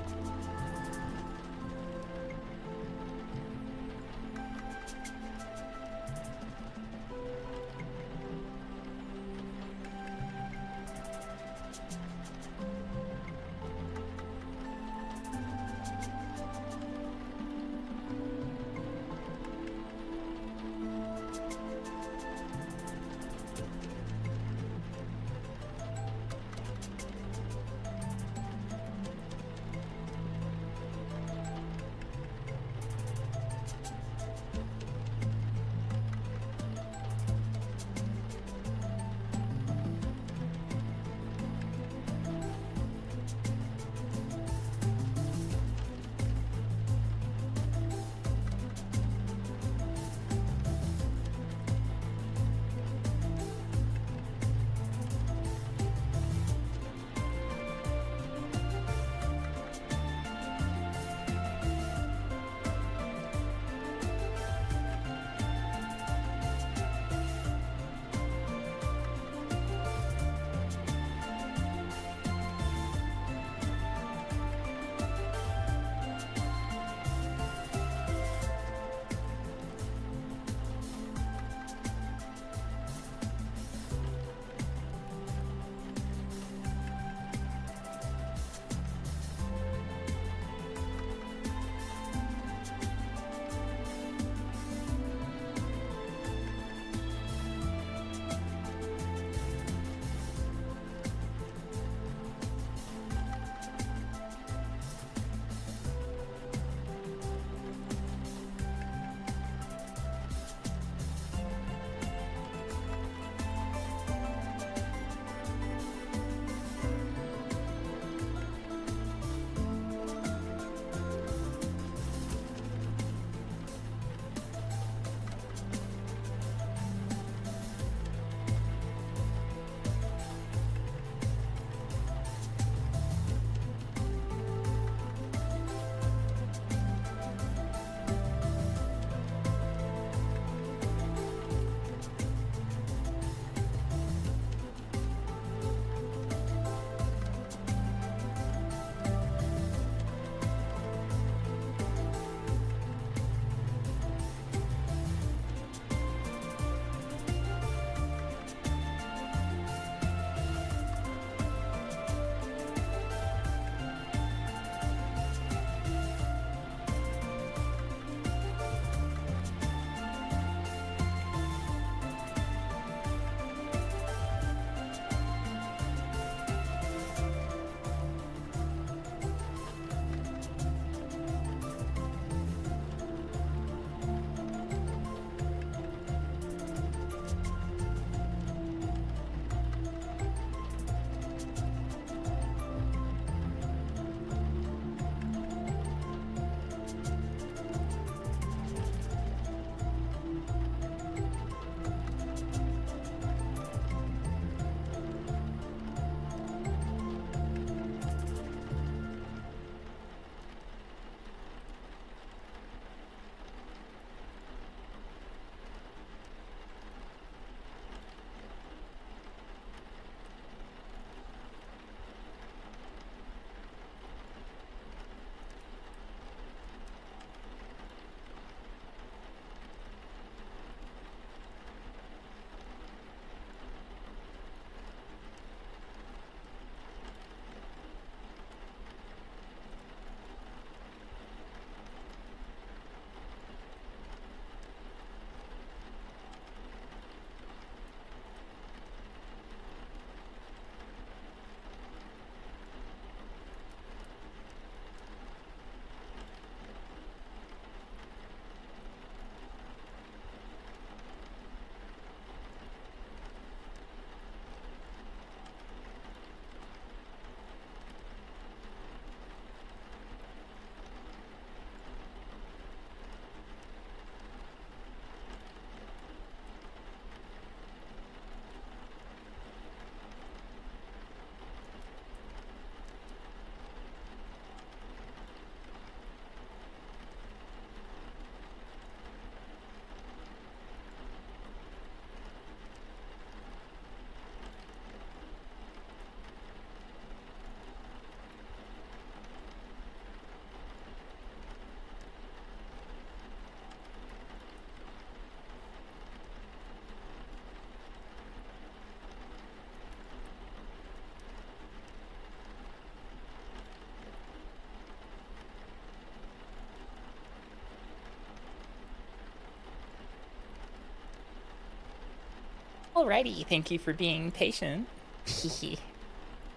Alrighty, thank you for being patient.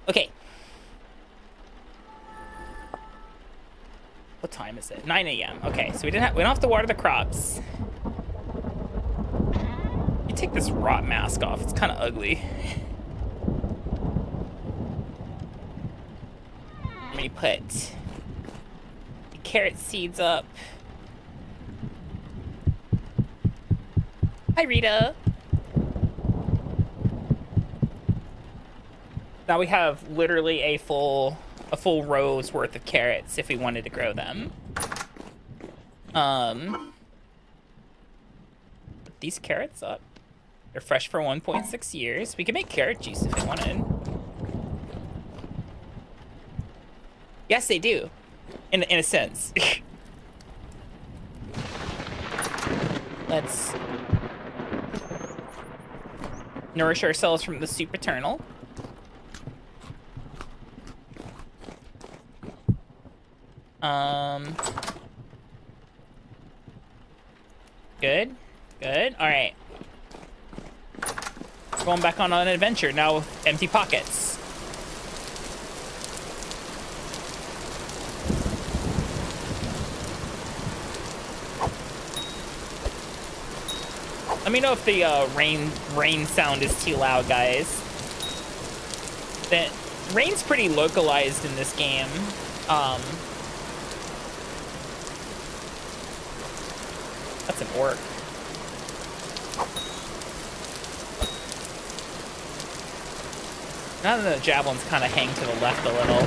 Okay. What time is it? 9 a.m. Okay, so we don't have to water the crops. You take this rot mask off. It's kind of ugly. Let me put the carrot seeds up. Hi, Rita. Now we have literally a full row's worth of carrots if we wanted to grow them. Put these carrots up. They're fresh for 1.6 years. We can make carrot juice if we wanted. Yes, they do. In a sense. Let's nourish ourselves from the soup eternal. Good. All right. Going back on an adventure now with empty pockets. Let me know if the rain sound is too loud, guys. The rain's pretty localized in this game. That's an orc. Now that the javelins kind of hang to the left a little.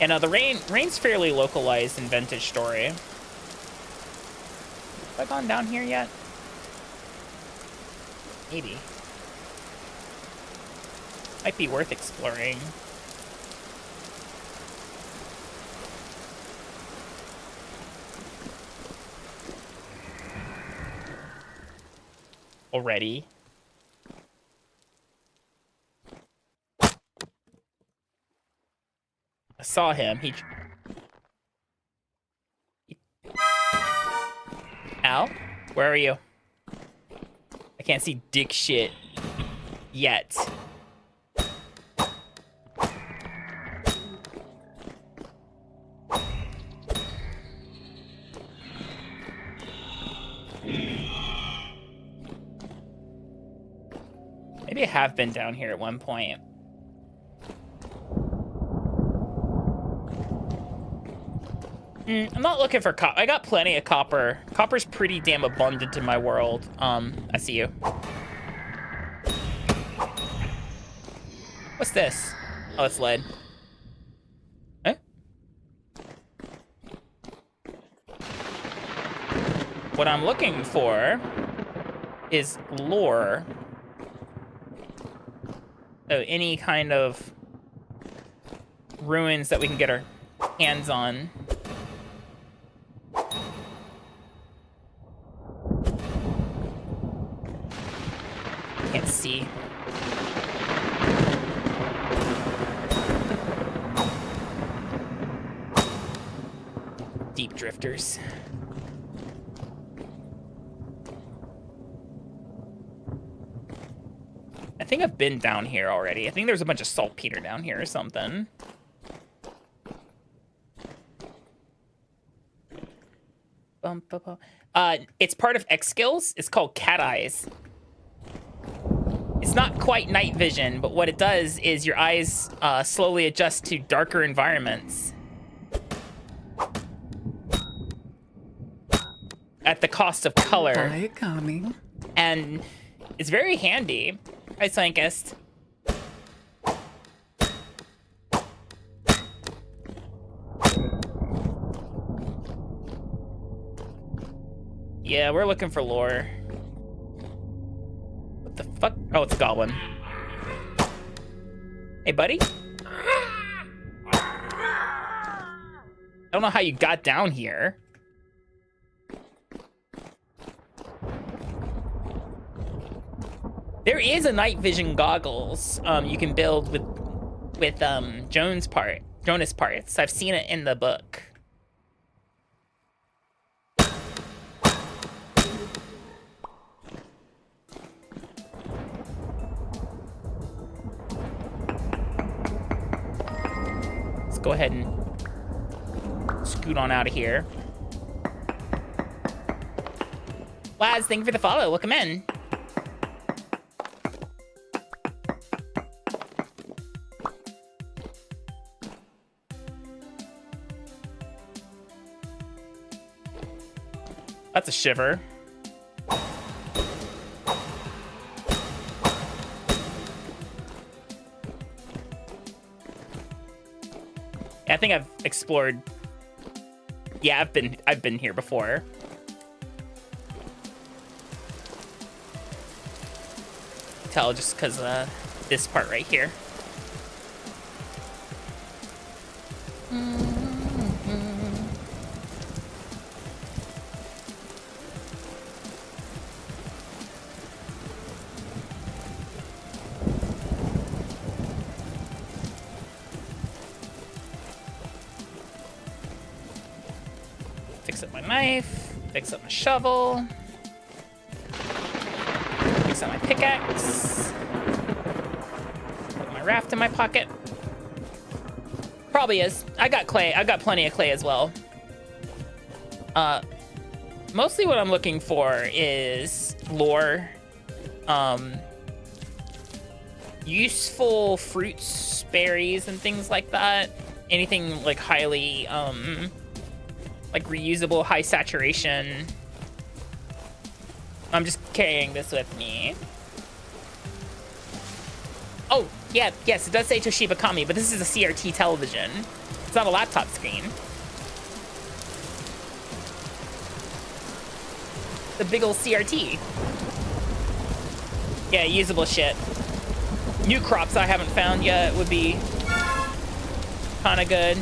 And the rain's fairly localized in Vintage Story. Have I gone down here yet? Maybe. Might be worth exploring. Already. I saw him. Al? Where are you? I can't see dick shit yet. Maybe I have been down here at one point. I'm not looking for copper. I got plenty of copper. Copper's pretty damn abundant in my world. I see you. What's this? Oh, it's lead. Eh? What I'm looking for is lore. So any kind of ruins that we can get our hands on. Can't see. Deep drifters. I think I've been down here already. I think there's a bunch of saltpeter down here or something. It's part of X skills. It's called cat eyes. It's not quite night vision, but what it does is your eyes slowly adjust to darker environments. At the cost of color. Hi, Akami. And it's very handy. Hi, scientist. Yeah, we're looking for lore. What the fuck? Oh, it's a goblin. Hey, buddy? I don't know how you got down here. There is a night vision goggles you can build with Jonas parts. I've seen it in the book. Let's go ahead and scoot on out of here. Laz, thank you for the follow. Welcome in. That's a shiver. Yeah, I think I've explored. Yeah, I've been here before. Tell just because this part right here. Fix up my knife, fix up my shovel, fix up my pickaxe, put my raft in my pocket. Probably is. I got clay. I got plenty of clay as well. Mostly what I'm looking for is lore, useful fruits, berries, and things like that. Anything like highly, like reusable, high saturation. I'm just carrying this with me. Oh, yeah, yes, it does say Toshiba Akami, but this is a CRT television. It's not a laptop screen. The big ol' CRT. Yeah, usable shit. New crops I haven't found yet would be kind of good.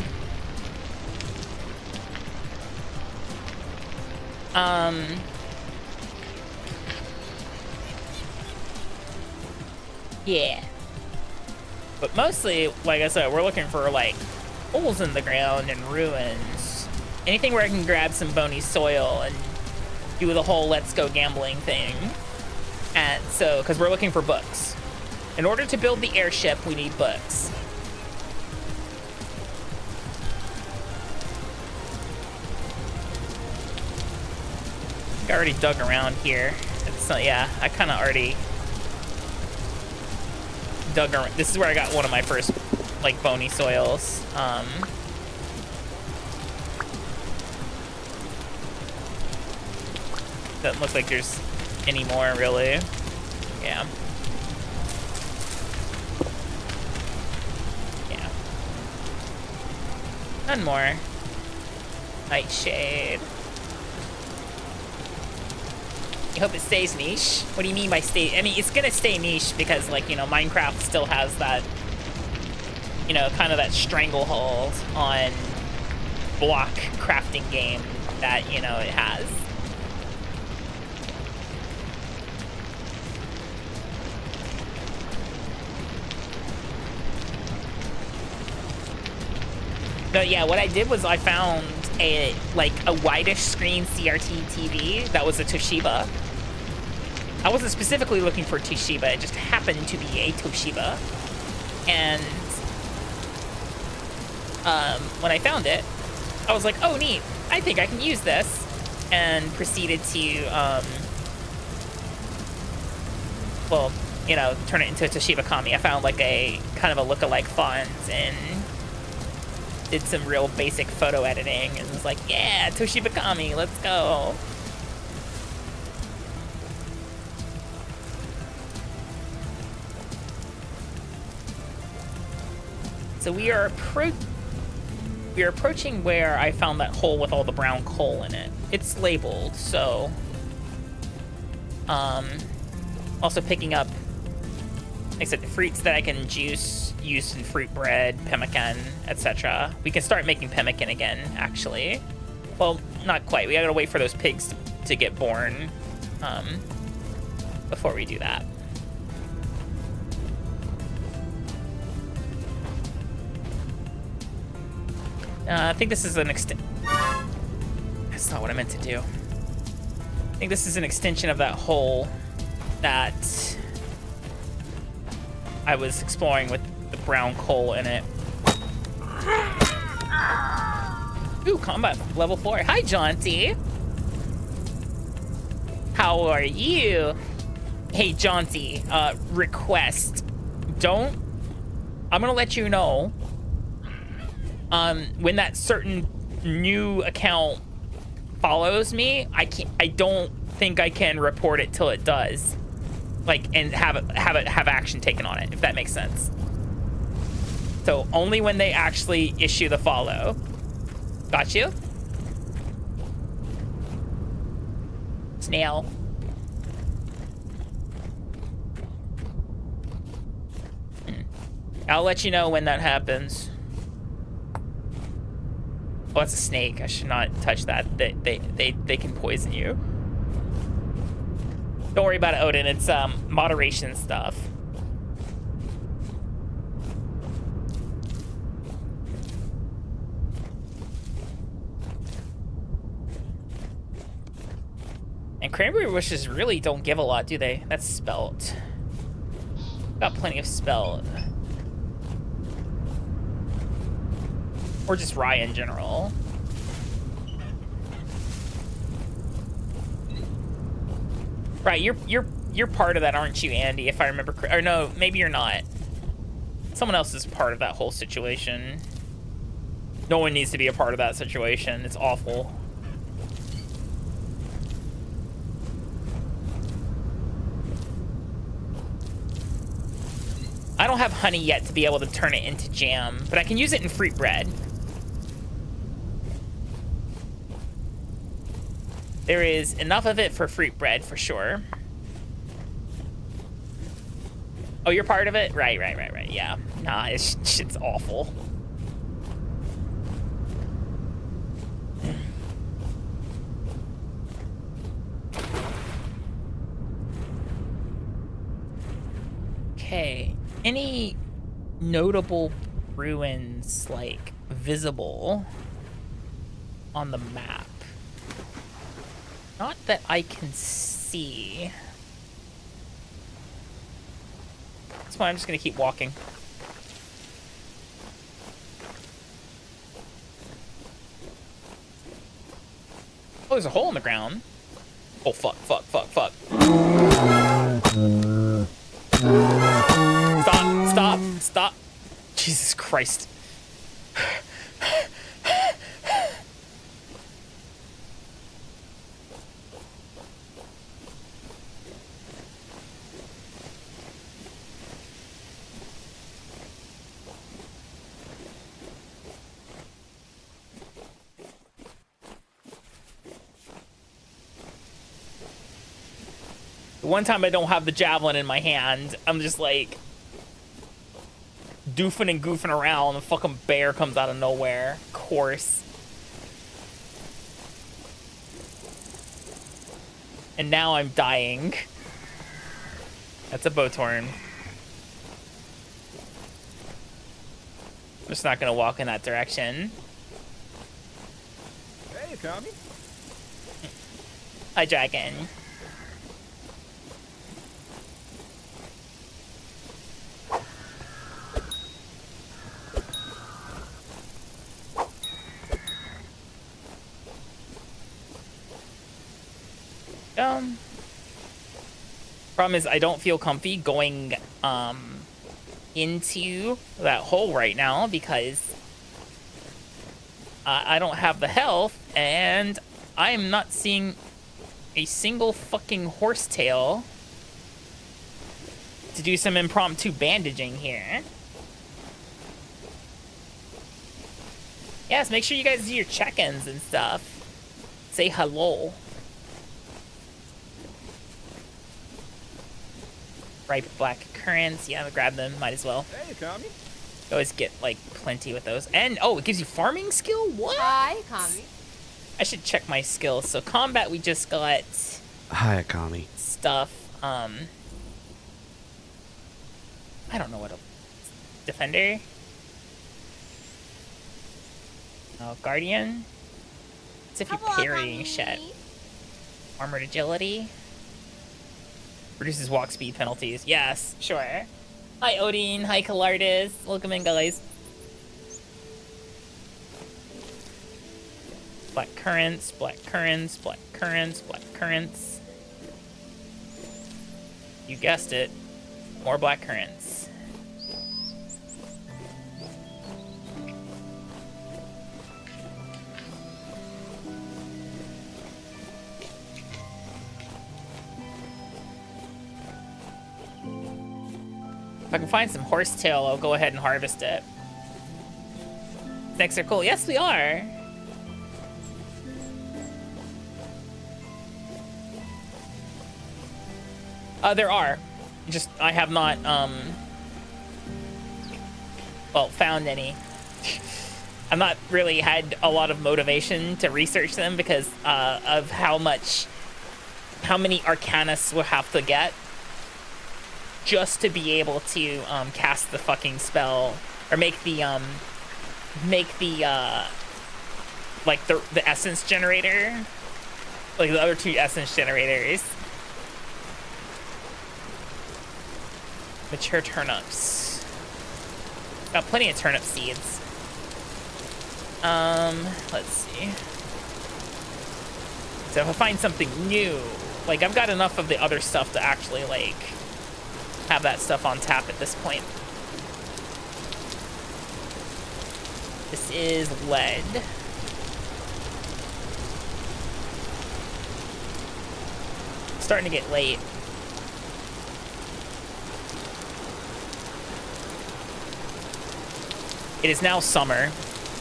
Yeah. But mostly, like I said, we're looking for like holes in the ground and ruins. Anything where I can grab some bony soil and do the whole let's go gambling thing. And so, because we're looking for books. In order to build the airship, we need books. I already dug around here. It's not, yeah, I kind of already dug around. This is where I got one of my first, like, bony soils. Doesn't look like there's any more, really. Yeah. Yeah. None more. Nightshade. I hope it stays niche. What do you mean by stay? I mean, it's gonna stay niche because, like, you know, Minecraft still has that, you know, kind of that stranglehold on block crafting game that, you know, it has. But yeah, what I did was I found a whitish screen CRT TV that was a Toshiba. I wasn't specifically looking for Toshiba, it just happened to be a Toshiba. And when I found it, I was like, oh neat, I think I can use this. And proceeded to, well, you know, turn it into a Toshiba Akami. I found like a kind of a look-alike font and did some real basic photo editing and was like, yeah, Toshiba Akami, let's go. So we are approaching where I found that hole with all the brown coal in it. It's labeled, so also picking up, like I said, the fruits that I can juice, use in fruit bread, pemmican, etc. We can start making pemmican again, actually. Well, not quite. We gotta wait for those pigs to get born before we do that. I think this is an That's not what I meant to do. I think this is an extension of that hole that I was exploring with the brown coal in it. Ooh, combat level 4. Hi, Jaunty. How are you? Hey, Jaunty, request. I'm gonna let you know when that certain new account follows me. I don't think I can report it till it does, like, and have action taken on it, if that makes sense. So only when they actually issue the follow. Got you? Snail. I'll let you know when that happens. Oh, that's a snake. I should not touch that. They can poison you. Don't worry about it, Odin. It's moderation stuff. And cranberry bushes really don't give a lot, do they? That's spelt. Got plenty of spelt. Or just rye in general. Right, you're part of that, aren't you, Andy? If I remember or no, maybe you're not. Someone else is part of that whole situation. No one needs to be a part of that situation. It's awful. I don't have honey yet to be able to turn it into jam, but I can use it in fruit bread. There is enough of it for fruit bread, for sure. Oh, you're part of it? Right. Yeah. Nah, shit's awful. Okay. Any notable ruins, like, visible on the map? Not that I can see. That's why I'm just gonna keep walking. Oh, there's a hole in the ground. Oh, fuck. Stop. Jesus Christ. The one time I don't have the javelin in my hand, I'm just like doofing and goofing around, and a fucking bear comes out of nowhere. Of course. And now I'm dying. That's a Botorn. I'm just not gonna walk in that direction. Hey, Akami. Hi, dragon. Problem is I don't feel comfy going into that hole right now because I don't have the health and I am not seeing a single fucking horsetail to do some impromptu bandaging here. Yes, make sure you guys do your check-ins and stuff. Say hello. Ripe black currants. Yeah, I'm gonna grab them. Might as well. Hey, Akami. Always get, like, plenty with those. And, oh, it gives you farming skill? What? Hi, Akami. I should check my skills. So, combat, we just got... Hi, Akami. Stuff. I don't know what a... Defender? Oh, Guardian? As if you're Hello, parrying Akami. shit. Armored agility. Reduces walk speed penalties. Yes, sure. Hi, Odin. Hi, Calardis. Welcome in, guys. Black currants, black currants, black currants, black currants. You guessed it. More black currants. If I can find some horsetail, I'll go ahead and harvest it. Snakes are cool. Yes, we are. There are. Just, I have not, well, found any. I've not really had a lot of motivation to research them because of how many Arcanus we'll have to get just to be able to cast the fucking spell or make the like the essence generator, like the other two essence generators. Mature turnips. Got plenty of turnip seeds. Let's see. So if I find something new, like I've got enough of the other stuff to actually like have that stuff on tap at this point. This is lead. It's starting to get late. It is now summer.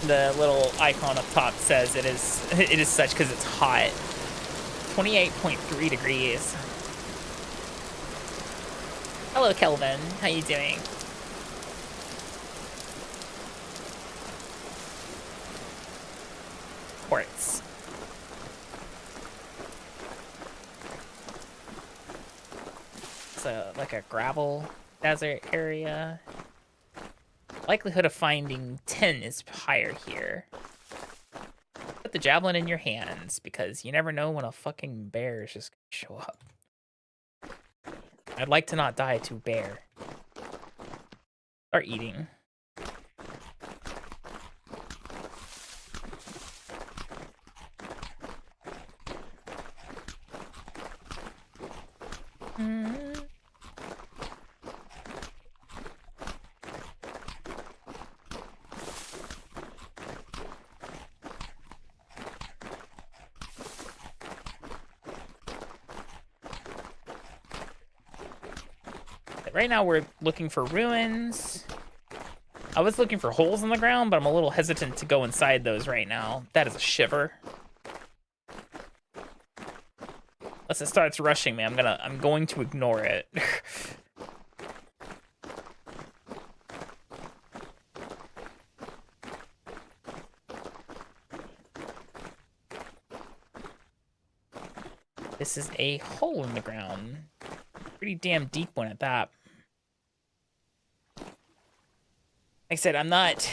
The little icon up top says it is such because it's hot. 28.3 degrees. Hello, Kelvin. How you doing? Quartz. It's like a gravel desert area. Likelihood of finding 10 is higher here. Put the javelin in your hands because you never know when a fucking bear is just gonna show up. I'd like to not die to bear. Start eating. Right now we're looking for ruins. I was looking for holes in the ground, but I'm a little hesitant to go inside those right now. That is a shiver. Unless it starts rushing me, I'm going to ignore it. This is a hole in the ground. Pretty damn deep one at that. Like I said, I'm not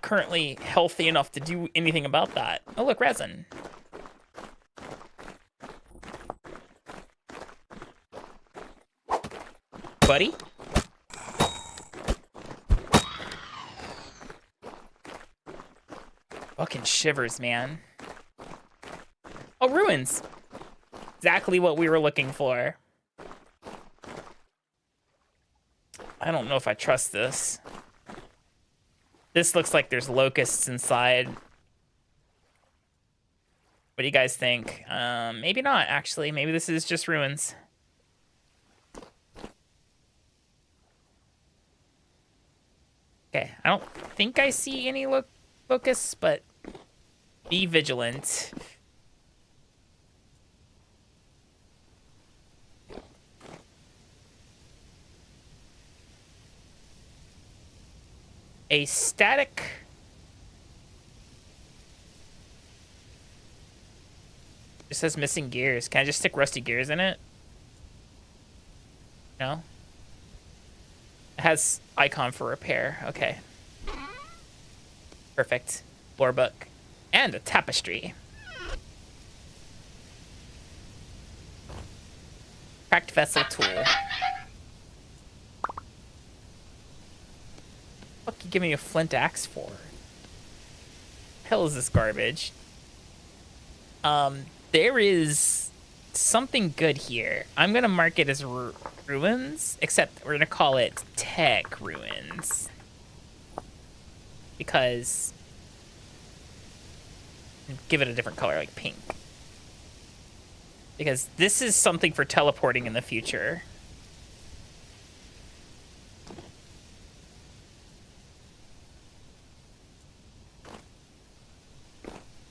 currently healthy enough to do anything about that. Oh, look, resin. Buddy? Fucking shivers, man. Oh, ruins. Exactly what we were looking for. I don't know if I trust this. This looks like there's locusts inside. What do you guys think? Maybe not, actually. Maybe this is just ruins. Okay, I don't think I see any locusts, but be vigilant. A static it says missing gears. Can I just stick rusty gears in it? No? It has icon for repair. Okay. Perfect. lore book, and a tapestry. Cracked vessel tool. Fuck you give me a flint axe for? Hell is this garbage? There is something good here. I'm gonna mark it as ruins, except we're gonna call it tech ruins. Because give it a different color, like pink. Because this is something for teleporting in the future.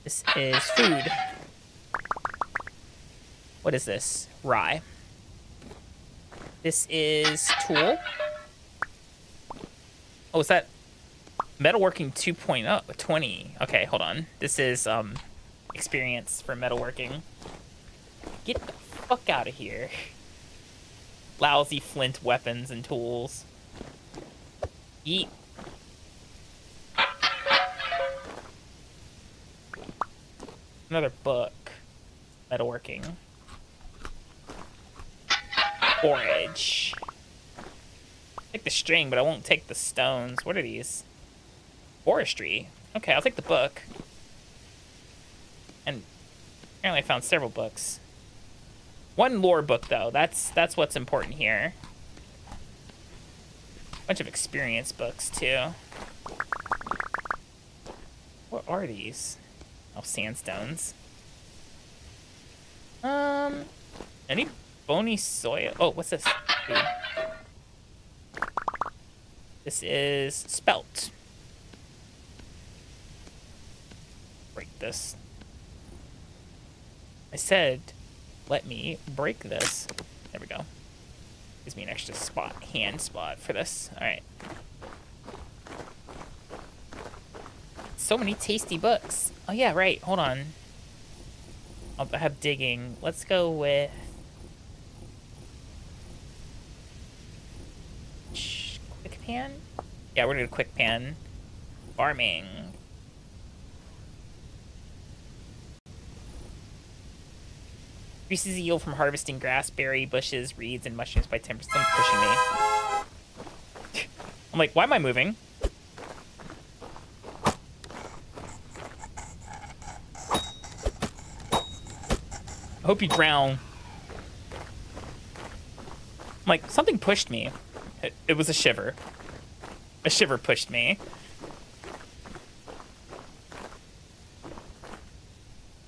This is food. What is this? Rye. This is tool. Oh, is that metalworking 2.0? 20. Okay, hold on. This is experience for metalworking. Get the fuck out of here. Lousy flint weapons and tools. Eat. Another book. Metalworking. Forage. Take the string, but I won't take the stones. What are these? Forestry. Okay, I'll take the book. And apparently I found several books. One lore book, though. That's what's important here. Bunch of experience books, too. What are these? Oh, sandstones. Any bony soil? Oh, what's this? This is spelt. Break this. I said, let me break this. There we go. Gives me an extra spot, hand spot for this. All right. So many tasty books. Oh yeah, right. Hold on. I'll have digging. Let's go with quick pan. Yeah, we're gonna do quick pan. Farming. Increases the yield from harvesting grass, berry, bushes, reeds, and mushrooms by 10%. Pushing me. I'm like, why am I moving? I hope you drown. I'm like, something pushed me. It was a shiver. A shiver pushed me.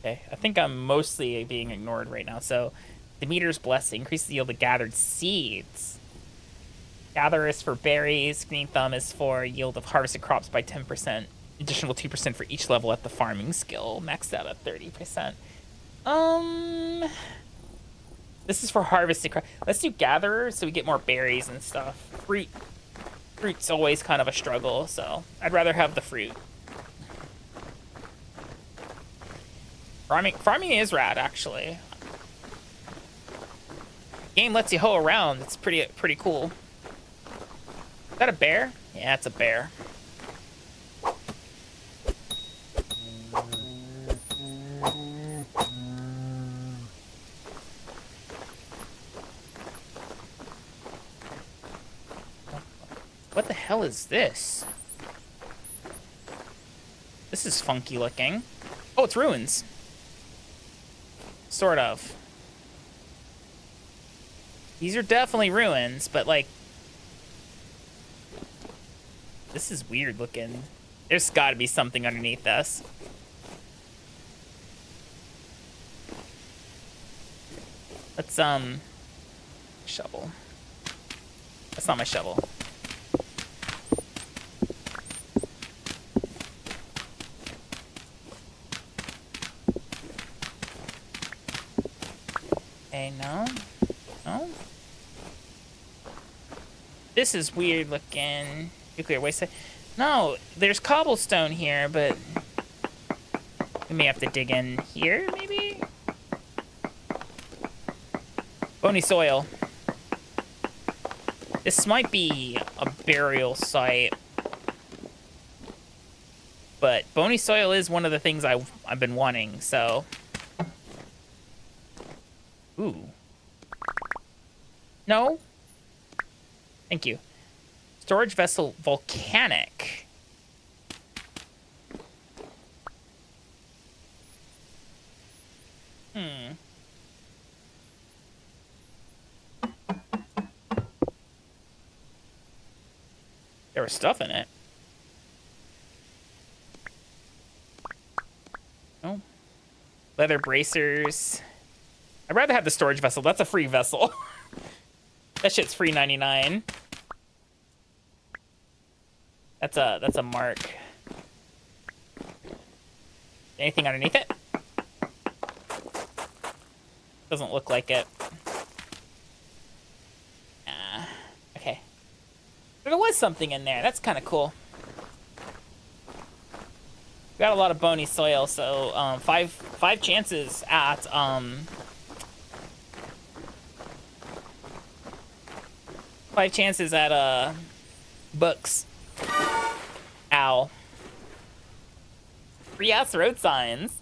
Okay, I think I'm mostly being ignored right now. So, Demeter's Blessing increases the yield of gathered seeds. Gather is for berries. Green Thumb is for yield of harvested crops by 10%. Additional 2% for each level at the farming skill. Maxed out at 30%. This is for harvested crops. Let's do Gatherer so we get more berries and stuff. Fruit's always kind of a struggle, so I'd rather have the fruit. Farming is rad, actually. Game lets you hoe around. It's pretty cool. Is that a bear? Yeah, it's a bear. What the hell is this? This is funky looking. Oh, it's ruins. Sort of. These are definitely ruins, but like... This is weird looking. There's gotta be something underneath this. Let's, shovel. That's not my shovel. Okay, no. No? This is weird looking. Nuclear waste. No, there's cobblestone here, but we may have to dig in here, maybe? Bony soil. This might be a burial site. But bony soil is one of the things I've been wanting, so. Ooh. No? Thank you. Storage vessel volcanic. There was stuff in it. Oh. Leather bracers. I'd rather have the storage vessel. That's a free vessel. That shit's free 99. That's a mark. Anything underneath it? Doesn't look like it. Okay. There was something in there. That's kind of cool. We got a lot of bony soil, so five chances at books. Ow. Free ass road signs.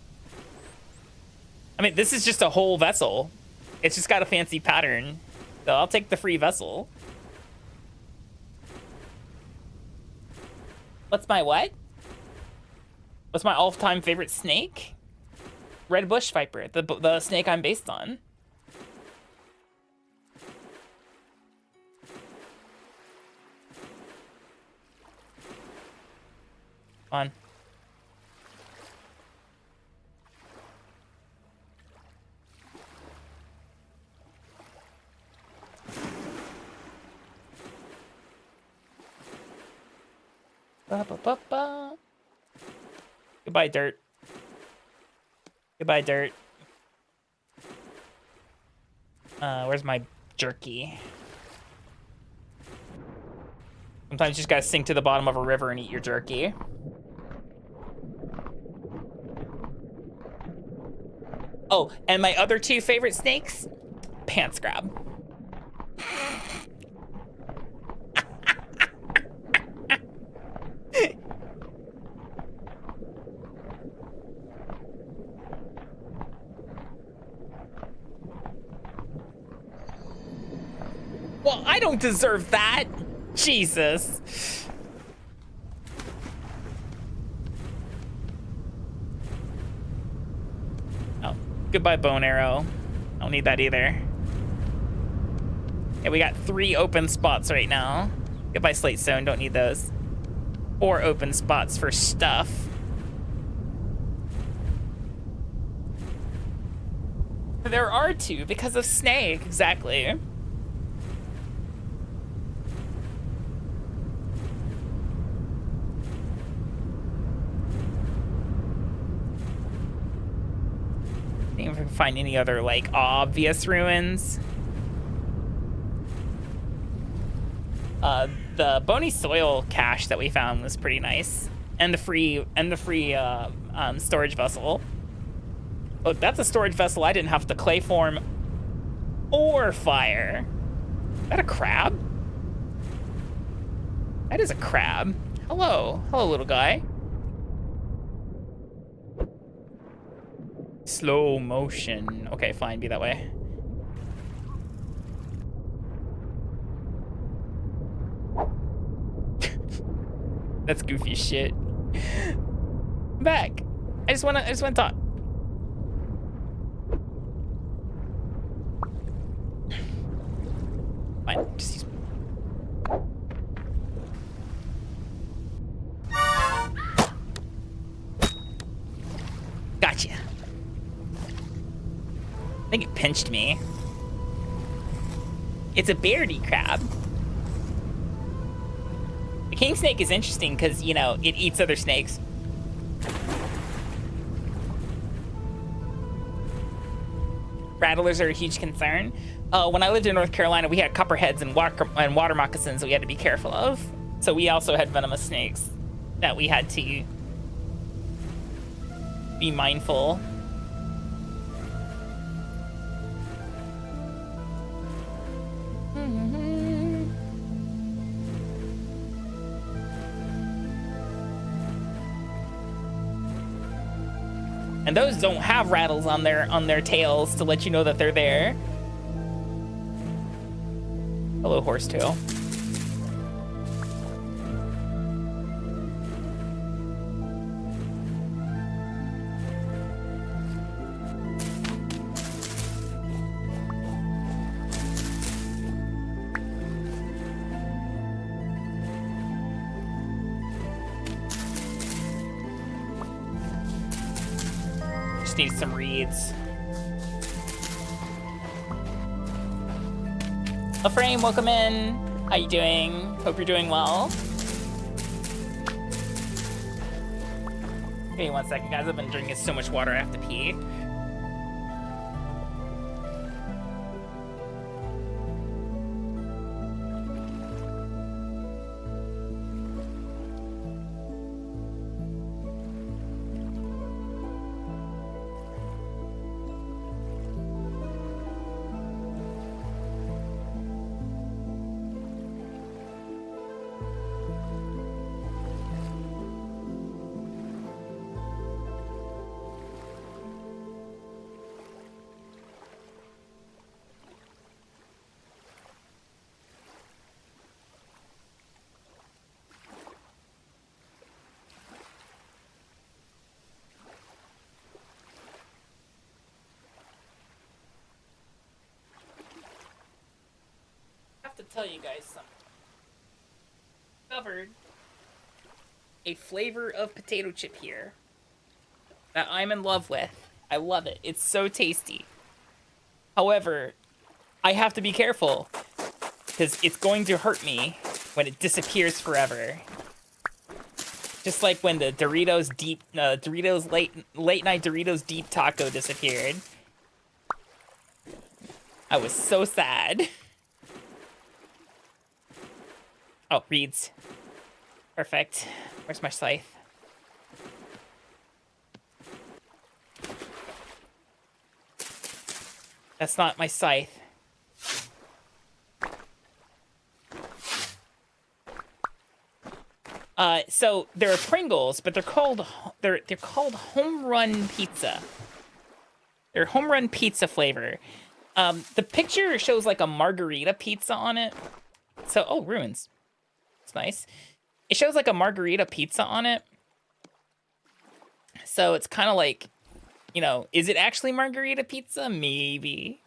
I mean, this is just a whole vessel. It's just got a fancy pattern. So I'll take the free vessel. What's my what? What's my all-time favorite snake? Red bush viper, the snake I'm based on. On. Ba, ba, ba, ba. Goodbye, dirt. Goodbye, dirt. Where's my jerky? Sometimes you just gotta sink to the bottom of a river and eat your jerky. Oh, and my other two favorite snakes? Pants grab. Well, I don't deserve that. Jesus. Oh, goodbye bone arrow. I don't need that either. Yeah, we got 3 open spots right now. Goodbye slate stone, don't need those. 4 open spots for stuff. There are 2 because of snake, exactly. See if we can find any other like obvious ruins. The bony soil cache that we found was pretty nice, and the free storage vessel. Oh, that's a storage vessel I didn't have to clay form or fire. Is that a crab? That is a crab. Hello, little guy. Slow motion. Okay, fine, be that way. That's goofy shit. I'm back. I just wanna talk. Fine, just use. Gotcha. I think it pinched me. It's a beardy crab. The king snake is interesting because, you know, it eats other snakes. Rattlers are a huge concern. When I lived in North Carolina, we had copperheads and water moccasins that we had to be careful of. So we also had venomous snakes that we had to be mindful. And those don't have rattles on their tails to let you know that they're there. Hello, horsetail. Just need some reeds. A frame, welcome in. How you doing? Hope you're doing well. Give me 1 second, guys. I've been drinking so much water, I have to pee. To tell you guys something. Discovered a flavor of potato chip here that I'm in love with. I love it. It's so tasty. However, I have to be careful because it's going to hurt me when it disappears forever. Just like when the Doritos late night Doritos deep taco disappeared. I was so sad. Oh, reeds. Perfect. Where's my scythe? That's not my scythe. So there are Pringles, but they're called home run pizza. They're home run pizza flavor. The picture shows like a margarita pizza on it. So, oh, ruins. It's nice. It shows like a margarita pizza on it. So it's kind of like, you know, is it actually margarita pizza? Maybe.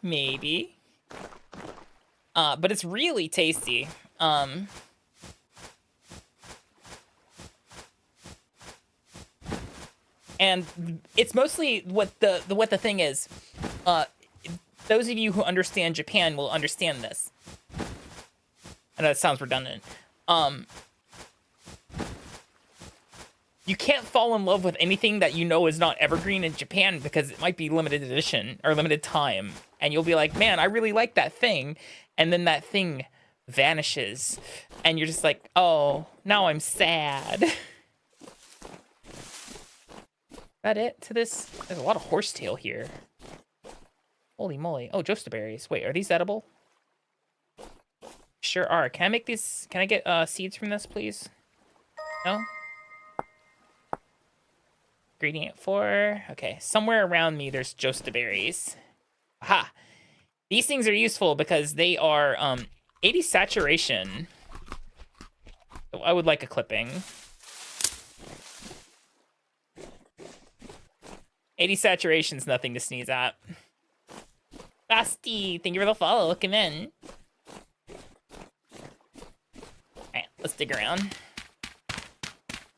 But it's really tasty. And it's mostly what the thing is. Those of you who understand Japan will understand this. I know it sounds redundant. You can't fall in love with anything that you know is not evergreen in Japan because it might be limited edition or limited time. And you'll be like, man, I really like that thing. And then that thing vanishes. And you're just like, oh, now I'm sad. Is that it to this? There's a lot of horsetail here. Holy moly. Oh, jostaberries. Wait, are these edible? Sure are. Can I make these? Can I get seeds from this, please? No? Ingredient 4. Okay, somewhere around me there's jostaberries. Aha! These things are useful because they are 80 saturation. So I would like a clipping. 80 saturation's nothing to sneeze at. Basti, thank you for the follow. Come in. Alright, let's dig around.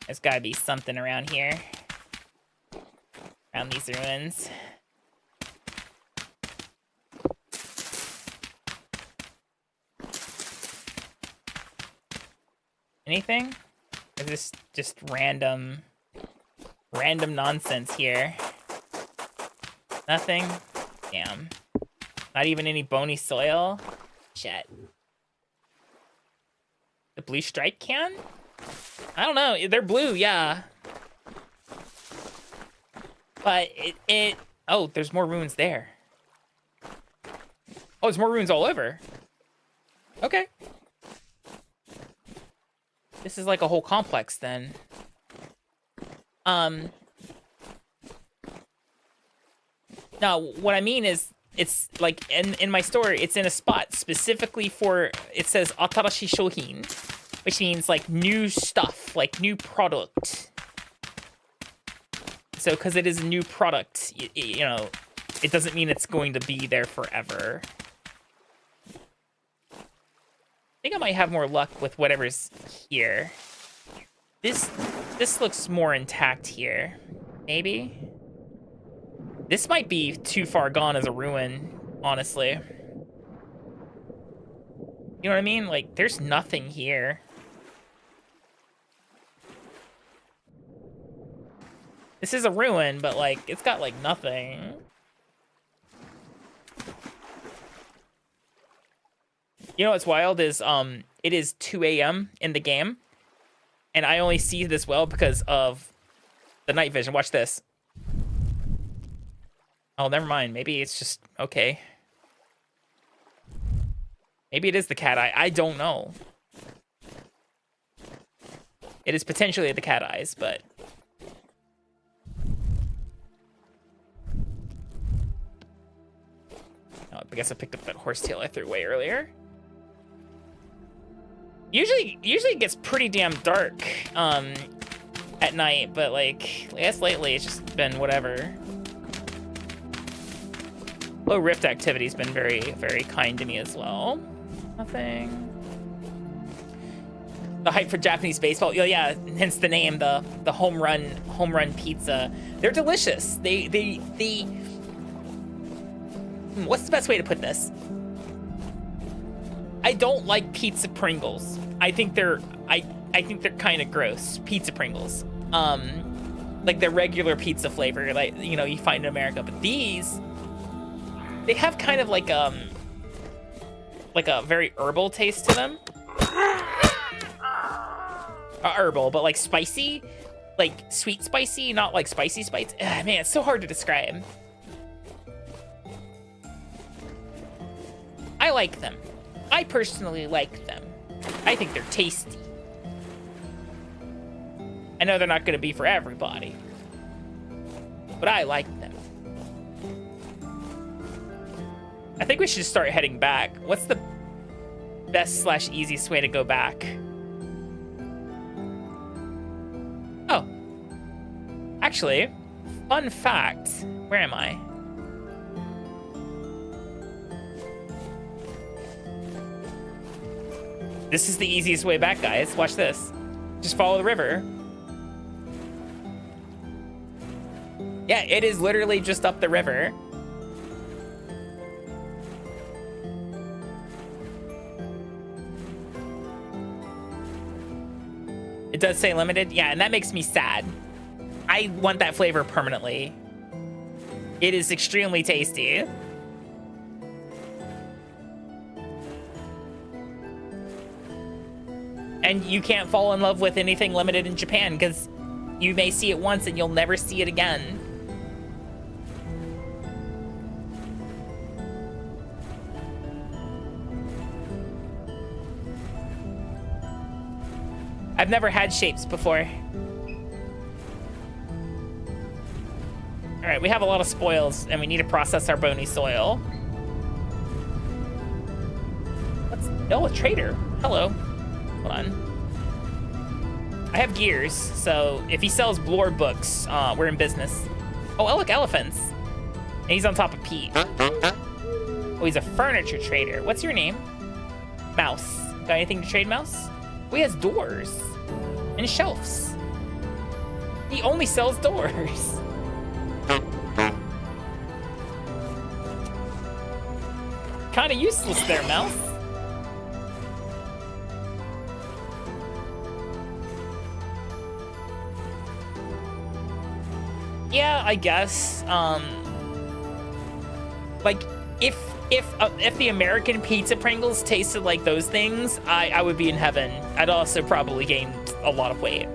There's gotta be something around here. Around these ruins. Anything? Or is this just random nonsense here? Nothing? Damn. Not even any bony soil? Shit. The blue strike can? I don't know. They're blue, yeah. But it... Oh, there's more ruins there. Oh, there's more ruins all over. Okay. This is like a whole complex then. No, what I mean is, it's like in my store, it's in a spot specifically for, it says atarashi shohin, which means like new stuff, like new product. So because it is a new product, you know, it doesn't mean it's going to be there forever. I think I might have more luck with whatever's here. This looks more intact here. Maybe? This might be too far gone as a ruin, honestly. You know what I mean? Like, there's nothing here. This is a ruin, but, like, it's got, like, nothing. You know what's wild is, it is 2 a.m. in the game, and I only see this well because of the night vision. Watch this. Oh, never mind. Maybe it's just okay. Maybe it is the cat eye. I don't know. It is potentially the cat eyes, but... Oh, I guess I picked up that horsetail I threw away earlier. Usually it gets pretty damn dark at night, but like, I guess lately it's just been whatever. Low rift activity's been very, very kind to me as well. Nothing. The hype for Japanese baseball. Oh, yeah, hence the name, the home run pizza. They're delicious. They what's the best way to put this? I don't like pizza Pringles. I think they're kind of gross. Pizza Pringles. Like the regular pizza flavor, like, you know, you find in America, but these, they have kind of like a very herbal taste to them. Herbal, but like spicy, like sweet spicy, not like spicy spice. Man, it's so hard to describe. I like them. I personally like them. I think they're tasty. I know they're not going to be for everybody, but I like them. I think we should start heading back. What's the best / easiest way to go back? Oh. Actually, fun fact. Where am I? This is the easiest way back, guys. Watch this. Just follow the river. Yeah, it is literally just up the river. It does say limited. Yeah, and that makes me sad. I want that flavor permanently. It is extremely tasty. And you can't fall in love with anything limited in Japan because you may see it once and you'll never see it again. I've never had shapes before. All right, we have a lot of spoils and we need to process our bony soil. Oh, a trader. Hello. Hold on. I have gears, so if he sells lore books, we're in business. Oh, look, elephants. And he's on top of Pete. Oh, he's a furniture trader. What's your name? Mouse. Got anything to trade, Mouse? Oh, he has doors and shelves. He only sells doors. Kind of useless there, Mouse. Yeah, I guess. Like, if the American pizza Pringles tasted like those things, I would be in heaven. I'd also probably gain a lot of weight.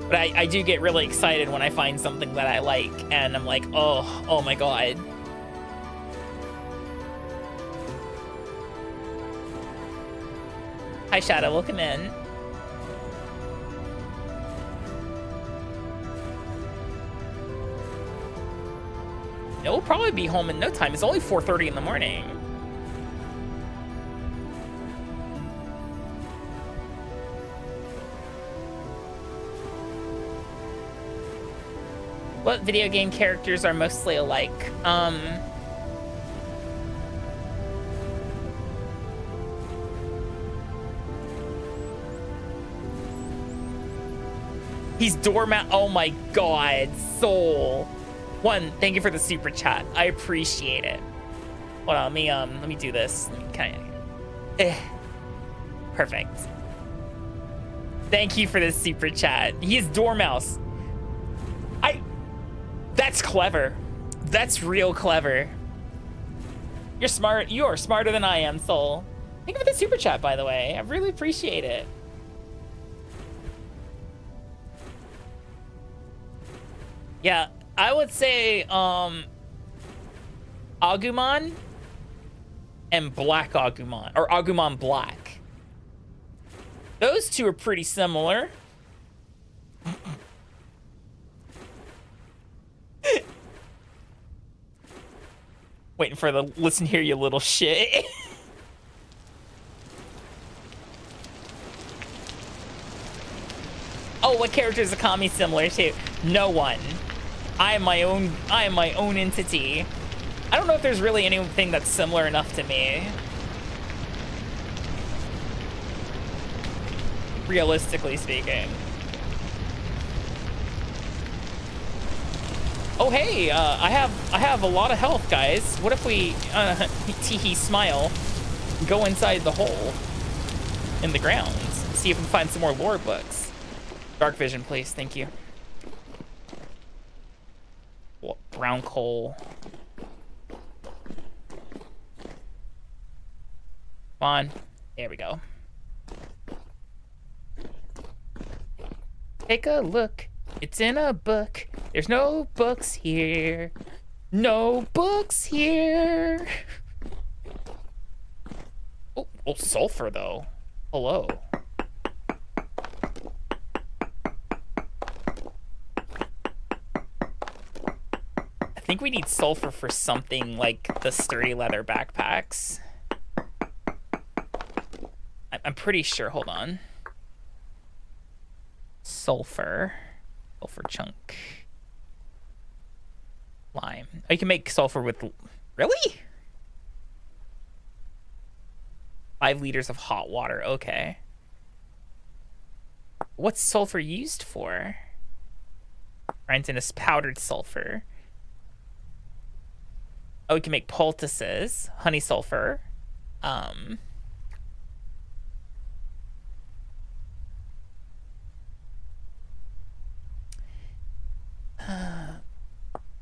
But I do get really excited when I find something that I like, and I'm like, oh my god. Hi, Shadow, welcome in. It'll probably be home in no time. It's only 4:30 in the morning. What video game characters are mostly alike? He's doormat. Oh my god, Soul. One, thank you for the super chat. I appreciate it. Hold on, let me do this. Perfect. Thank you for the super chat. He is Dormouse. That's clever. That's real clever. You're smart. You are smarter than I am, Soul. Thank you for the super chat, by the way. I really appreciate it. Yeah, I would say Agumon and Black Agumon, or Agumon Black. Those two are pretty similar. Waiting for the listen here, you little shit. Oh, what character is Akami similar to? No one. I am my own entity. I don't know if there's really anything that's similar enough to me. Realistically speaking. Oh hey, I have a lot of health, guys. What if we teehee smile, go inside the hole in the ground, see if we can find some more lore books. Dark vision, please. Thank you. What, brown coal. Come on. There we go. Take a look. It's in a book. There's no books here. No books here. Oh, sulfur though. Hello. I think we need sulfur for something like the sturdy leather backpacks. I'm pretty sure. Hold on. Sulfur chunk. Lime. Oh, you can make sulfur with... Really? 5 liters of hot water. Okay. What's sulfur used for? Grinds in this powdered sulfur. Oh, we can make poultices. Honey sulfur.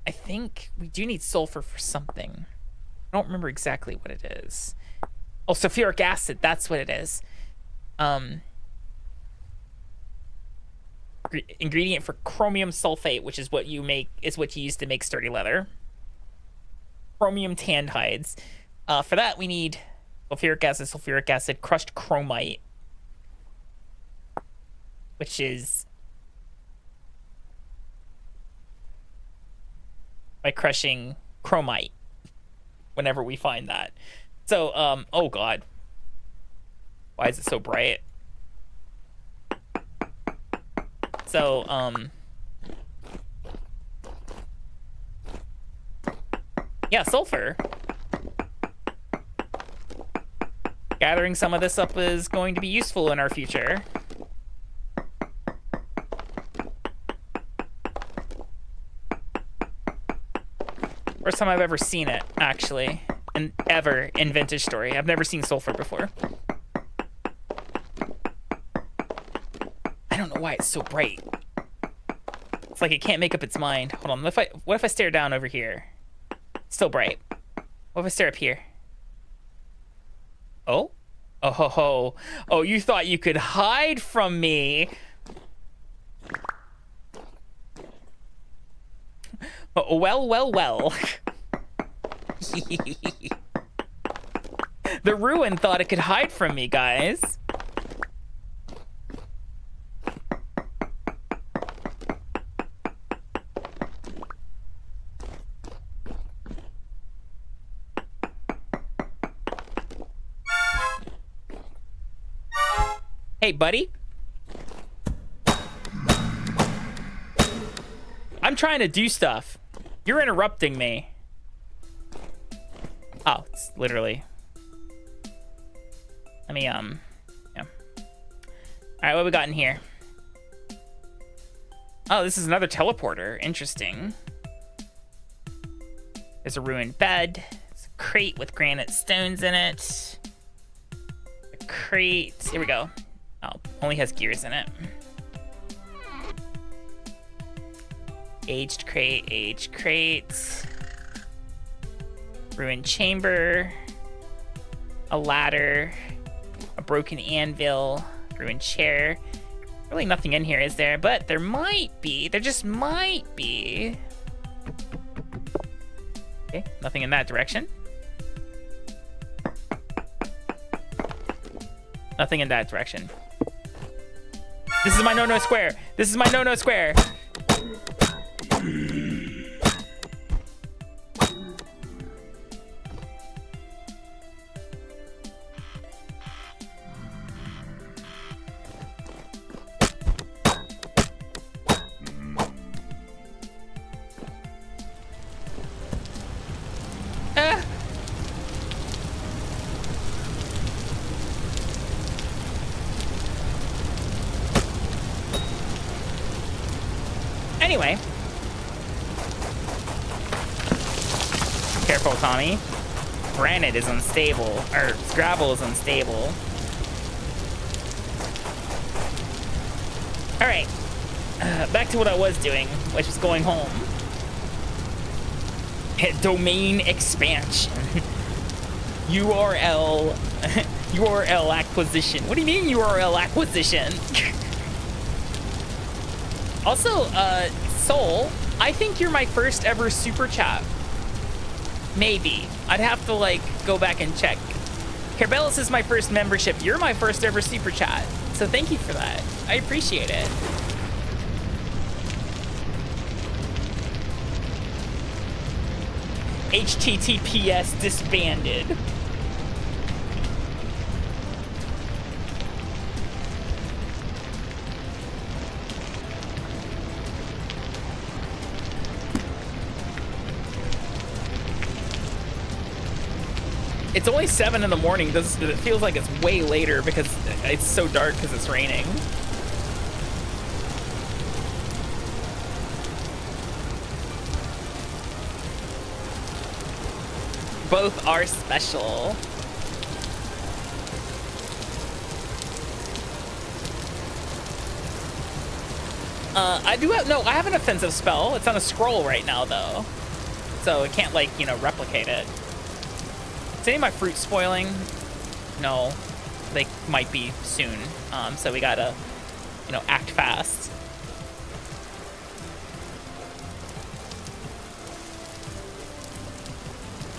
I think we do need sulfur for something. I don't remember exactly what it is. Oh, sulfuric acid. That's what it is. Ingredient for chromium sulfate, which is what you use to make sturdy leather. Chromium tanned hides. For that, we need sulfuric acid, crushed chromite, which is by crushing chromite whenever we find that. So, oh god. Why is it so bright? So, yeah, sulfur. Gathering some of this up is going to be useful in our future. First time I've ever seen it, actually, and ever in Vintage Story. I've never seen sulfur before. I don't know why it's so bright. It's like it can't make up its mind. Hold on, what if I stare down over here? It's still bright. What if I stare up here? Oh? Oh ho ho. Oh, you thought you could hide from me. Oh, well, well, well. The ruin thought it could hide from me, guys. Hey, buddy. I'm trying to do stuff. You're interrupting me. Oh, it's literally. Let me, yeah. All right, what we got in here? Oh, this is another teleporter. Interesting. There's a ruined bed. It's a crate with granite stones in it. A crate. Here we go. Oh, only has gears in it. Aged crate. Ruined chamber. A ladder. A broken anvil. Ruined chair. Really nothing in here, is there? But there might be. There just might be. Okay, nothing in that direction. Nothing in that direction. This is my no-no square. This is my no-no square. Anyway. Careful, Tommy. Granite is unstable, or gravel is unstable. Alright. Back to what I was doing, which was going home. Domain expansion. URL. URL acquisition. What do you mean URL acquisition? Also, Soul, I think you're my first ever super chat. Maybe. I'd have to, like, go back and check. Carbelis is my first membership. You're my first ever super chat. So thank you for that. I appreciate it. HTTPS disbanded. It's only 7 in the morning. It feels like it's way later because it's so dark because it's raining. Both are special. I have an offensive spell. It's on a scroll right now though. So it can't, like, you know, replicate it. Is any of my fruit spoiling? No, they might be soon. So we gotta, you know, act fast.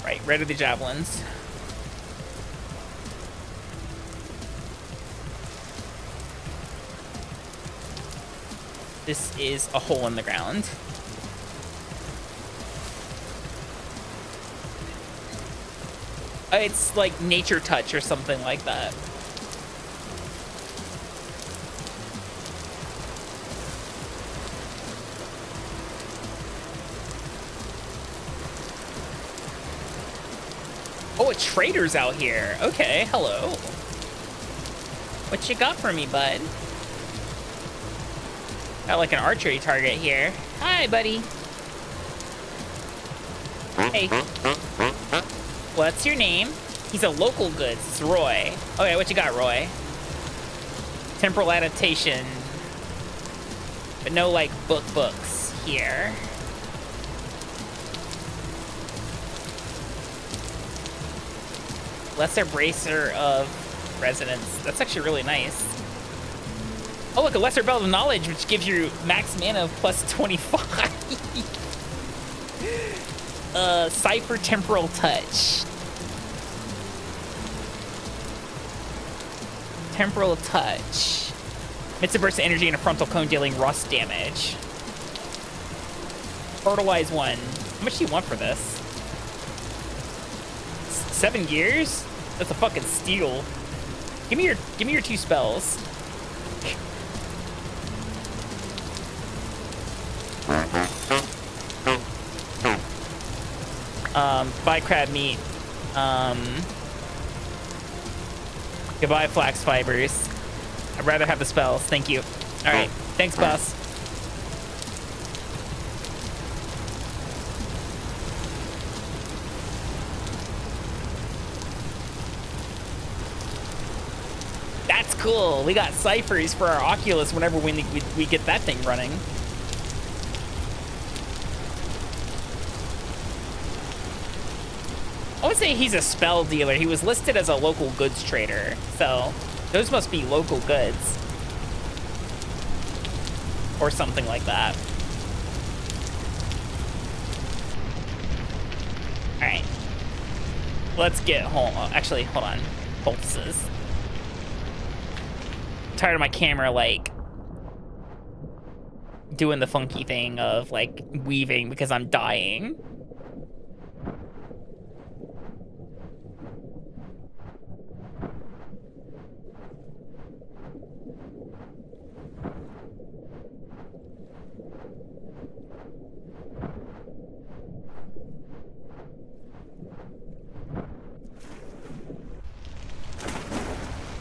Right, rid of the javelins. This is a hole in the ground. It's like nature touch or something like that. Oh, a trader's out here. Okay, hello. What you got for me, bud? Got like an archery target here. Hi, buddy. Hey. What's your name? He's a local goods. It's Roy. Okay, what you got, Roy? Temporal adaptation. But no, like, books here. Lesser bracer of resonance. That's actually really nice. Oh, look, a lesser belt of knowledge, which gives you max mana of plus 25. Cipher temporal touch. Temporal touch. Emits a burst of energy in a frontal cone, dealing rust damage. Fertilize 1. How much do you want for this? 7 gears? That's a fucking steal. Give me your 2 spells. Buy crab meat. Goodbye flax fibers. I'd rather have the spells. Thank you. All right. Thanks, boss. That's cool. We got ciphers for our Oculus whenever we get that thing running. I would say he's a spell dealer. He was listed as a local goods trader, so those must be local goods. Or something like that. Alright. Let's get home. Actually, hold on. Poultices. I'm tired of my camera, like, doing the funky thing of, like, weaving because I'm dying.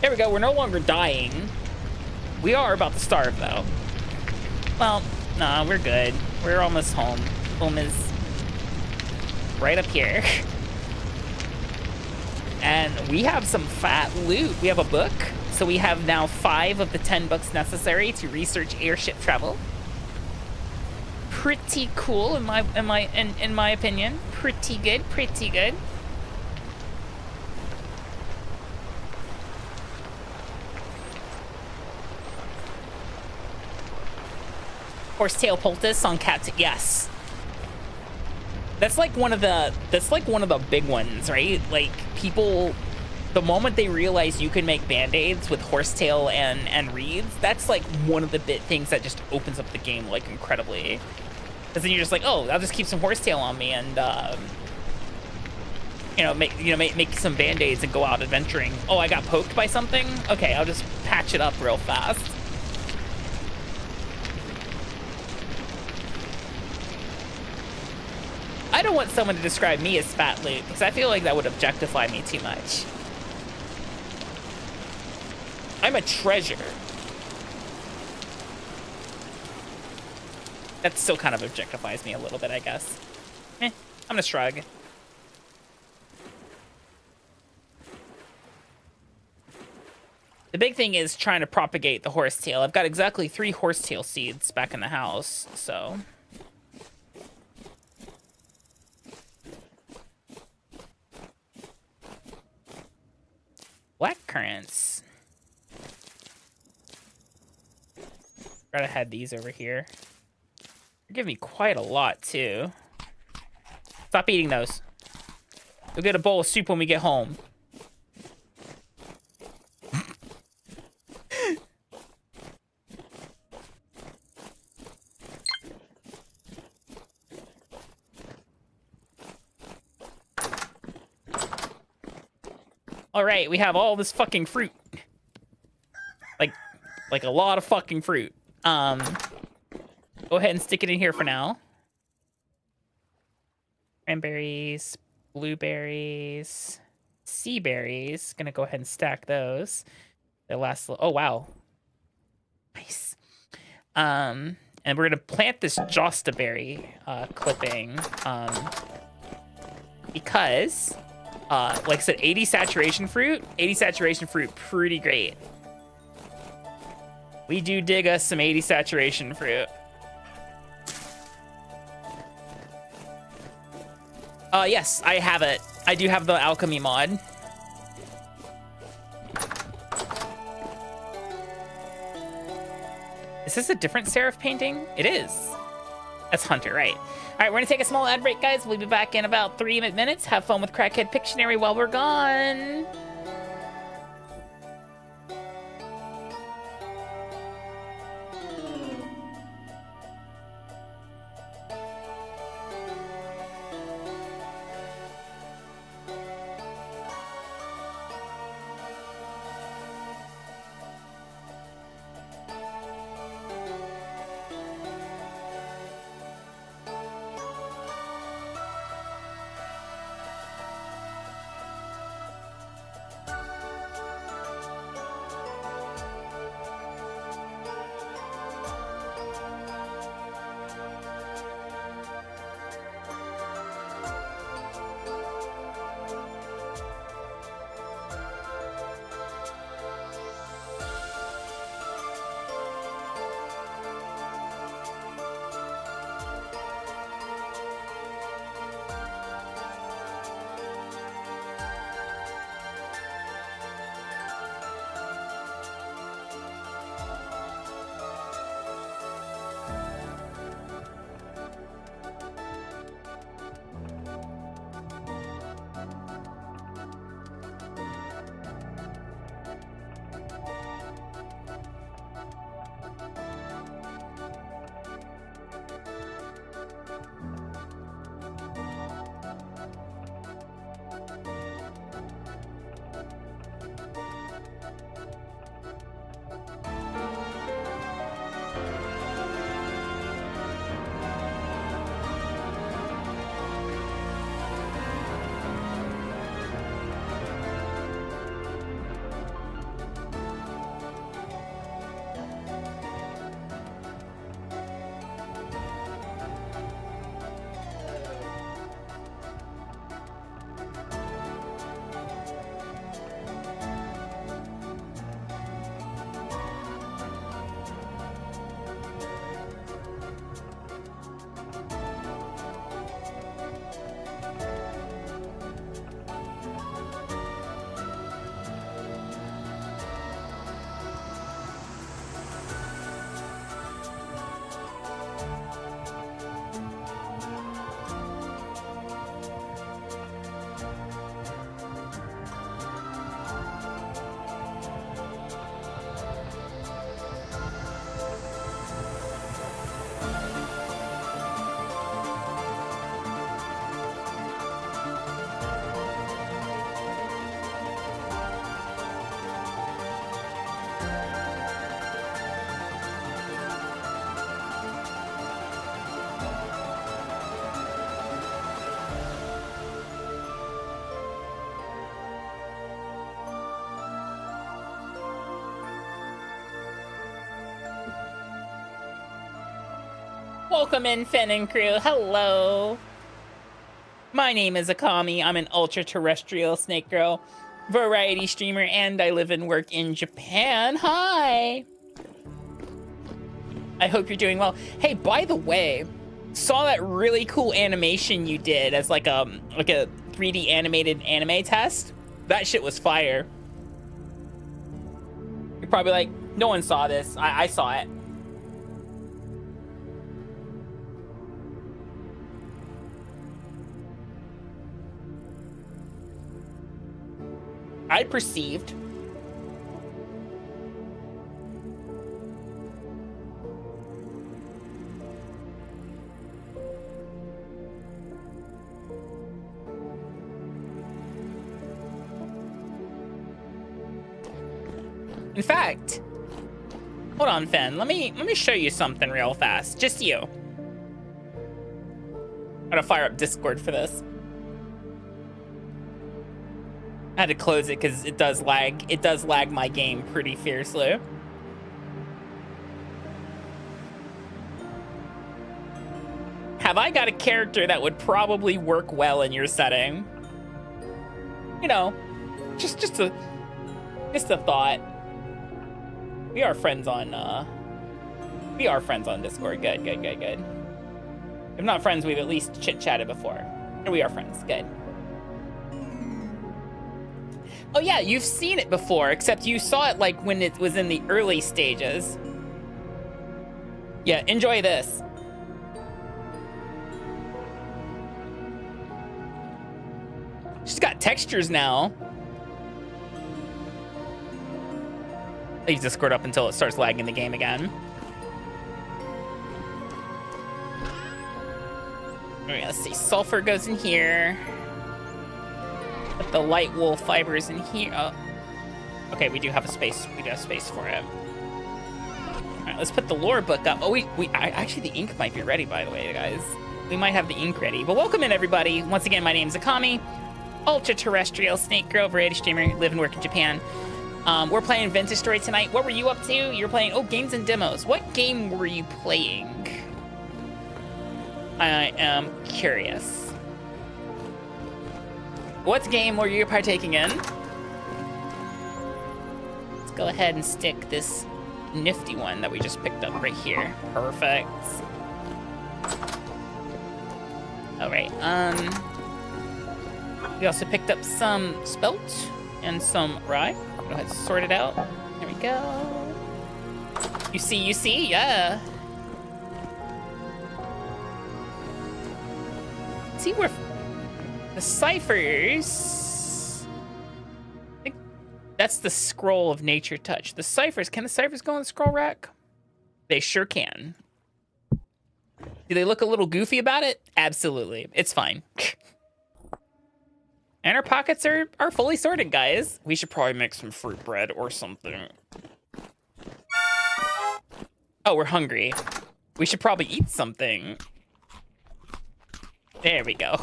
There we go, we're no longer dying. We are about to starve, though. Well, nah, we're good. We're almost home. Home is right up here. And we have some fat loot. We have a book. So we have now 5 of the 10 books necessary to research airship travel. Pretty cool in my opinion. Pretty good, pretty good. Horsetail poultice on cat. Yes. That's like one of the big ones, right? Like people, the moment they realize you can make band-aids with horsetail and reeds, that's like one of the big things that just opens up the game like incredibly. Because then you're just like, oh, I'll just keep some horsetail on me and make some band-aids and go out adventuring. Oh, I got poked by something? Okay, I'll just patch it up real fast. I don't want someone to describe me as fat loot, because I feel like that would objectify me too much. I'm a treasure. That still kind of objectifies me a little bit, I guess. I'm gonna shrug. The big thing is trying to propagate the horsetail. I've got exactly 3 horsetail seeds back in the house, so... Black currants. Gotta have these over here. They give me quite a lot too. Stop eating those. You'll get a bowl of soup when we get home. All right, we have all this fucking fruit. Like a lot of fucking fruit. Go ahead and stick it in here for now. Cranberries, blueberries, sea berries. Gonna go ahead and stack those. They last. Oh wow, nice. And we're gonna plant this jostaberry clipping. Because. Like I said, 80 saturation fruit. 80 saturation fruit, pretty great. We do dig us some 80 saturation fruit. Yes, I have it. I do have the Alchemy mod. Is this a different Seraph painting? It is. That's Hunter, right. All right, we're gonna take a small ad break, guys. We'll be back in about 3 minutes. Have fun with Crackhead Pictionary while we're gone. Welcome in, Fen and crew. Hello. My name is Akami. I'm an ultra-terrestrial snake girl, variety streamer, and I live and work in Japan. Hi. I hope you're doing well. Hey, by the way, saw that really cool animation you did as like a 3D animated anime test. That shit was fire. You're probably like, no one saw this. I saw it. I perceived in fact, hold on, Fen. Let me show you something real fast. Just you. I'm gonna fire up Discord for this. I had to close it because it does lag. It does lag my game pretty fiercely. Have I got a character that would probably work well in your setting? You know, just a thought. We are friends on Discord. Good. If not friends, we've at least chit-chatted before. And we are friends. Good. Oh yeah, you've seen it before, except you saw it like when it was in the early stages. Yeah, enjoy this. She's got textures now. Leave Discord up until it starts lagging the game again. Alright, let's see. Sulfur goes in here. Put the light wool fibers in here. Oh. Okay, we do have a space. We do have space for it. All right, let's put the lore book up. Oh, actually, the ink might be ready, by the way, guys. We might have the ink ready. But welcome in, everybody. Once again, my name's Akami, ultra-terrestrial snake girl, variety streamer, live and work in Japan. We're playing Vintage Story tonight. What were you up to? You're playing, games and demos. What game were you playing? I am curious. What game were you partaking in? Let's go ahead and stick this nifty one that we just picked up right here. Perfect. All right, we also picked up some spelt and some rye. Go ahead and sort it out. There we go. You see, yeah. See, we're the ciphers. I think that's the scroll of nature touch. The ciphers, can the ciphers go on the scroll rack? They sure can. Do they look a little goofy about it? Absolutely. It's fine. And our pockets are fully sorted, guys. We should probably make some fruit bread or something. Oh, we're hungry. We should probably eat something. There we go.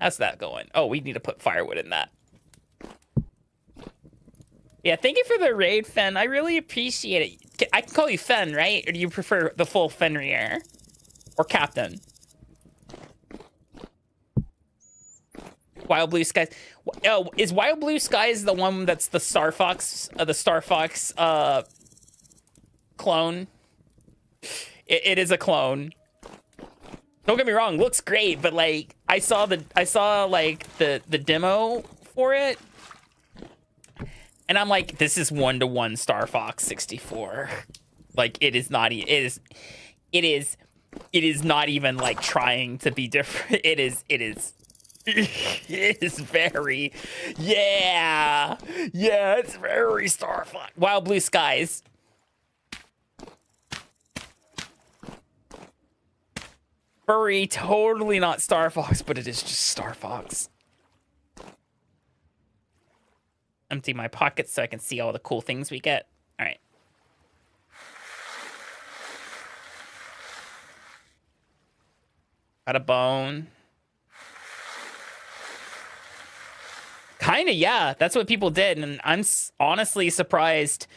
How's that going? Oh, we need to put firewood in that. Yeah, thank you for the raid, Fen. I really appreciate it. I can call you Fen, right? Or do you prefer the full Fenrir? Or Captain? Wild Blue Skies. Oh, is Wild Blue Skies the one that's the Star Fox clone? It is a clone. Don't get me wrong, looks great, but like I saw like the demo for it, and I'm like, this is 1-to-1 Star Fox 64. Like it is not not even like trying to be different. It is very, yeah, it's very Star Fox. Wild Blue Skies. Furry, totally not Star Fox, but it is just Star Fox. Empty my pockets so I can see all the cool things we get. All right. Got a bone. Kinda, yeah. That's what people did, and I'm honestly surprised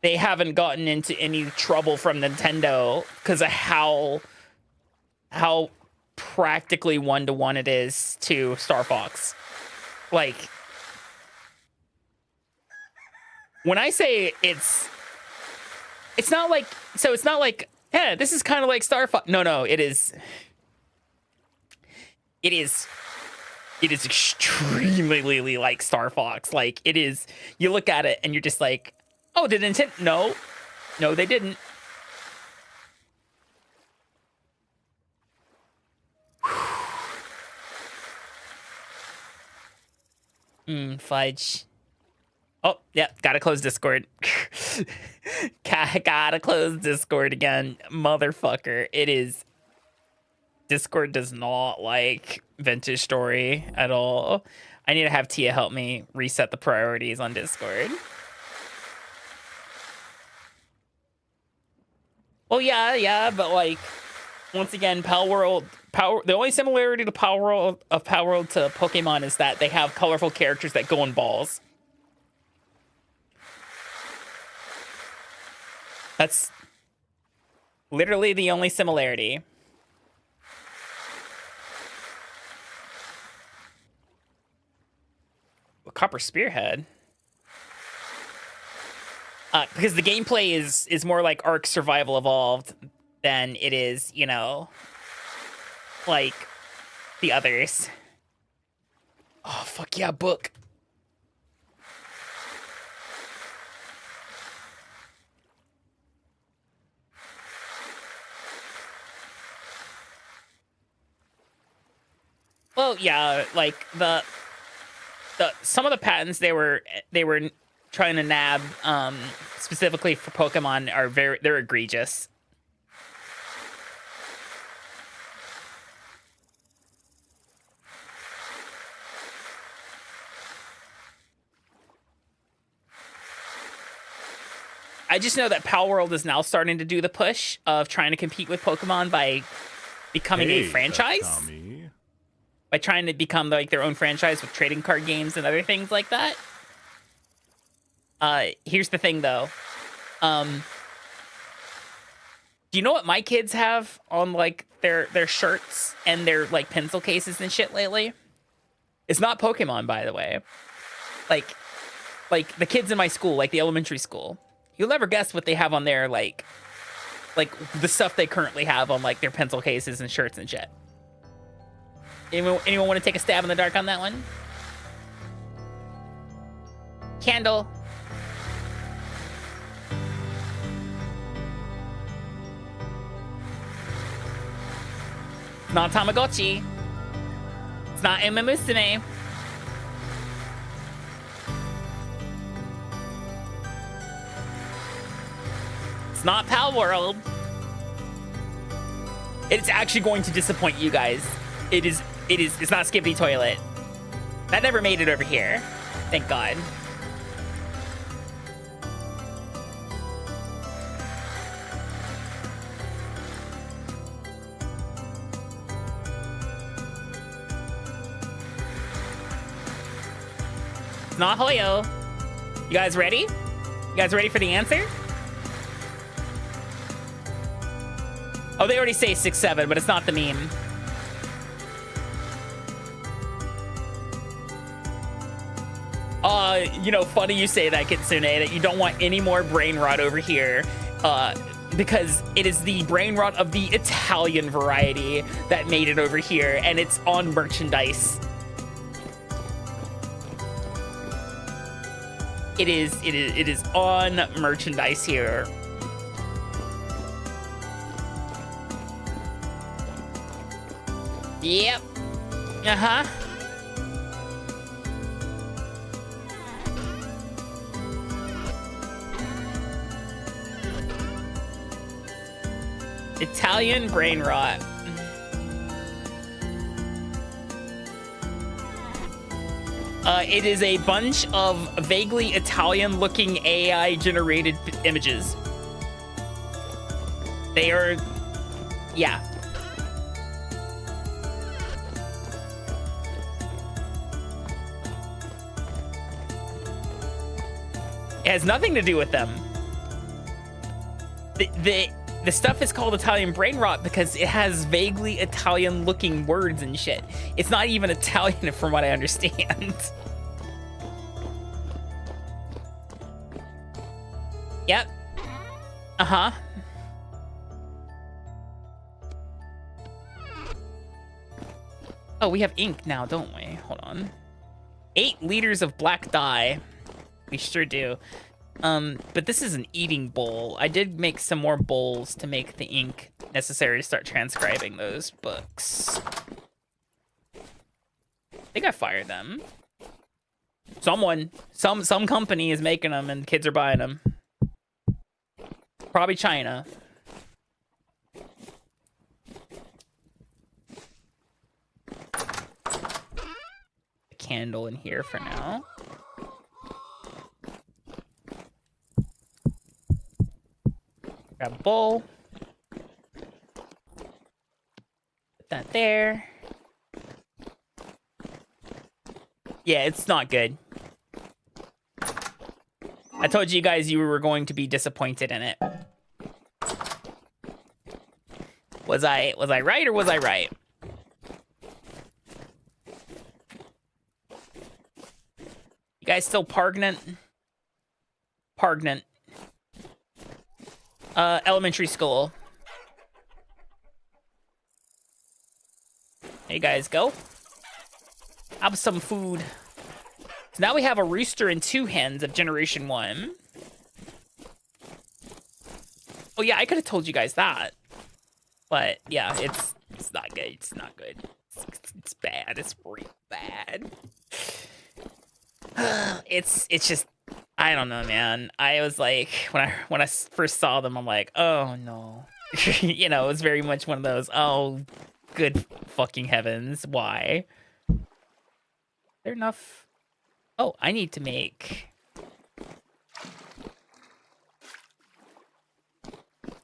they haven't gotten into any trouble from Nintendo because of how practically 1-to-1 it is to Star Fox. Like, when I say it's not like, so it's not like, yeah, this is kind of like Star Fox. No, it is extremely like Star Fox. Like, it is, you look at it and you're just like, oh, did Nintendo? No, they didn't. Fudge. Oh, yeah, gotta close Discord. Gotta close Discord again. Motherfucker. It is. Discord does not like Vintage Story at all. I need to have Tia help me reset the priorities on Discord. Well, yeah, but like, once again, the only similarity to Power World to Pokemon is that they have colorful characters that go in balls. That's literally the only similarity. A Copper Spearhead. Because the gameplay is more like Ark Survival Evolved than it is, you know, like the others. Oh, fuck yeah, book. Well, yeah, like the some of the patents they were trying to nab specifically for Pokemon are they're egregious. I just know that Pal World is now starting to do the push of trying to compete with Pokemon by becoming a franchise. Akami. By trying to become like their own franchise with trading card games and other things like that. Here's the thing though. Do you know what my kids have on like their shirts and their like pencil cases and shit lately? It's not Pokemon, by the way. Like the kids in my school, like the elementary school. You'll never guess what they have on their like the stuff they currently have on like their pencil cases and shirts and shit. Anyone want to take a stab in the dark on that one? Candle. It's not Tamagotchi. It's not Uma Musume. It's not Pal World. It's actually going to disappoint you guys. It's not Skippy Toilet. That never made it over here. Thank God. It's not Hoyo. You guys ready? You guys ready for the answer? Oh, they already say 6-7, but it's not the meme. You know, funny you say that, Kitsune, that you don't want any more brain rot over here, because it is the brain rot of the Italian variety that made it over here, and it's on merchandise. It is on merchandise here. Yep. Uh-huh. Italian brain rot. It is a bunch of vaguely Italian-looking AI-generated images. They are... yeah. It has nothing to do with them. The stuff is called Italian brain rot because it has vaguely Italian looking words and shit. It's not even Italian from what I understand. Yep. Uh-huh. Oh, we have ink now, don't we? Hold on. 8 liters of black dye. We sure do. But this is an eating bowl. I did make some more bowls to make the ink necessary to start transcribing those books. I think I fired them. Some company is making them and kids are buying them. Probably China. A candle in here for now. Grab a bowl. Put that there. Yeah, it's not good. I told you guys you were going to be disappointed in it. Was I right or was I right? You guys still pregnant? Pregnant. Elementary school. There you guys go. Have some food. So now we have a rooster and 2 hens of generation 1. Oh yeah, I could have told you guys that. But yeah, it's not good. It's not good. It's bad. It's real bad. It's just, I don't know, man. I was like, when I first saw them, I'm like, oh no. You know, it was very much one of those, oh, good fucking heavens, why? There enough? Oh, I need to make...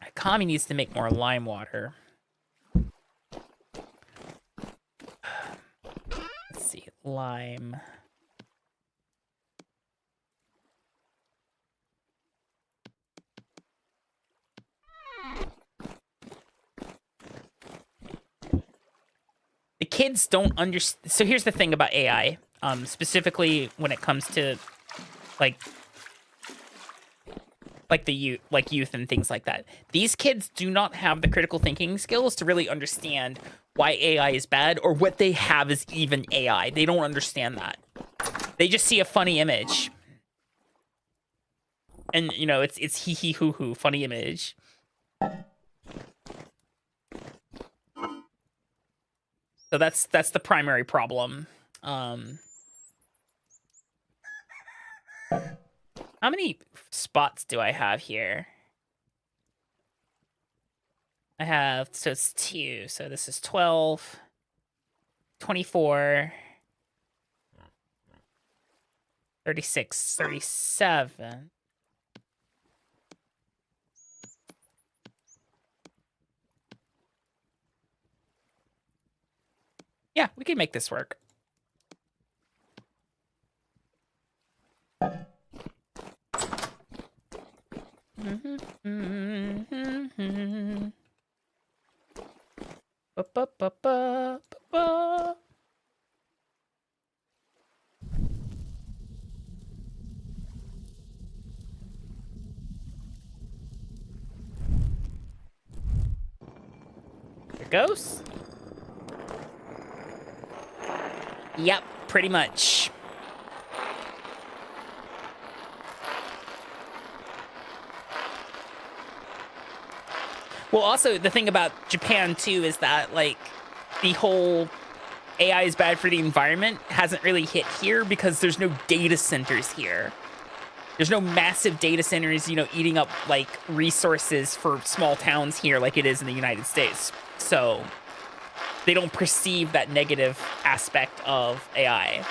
Akami needs to make more lime water. Let's see, lime. The kids don't understand. So here's the thing about AI, specifically when it comes to like the youth and things like that. These kids do not have the critical thinking skills to really understand why AI is bad or what they have is even AI. They don't understand that. They just see a funny image. And you know, it's hee hee hoo hoo, funny image. So that's the primary problem. How many spots do I have here? I have, so it's 2. So this is 12, 24, 36, 37. Yeah, we can make this work. There it goes. Yep, pretty much. Well, also, the thing about Japan, too, is that, like, the whole AI is bad for the environment hasn't really hit here because there's no data centers here. There's no massive data centers, you know, eating up, like, resources for small towns here like it is in the United States. So they don't perceive that negative aspect of AI.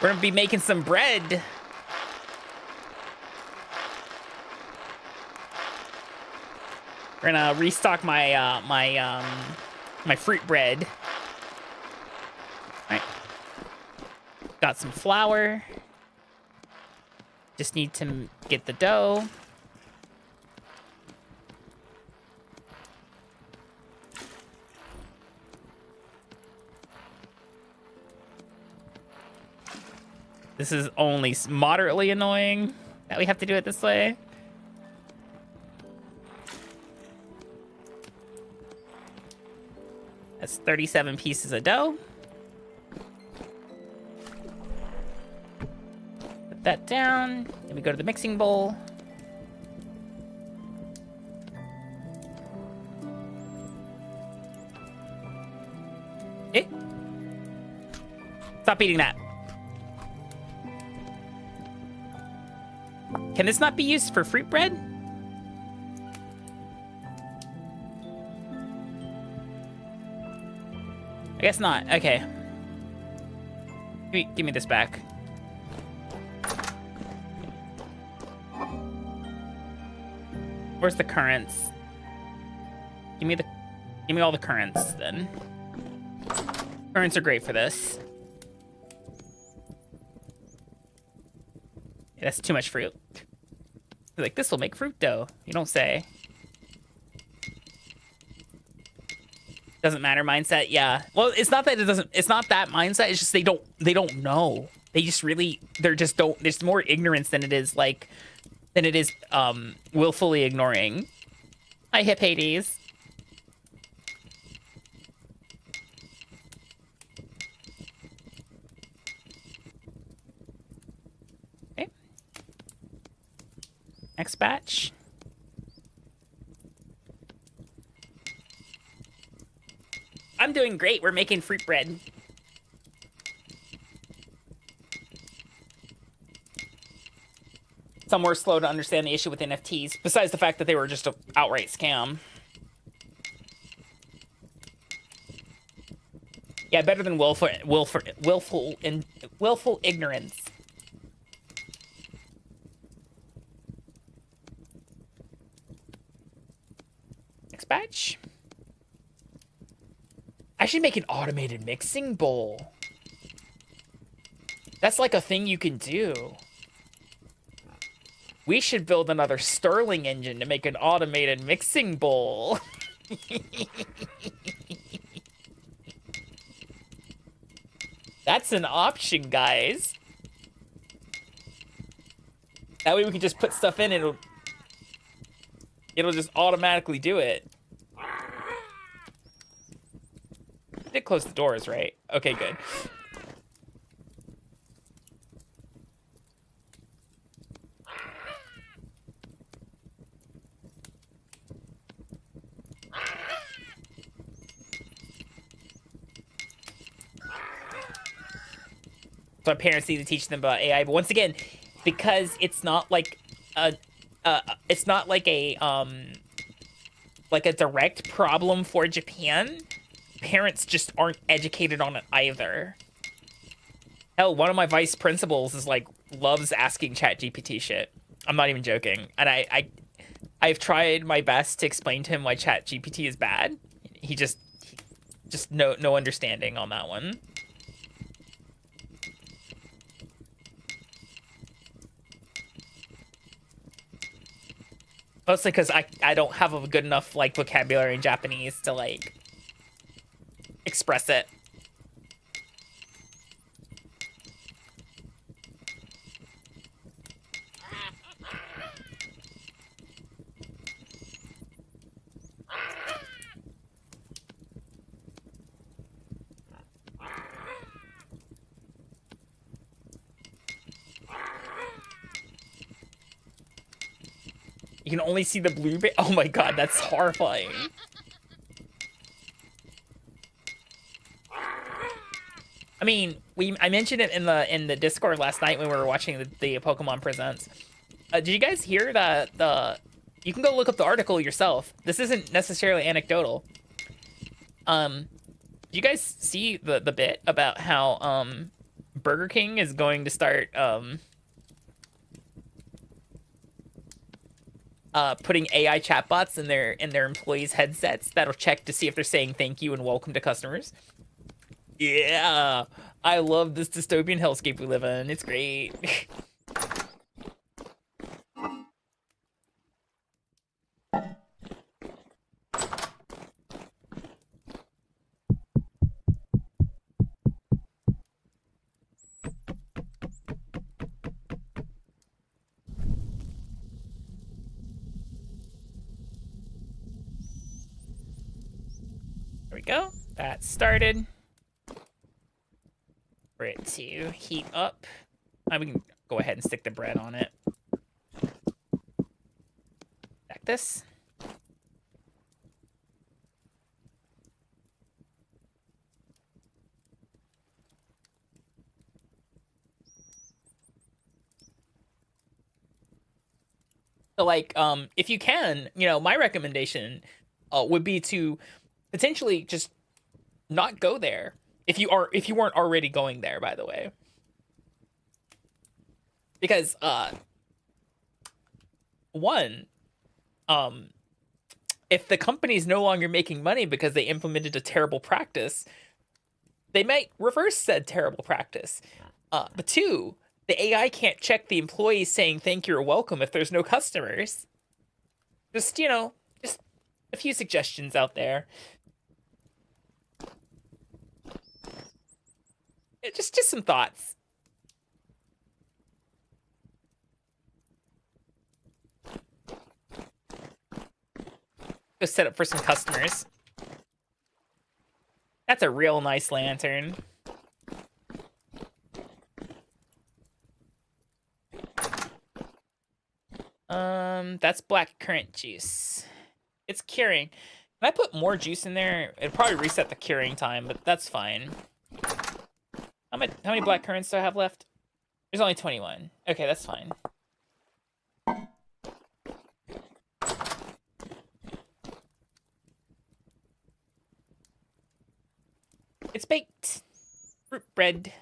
We're gonna be making some bread. We're gonna restock my my fruit bread. All right. Got some flour. Just need to get the dough. This is only moderately annoying that we have to do it this way. That's 37 pieces of dough. Put that down. Then we go to the mixing bowl. Eh? Stop eating that. Can this not be used for fruit bread? I guess not. Okay. Give me this back. Where's the currants? Give me all the currants then. Currants are great for this. Yeah, that's too much fruit. Like, this will make fruit dough. You don't say. Doesn't matter mindset. Yeah. Well, it's not that it doesn't. It's not that mindset. It's just they don't know. They just really. They're just don't. There's more ignorance than it is like. Than it is willfully ignoring. I hip Hades. Okay. Next batch. I'm doing great. We're making fruit bread. Some were slow to understand the issue with NFTs, besides the fact that they were just an outright scam. Yeah, better than willful ignorance. Next batch. I should make an automated mixing bowl. That's like a thing you can do. We should build another Stirling engine to make an automated mixing bowl. That's an option, guys. That way we can just put stuff in and it'll just automatically do it. I did close the doors, right? Okay, good. So parents need to teach them about AI, but once again, because it's not like a direct problem for Japan, parents just aren't educated on it either. Hell, one of my vice principals is like loves asking ChatGPT shit. I'm not even joking, and I've tried my best to explain to him why ChatGPT is bad. He just no understanding on that one. Mostly because I don't have a good enough like vocabulary in Japanese to like express it. You can only see the blueberry. Oh my god, that's horrifying. I mean, I mentioned it in the Discord last night when we were watching the Pokemon Presents. Did you guys hear that you can go look up the article yourself. This isn't necessarily anecdotal. Do you guys see the bit about how Burger King is going to start putting AI chatbots in their employees' headsets that'll check to see if they're saying thank you and welcome to customers. Yeah, I love this dystopian hellscape we live in. It's great. There we go. That started. For it to heat up. We can go ahead and stick the bread on it. Like this. So, like, if you can, my recommendation would be to potentially just not go there if you weren't already going there, by the way, because one, if the company is no longer making money because they implemented a terrible practice, they might reverse said terrible practice. But two, the AI can't check the employees saying thank you or welcome if there's no customers. Just just a few suggestions out there. Just some thoughts. Go set up for some customers. That's a real nice lantern. That's black currant juice. It's curing. Can I put more juice in there? It'd probably reset the curing time, but that's fine. How many black currants do I have left? There's only 21. Okay, that's fine. It's baked. Fruit bread.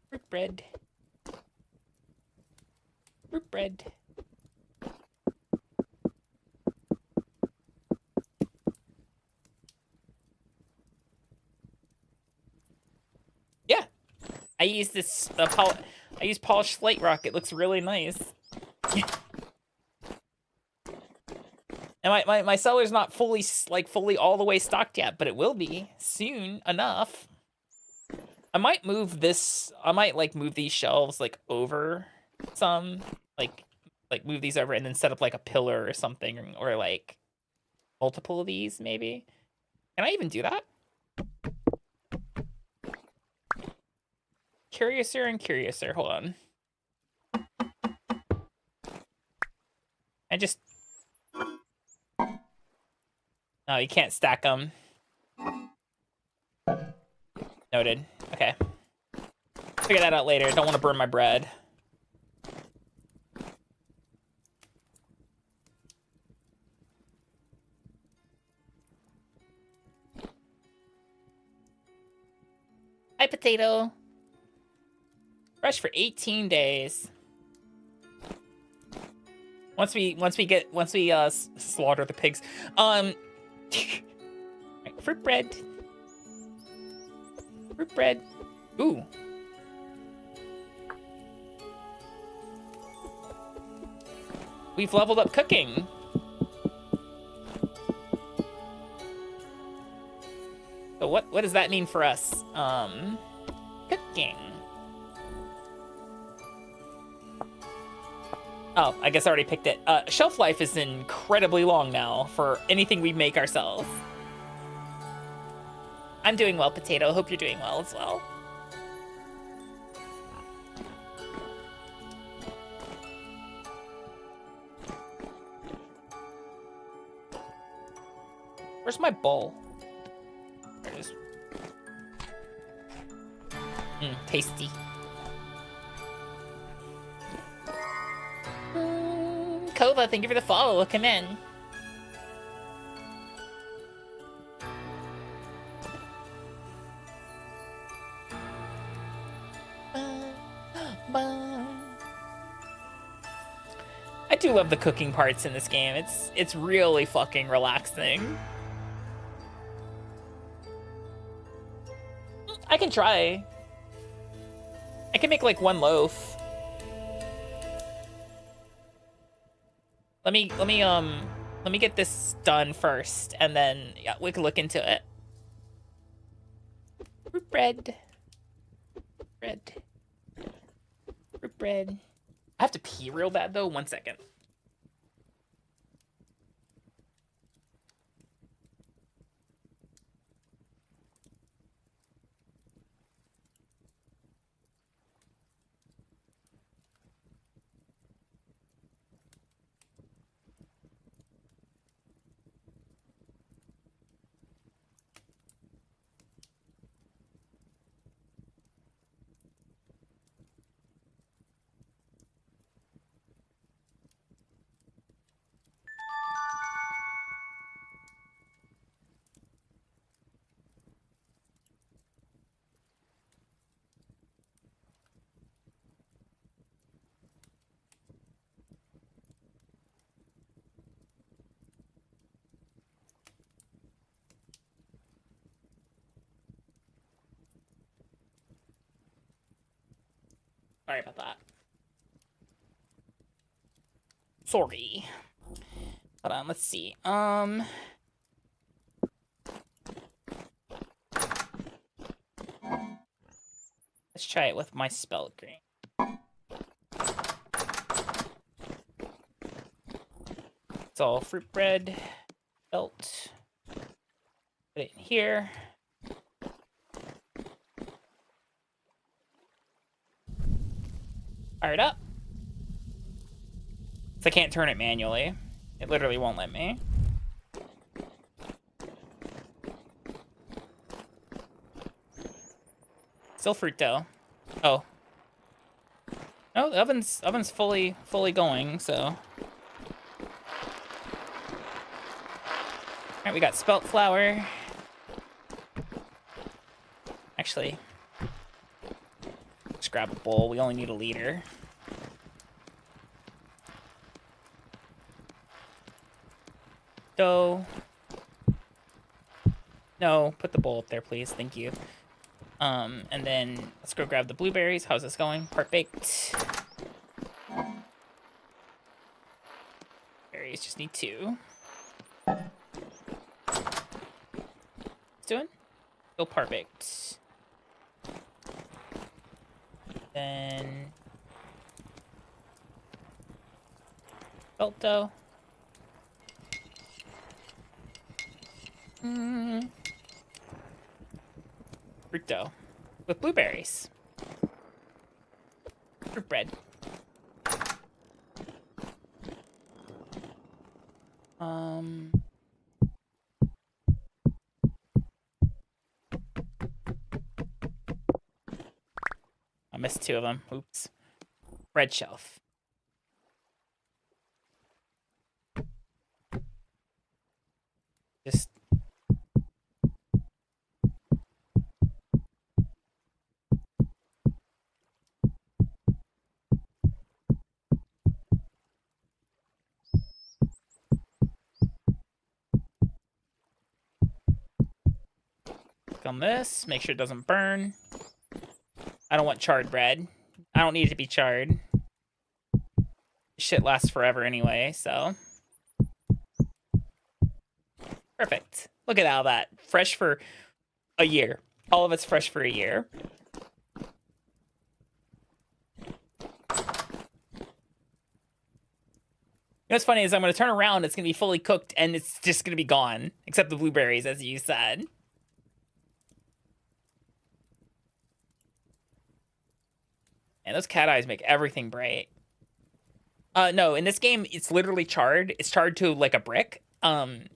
Fruit bread. Fruit bread. Yeah, I use this I use polished slate rock. It looks really nice. And my cellar's not fully all the way stocked yet, but it will be soon enough. I might move this. I might move these shelves over some, like move these over and then set up a pillar or something, or multiple of these maybe. Can I even do that? Curiouser and curiouser. Hold on. I just. No, you can't stack them. Noted. Okay. Figure that out later. Don't want to burn my bread. Hi, potato. Fresh for 18 days. Once we slaughter the pigs. Fruit bread. Fruit bread. Ooh. We've leveled up cooking. So what does that mean for us? Cooking. Oh, I guess I already picked it. Shelf life is incredibly long now for anything we make ourselves. I'm doing well, potato. Hope you're doing well as well. Where's my bowl? There it is. Tasty. Kova, thank you for the follow. Welcome in. do love the cooking parts in this game. It's really fucking relaxing. I can try. I can make like one loaf. Let me get this done first, and then yeah, we can look into it. Fruit bread. Fruit bread. I have to pee real bad though. 1 second. Sorry about that. Sorry. Hold on, let's see. Let's try it with my spell green. It's all fruit bread, belt. Put it in here. Fire it up. So I can't turn it manually. It literally won't let me. Still fruit dough. Oh. No, the oven's fully going, so. Alright, we got spelt flour. Actually, just grab a bowl. We only need a liter. Dough. No, put the bowl up there, please. Thank you. And then let's go grab the blueberries. How's this going? Part baked. Berries just need 2. What's doing? Still part baked. Then belt dough. Fruit dough with blueberries. Fruit bread. I missed 2 of them. Oops. Bread shelf. Just click on this, make sure it doesn't burn. I don't want charred bread. I don't need it to be charred. Shit lasts forever anyway, so. Perfect. Look at all that. Fresh for a year. All of it's fresh for a year. What's funny is I'm going to turn around, it's going to be fully cooked, and it's just going to be gone. Except the blueberries, as you said. And those cat eyes make everything bright. No, in this game, it's literally charred. It's charred to like a brick. And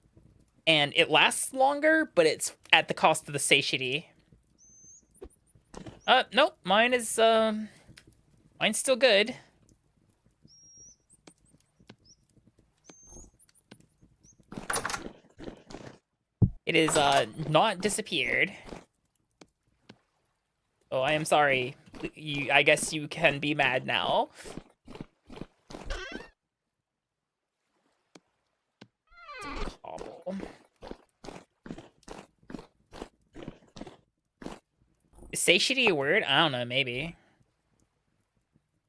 it lasts longer, but it's at the cost of the satiety. Nope. Mine is, mine's still good. It is, not disappeared. Oh, I am sorry. I guess you can be mad now. Is satiety a word? I don't know, maybe.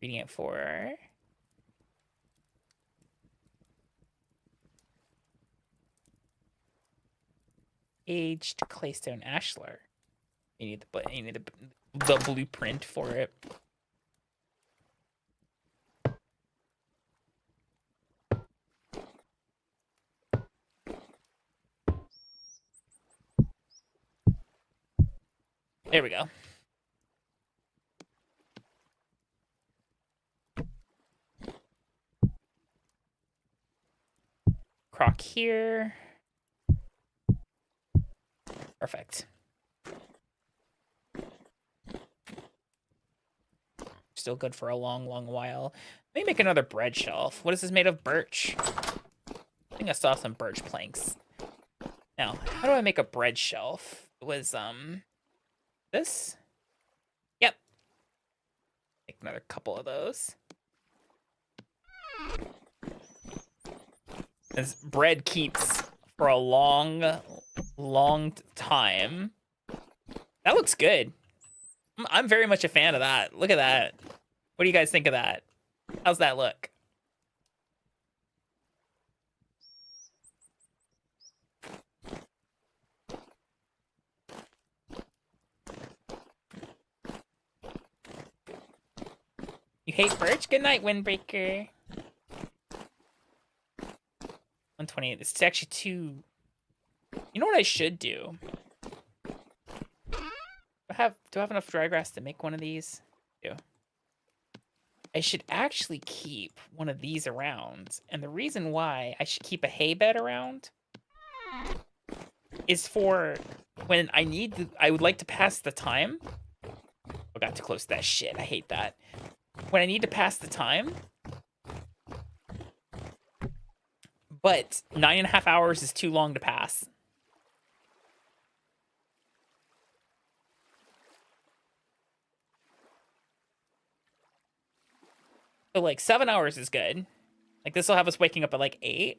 Reading it for... Aged claystone ashlar. You need the blueprint for it. There we go. Croc here. Perfect. Still good for a long, long while. Let me make another bread shelf. What is this made of? Birch. I think I saw some birch planks. Now, how do I make a bread shelf? It was, this? Yep. Make another couple of those. This bread keeps for a long, long time. That looks good. I'm very much a fan of that. Look at that. What do you guys think of that? How's that look? You hate birch? Good night, Windbreaker. 128. This is actually too... You know what I should do? Do I have enough dry grass to make one of these? I do. I should actually keep one of these around. And the reason why I should keep a hay bed around is for when I would like to pass the time. I got too close to that shit. I hate that. When I need to pass the time, but 9.5 hours is too long to pass. So like 7 hours is good. Like this will have us waking up at like 8.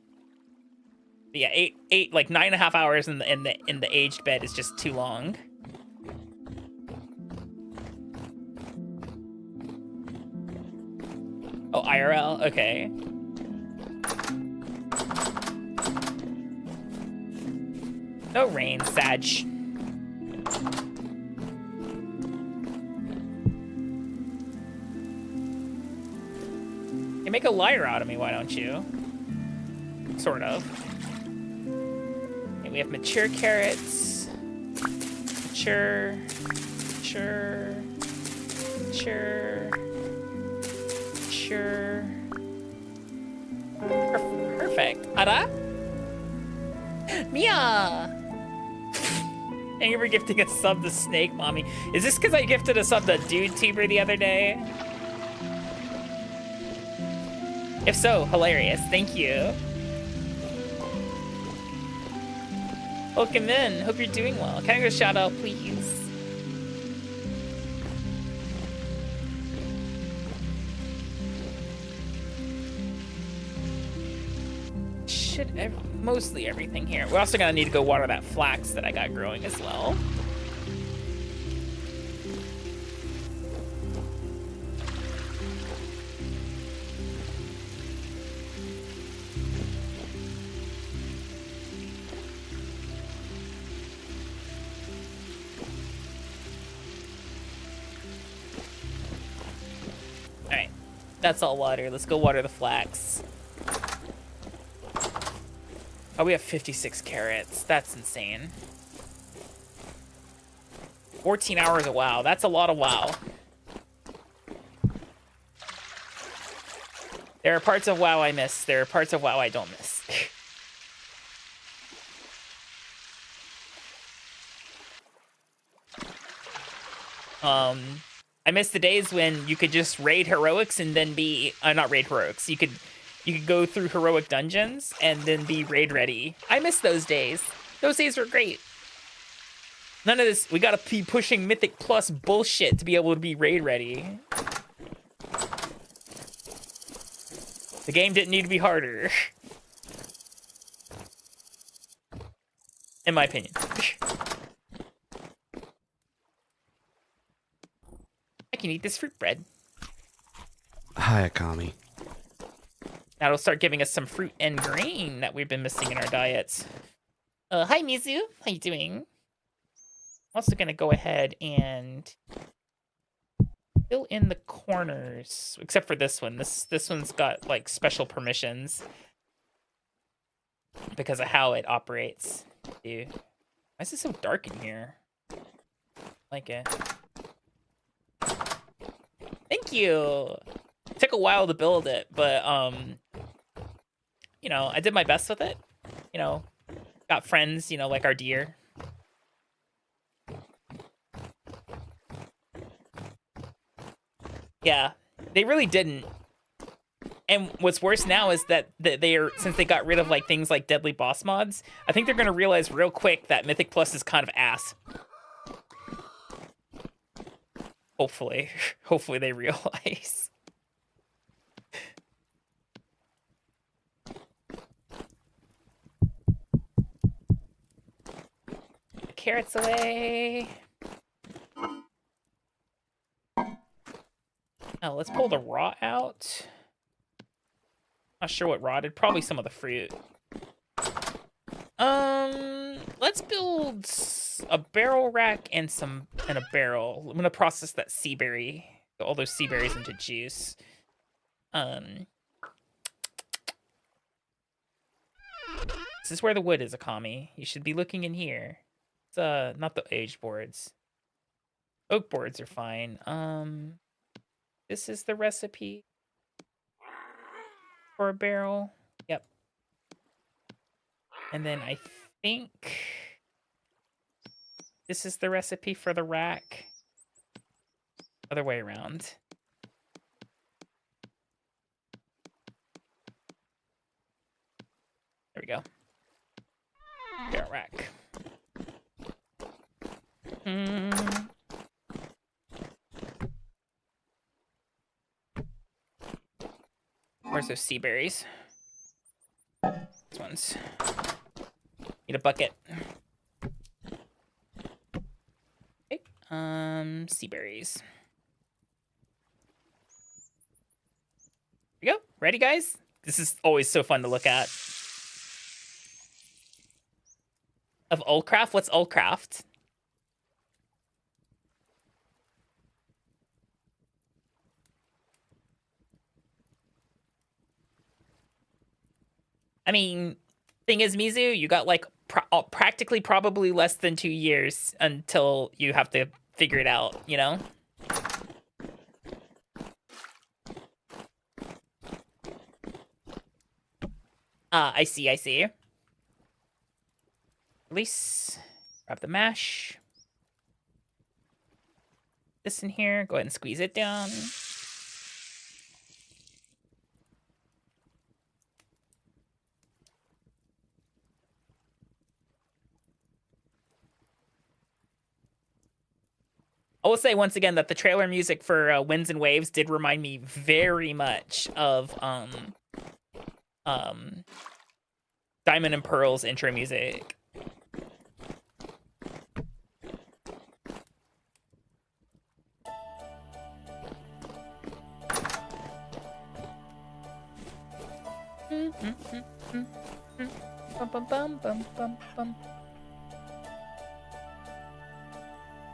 But yeah, eight, like 9.5 hours in the aged bed is just too long. Oh, IRL? Okay. No rain, Sag. You make a liar out of me, why don't you? Sort of. Okay, we have mature carrots. Mature. Perfect. Ada? Mia! Thank you for gifting a sub to Snake Mommy. Is this because I gifted a sub to DudeTuber the other day? If so, hilarious. Thank you. Welcome in. Hope you're doing well. Can I get a shout out, please? Mostly everything here. We're also gonna need to go water that flax that I got growing as well. All right, that's all water. Let's go water the flax. Oh, we have 56 carrots. That's insane. 14 hours of WoW. That's a lot of WoW. There are parts of WoW I miss. There are parts of WoW I don't miss. I miss the days when you could just raid heroics and then be... not raid heroics. You could go through heroic dungeons and then be raid ready. I miss those days. Those days were great. None of this, we gotta be pushing Mythic Plus bullshit to be able to be raid ready. The game didn't need to be harder. in my opinion. I can eat this fruit bread. Hi, Akami. That'll start giving us some fruit and grain that we've been missing in our diets. Hi, Mizu. How you doing? Also gonna go ahead and fill in the corners, except for this one. This one's got like special permissions because of how it operates. Dude, why is it so dark in here? Like it. Thank you. Took a while to build it, but you know, I did my best with it. You know, got friends, you know, like our deer. Yeah, they really didn't. And what's worse now is that they are, since they got rid of like things like deadly boss mods, I think they're gonna realize real quick that Mythic Plus is kind of ass. Hopefully, hopefully they realize. The carrots away. Oh, let's pull the raw out. Not sure what rotted. Probably some of the fruit. Let's build a barrel rack and a barrel. I'm gonna process that sea berry, all those sea berries into juice. This is where the wood is, Akami. You should be looking in here. It's not the aged boards. Oak boards are fine. This is the recipe for a barrel. Yep. And then I think this is the recipe for the rack. Other way around. There we go. Barrel rack. Where's those sea berries? These ones. Need a bucket. Okay. Sea berries. Here we go. Ready, guys? This is always so fun to look at. Of Oldcraft? What's Oldcraft? I mean, thing is, Mizu, you got like practically probably less than 2 years until you have to figure it out, you know? I see, I see. Release. Grab the mash. This in here. Go ahead and squeeze it down. I will say once again that the trailer music for Winds and Waves did remind me very much of Diamond and Pearl's intro music.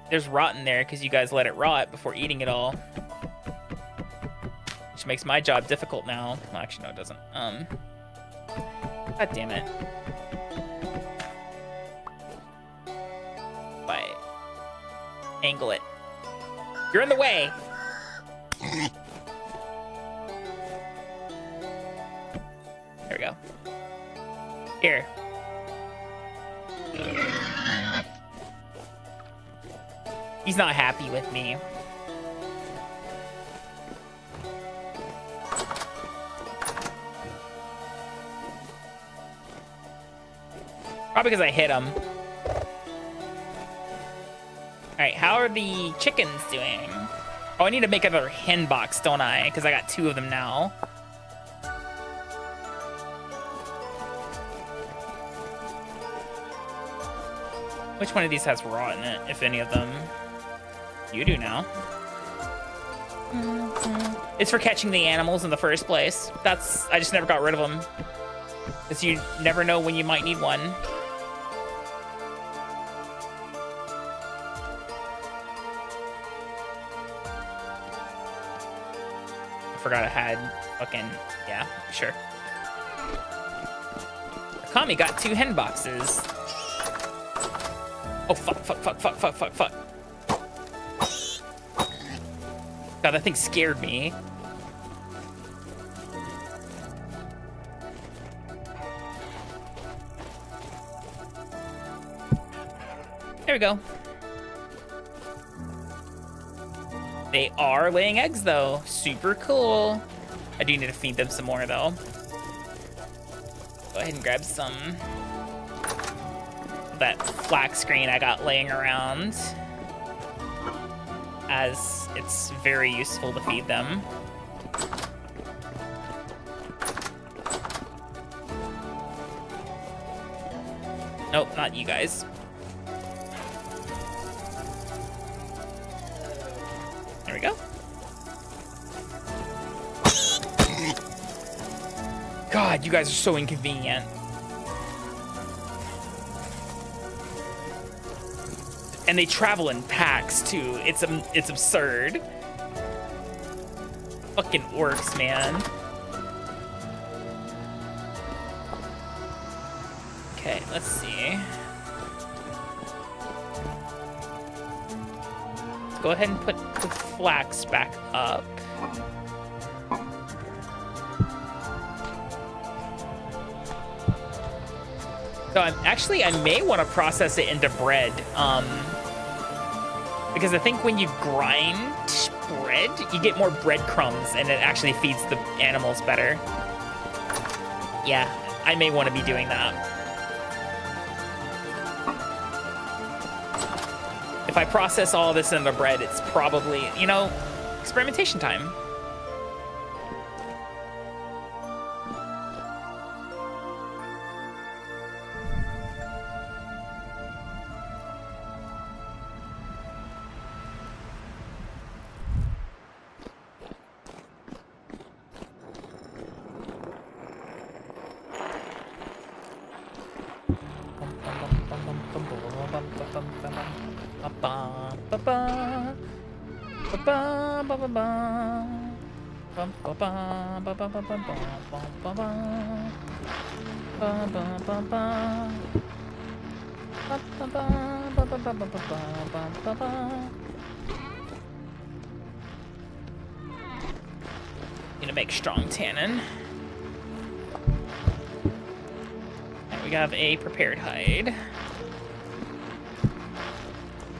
There's rot in there because you guys let it rot before eating it all. Which makes my job difficult now. Well, actually, no, it doesn't. God damn it. Bye. Angle it. You're in the way! There we go. Here. He's not happy with me. Probably because I hit him. Alright, how are the chickens doing? Oh, I need to make another hen box, don't I? Because I got 2 of them now. Which one of these has raw in it, if any of them? You do now. It's for catching the animals in the first place. I just never got rid of them. Because you never know when you might need one. I forgot I had fucking, yeah, sure. Akami got 2 hen boxes. Oh, fuck. God, that thing scared me. There we go. They are laying eggs, though. Super cool. I do need to feed them some more, though. Go ahead and grab some of that flax screen I got laying around, as it's very useful to feed them. Nope, not you guys. There we go. God, you guys are so inconvenient. And they travel in packs too. It's absurd. Fucking orcs, man. Okay, let's see. Let's go ahead and put the flax back up. So I may want to process it into bread. Because I think when you grind bread, you get more breadcrumbs and it actually feeds the animals better. Yeah, I may want to be doing that. If I process all this into bread, it's probably, experimentation time. Gonna make strong tannin. And we have a prepared hide.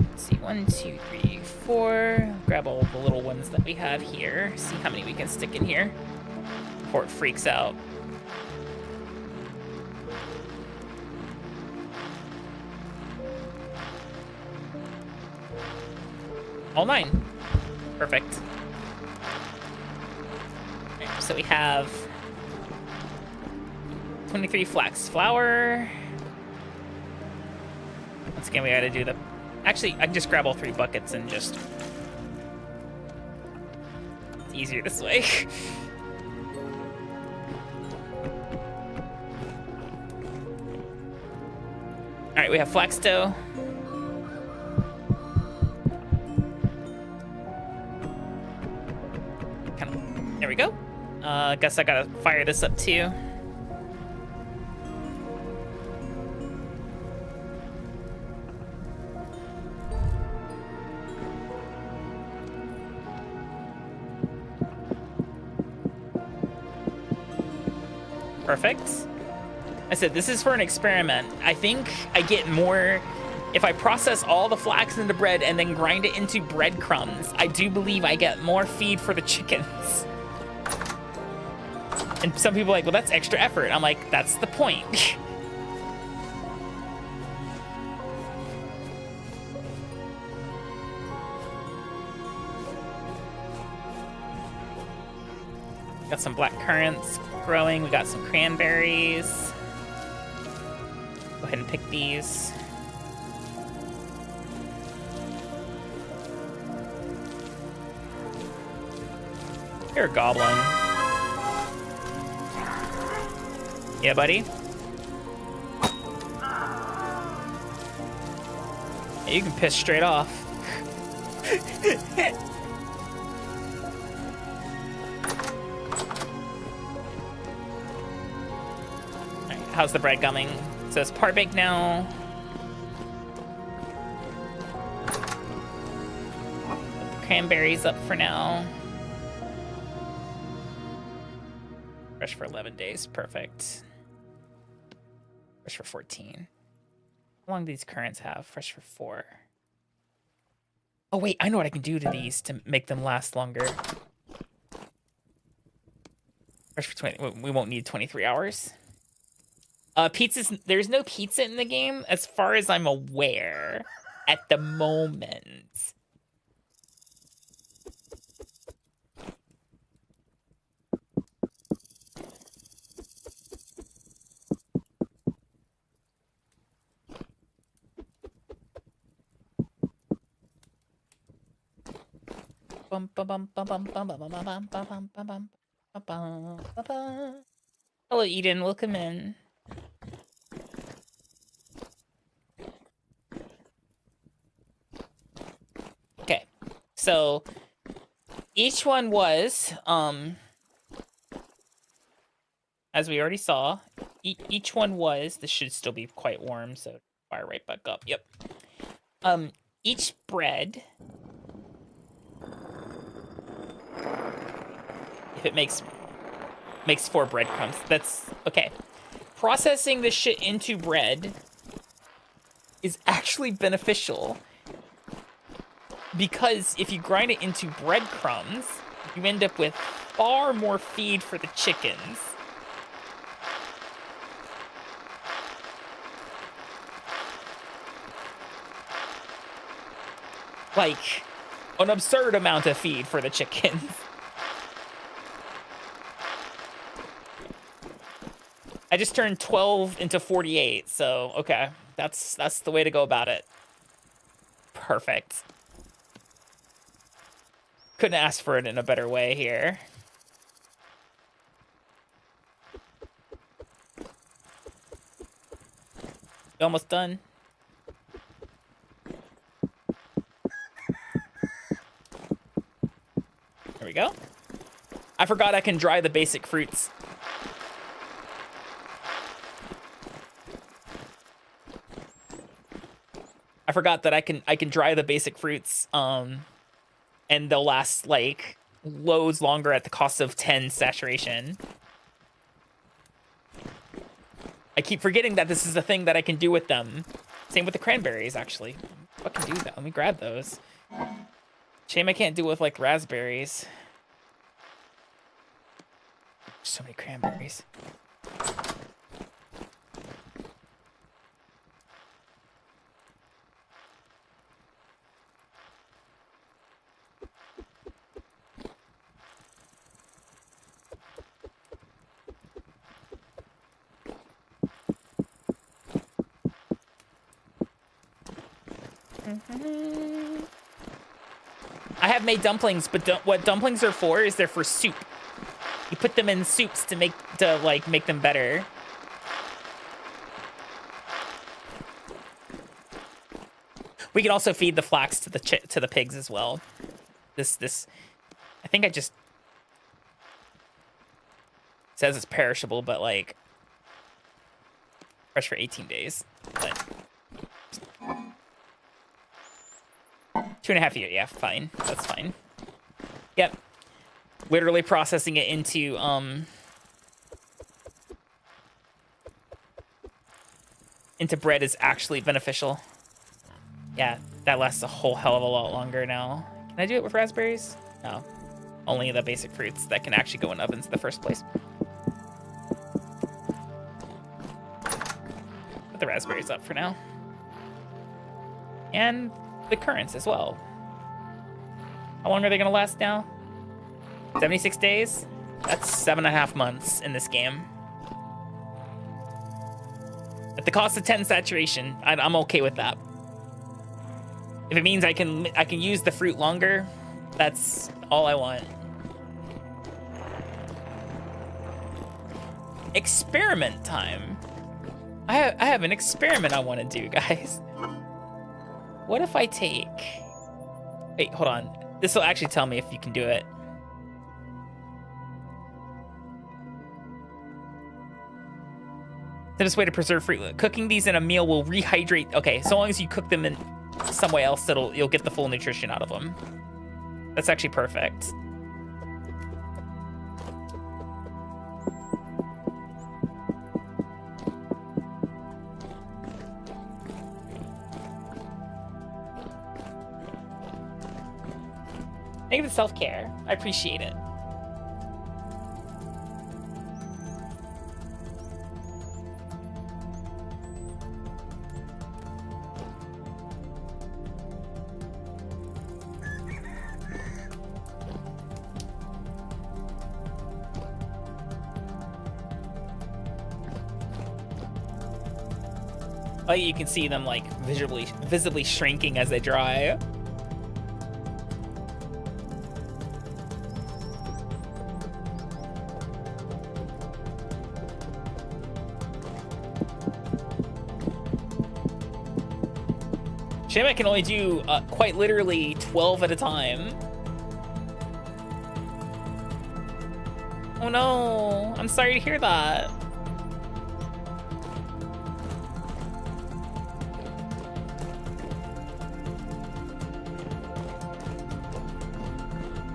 Let's see, 1, 2, 3, 4. Grab all the little ones that we have here. See how many we can stick in here before it freaks out. All 9. Perfect. Right, so we have 23 flax flour. Once again, we gotta do the... Actually, I can just grab all 3 buckets and just... It's easier this way. Alright, we have flax dough. There we go. Guess I gotta fire this up too. Perfect. I said this is for an experiment. I think I get more if I process all the flax into bread and then grind it into breadcrumbs. I do believe I get more feed for the chickens. And some people are like, well, that's extra effort. I'm like, that's the point. Got some black currants growing. We got some cranberries. Go ahead and pick these. You're a goblin. Yeah, buddy? Yeah, you can piss straight off. Alright, how's the bread coming? It says part baked now. Cranberries up for now. Fresh for 11 days. Perfect. Fresh for 14. How long do these currants have? Fresh for 4. Oh, wait. I know what I can do to these to make them last longer. Fresh for 20. We won't need 23 hours. Pizzas. There's no pizza in the game as far as I'm aware at the moment. Hello, Eden. Welcome in. Okay, so each one was, as we already saw, each one was. This should still be quite warm, so fire right back up. Yep. Each bread. If it makes 4 breadcrumbs, that's okay. Processing this shit into bread is actually beneficial because if you grind it into breadcrumbs, you end up with far more feed for the chickens. Like, an absurd amount of feed for the chickens. I just turned 12 into 48, so okay. That's the way to go about it. Perfect. Couldn't ask for it in a better way here. Almost done. There we go. I forgot I can dry the basic fruits. I forgot that I can dry the basic fruits, and they'll last like loads longer at the cost of 10 saturation. I keep forgetting that this is a thing that I can do with them. Same with the cranberries, actually. I can do that. Let me grab those. Shame I can't do it with like raspberries. So many cranberries. I have made dumplings, but what dumplings are for is they're for soup. You put them in soups to make them better. We can also feed the flax to the pigs as well. This I think I just it says it's perishable, but like fresh for 18 days. But 2.5 years, yeah, fine. That's fine. Yep. Literally processing it into bread is actually beneficial. Yeah, that lasts a whole hell of a lot longer now. Can I do it with raspberries? No. Only the basic fruits that can actually go in ovens in the first place. Put the raspberries up for now. And the currants as well. How long are they gonna last now? 76 days? That's 7.5 months in this game. At the cost of 10 saturation, I'm okay with that. If it means I can use the fruit longer, that's all I want. experiment time. I have an experiment I want to do, guys. What if I take... Wait, hold on. This will actually tell me if you can do it. The best way to preserve fruit. Cooking these in a meal will rehydrate. Okay, so long as you cook them in some way else, you'll get the full nutrition out of them. That's actually perfect. Thank you for the self-care. I appreciate it. Oh, you can see them like visibly shrinking as they dry. Shame I can only do quite literally 12 at a time. Oh no, I'm sorry to hear that.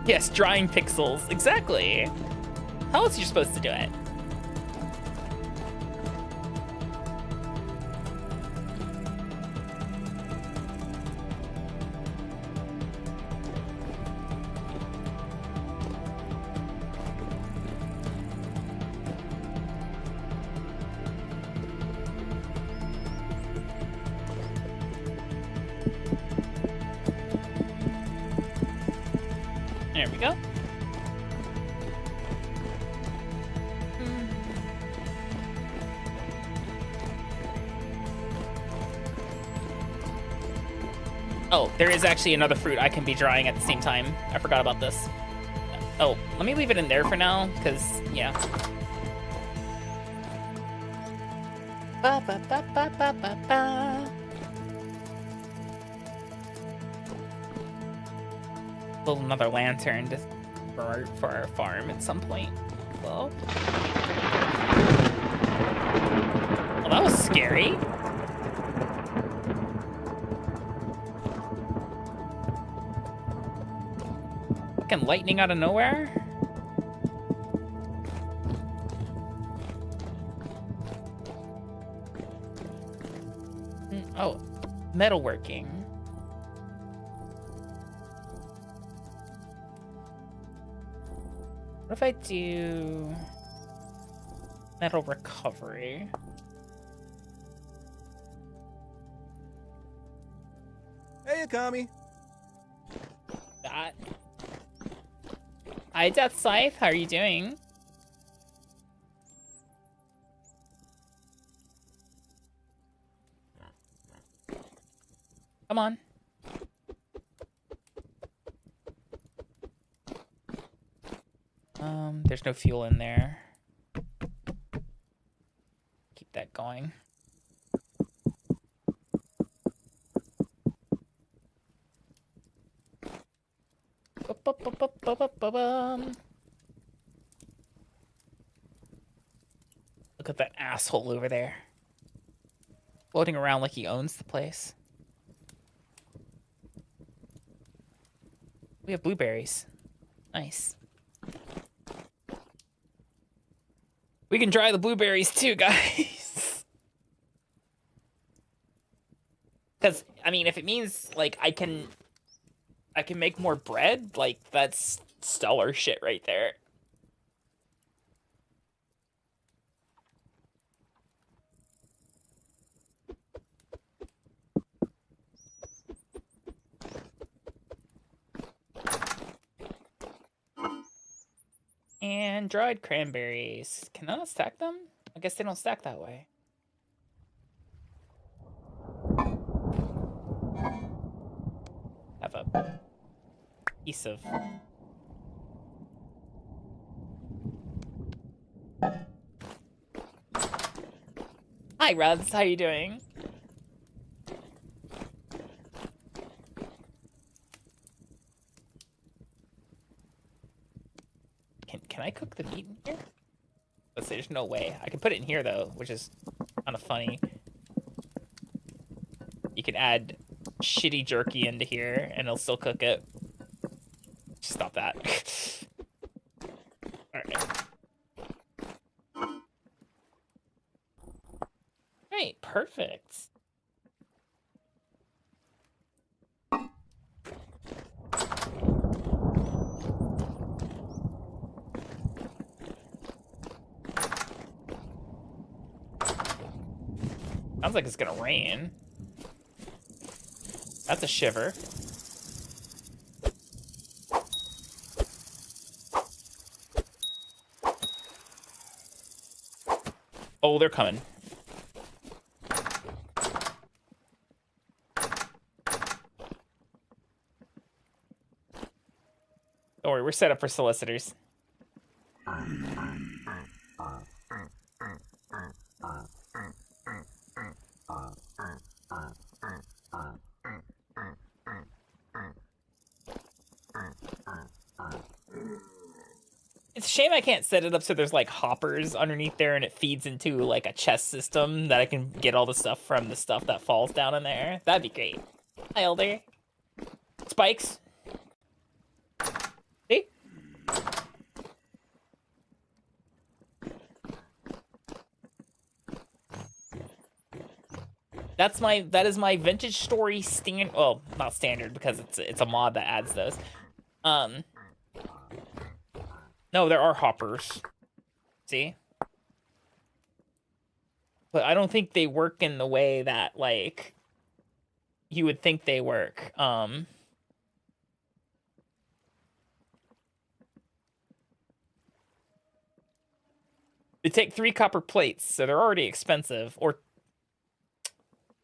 Yes, drying pixels, exactly. How else are you supposed to do it? There we go. Oh, there is actually another fruit I can be drying at the same time. I forgot about this. Oh, let me leave it in there for now, because, yeah. Ba, ba, ba, ba, ba, ba, ba. Build another lantern to, for our farm at some point. Well, that was scary. Fucking lightning out of nowhere. Oh, metalworking. What if I do metal recovery? Hey, Akami. That. Hi, Death Scythe. How are you doing? Come on. There's no fuel in there. Keep that going. Look at that asshole over there. Floating around like he owns the place. We have blueberries. Nice. We can dry the blueberries too, guys. Because, I mean, if it means, like, I can make more bread, like, that's stellar shit right there. And dried cranberries. Can I not stack them? I guess they don't stack that way. Have a piece of... Hi, Rubs. How you doing? Can I cook the meat in here? Let's say there's no way. I can put it in here though, which is kind of funny. You can add shitty jerky into here and it'll still cook it. Stop that. Alright. Alright, perfect. Sounds like it's gonna rain. That's a shiver. Oh, they're coming. Don't worry, we're set up for solicitors. It's a shame I can't set it up so there's like hoppers underneath there and it feeds into like a chest system that I can get all the stuff from the stuff that falls down in there. That'd be great. Hi, Elder. Spikes. See? That is my vintage story well, not standard because it's a mod that adds those. No, there are hoppers. See? But I don't think they work in the way that, like, you would think they work. They take 3 copper plates, so they're already expensive. Or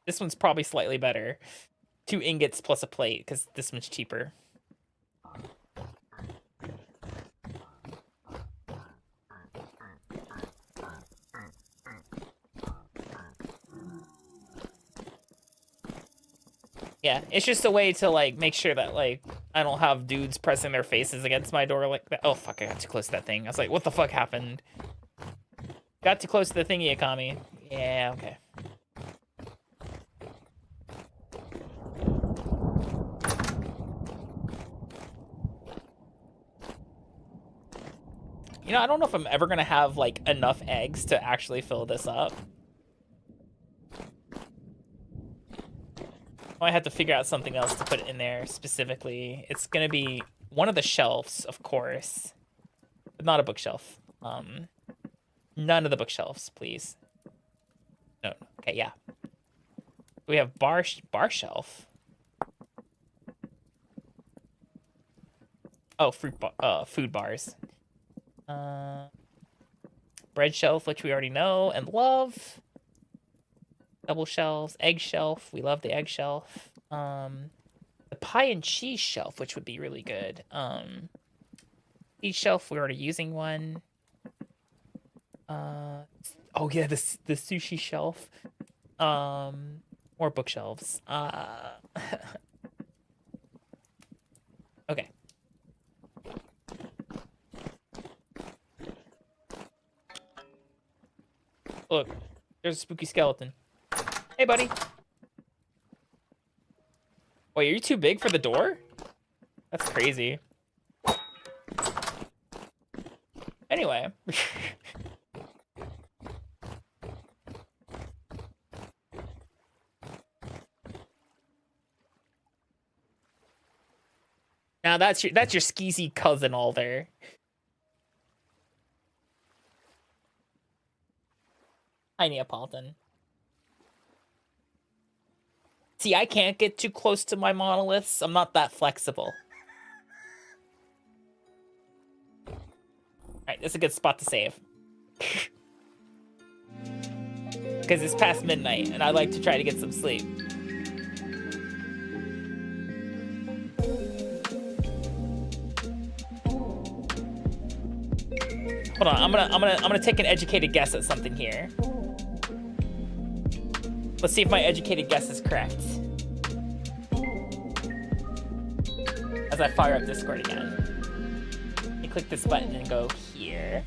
this one's probably slightly better. 2 ingots plus a plate, because this one's cheaper. Yeah, it's just a way to, like, make sure that, like, I don't have dudes pressing their faces against my door like that. Oh, fuck, I got too close to that thing. I was like, what the fuck happened? Got too close to the thingy, Akami. Yeah, okay. You know, I don't know if I'm ever gonna have, like, enough eggs to actually fill this up. I have to figure out something else to put in there specifically. It's gonna be one of the shelves, of course, but not a bookshelf. None of the bookshelves, please. No. Okay, yeah. We have bar shelf. Oh, food bars. Bread shelf, which we already know and love. Double shelves, egg shelf. We love the egg shelf. The pie and cheese shelf, which would be really good. Cheese shelf, we're already using one. Oh yeah, the sushi shelf. More bookshelves. Okay. Look, there's a spooky skeleton. Hey, buddy. Wait, are you too big for the door? That's crazy. Anyway. Now that's your skeezy cousin all there. Hi, Neapolitan. See, I can't get too close to my monoliths. I'm not that flexible. Alright, this is a good spot to save. Because it's past midnight, and I like to try to get some sleep. Hold on, I'm gonna take an educated guess at something here. Let's see if my educated guess is correct. As I fire up Discord again. You click this button and go here.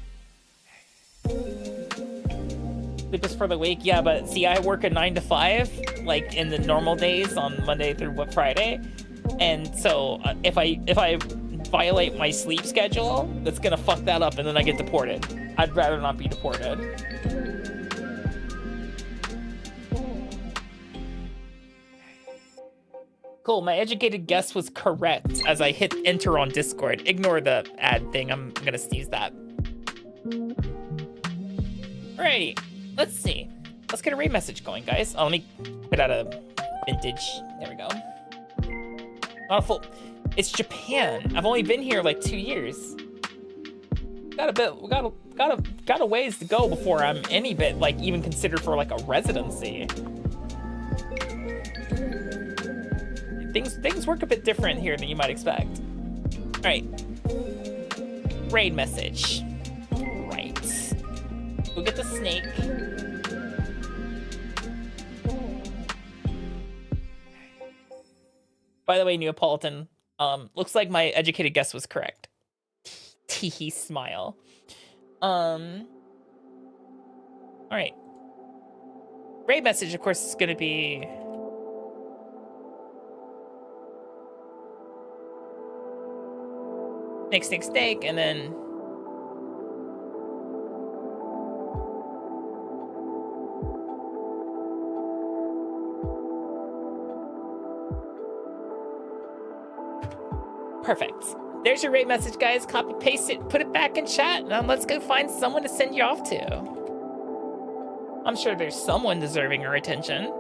Sleep is for the week. Yeah, but see, I work a 9 to 5, like in the normal days on Monday through Friday. And so if I violate my sleep schedule, that's gonna fuck that up and then I get deported. I'd rather not be deported. Cool, my educated guess was correct as I hit enter on Discord. Ignore the ad thing, I'm gonna sneeze that. Alrighty, let's see. Let's get a raid message going, guys. Oh, let me put out a vintage. There we go. Not a full. It's Japan. I've only been here like 2 years. Got a ways to go before I'm any bit like even considered for like a residency. Things work a bit different here than you might expect. All right. Raid message. Right. Go get the snake. By the way, Neapolitan, looks like my educated guess was correct. Teehee smile. All right. Raid message, of course, is gonna be snake, and then perfect. There's your raid message, guys. Copy, paste it, put it back in chat, and let's go find someone to send you off to. I'm sure there's someone deserving our attention.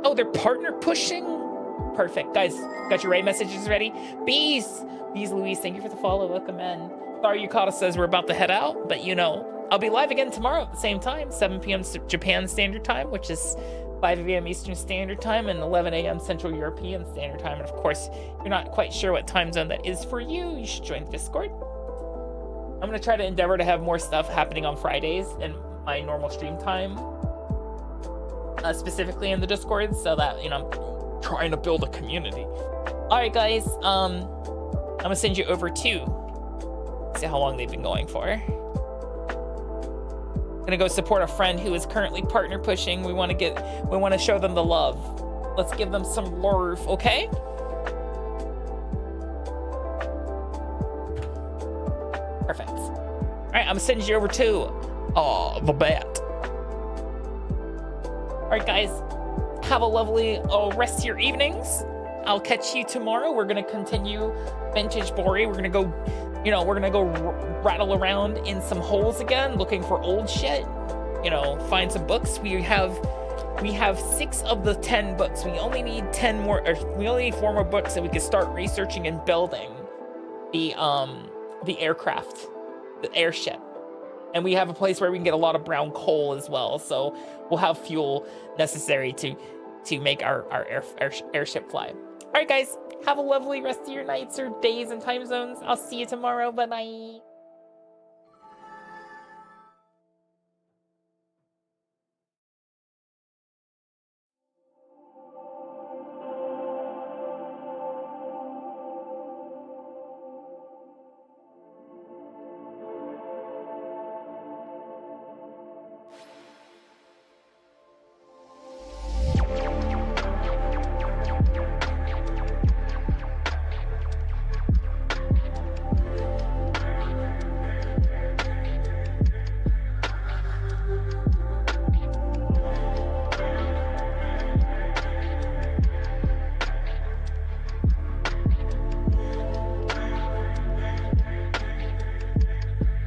Oh, they're partner pushing? Perfect. Guys, got your raid messages ready? Bees Louise, thank you for the follow. Welcome in. Sorry Yukata says we're about to head out, but you know, I'll be live again tomorrow at the same time, 7 p.m. Japan Standard Time, which is 5 a.m. Eastern Standard Time and 11 a.m. Central European Standard Time. And of course, if you're not quite sure what time zone that is for you, you should join the Discord. I'm going to try to endeavor to have more stuff happening on Fridays in my normal stream time, specifically in the Discord, so that, you know, I'm trying to build a community. All right, guys, I'm going to send you over to see how long they've been going for. Gonna go support a friend who is currently partner pushing. We want to show them the love. Let's give them some love, okay? Perfect. All right, I'm gonna send you over to the bat. All right, guys, have a lovely rest of your evenings. I'll catch you tomorrow. We're gonna continue Vintage Bori. We're gonna go rattle around in some holes again, looking for old shit. You know, find some books. We have 6 of the 10 books. We only need 10 more. Or we only need 4 more books, so we can start researching and building the aircraft, the airship. And we have a place where we can get a lot of brown coal as well. So we'll have fuel necessary to make our airship fly. All right, guys. Have a lovely rest of your nights or days and time zones. I'll see you tomorrow. Bye-bye.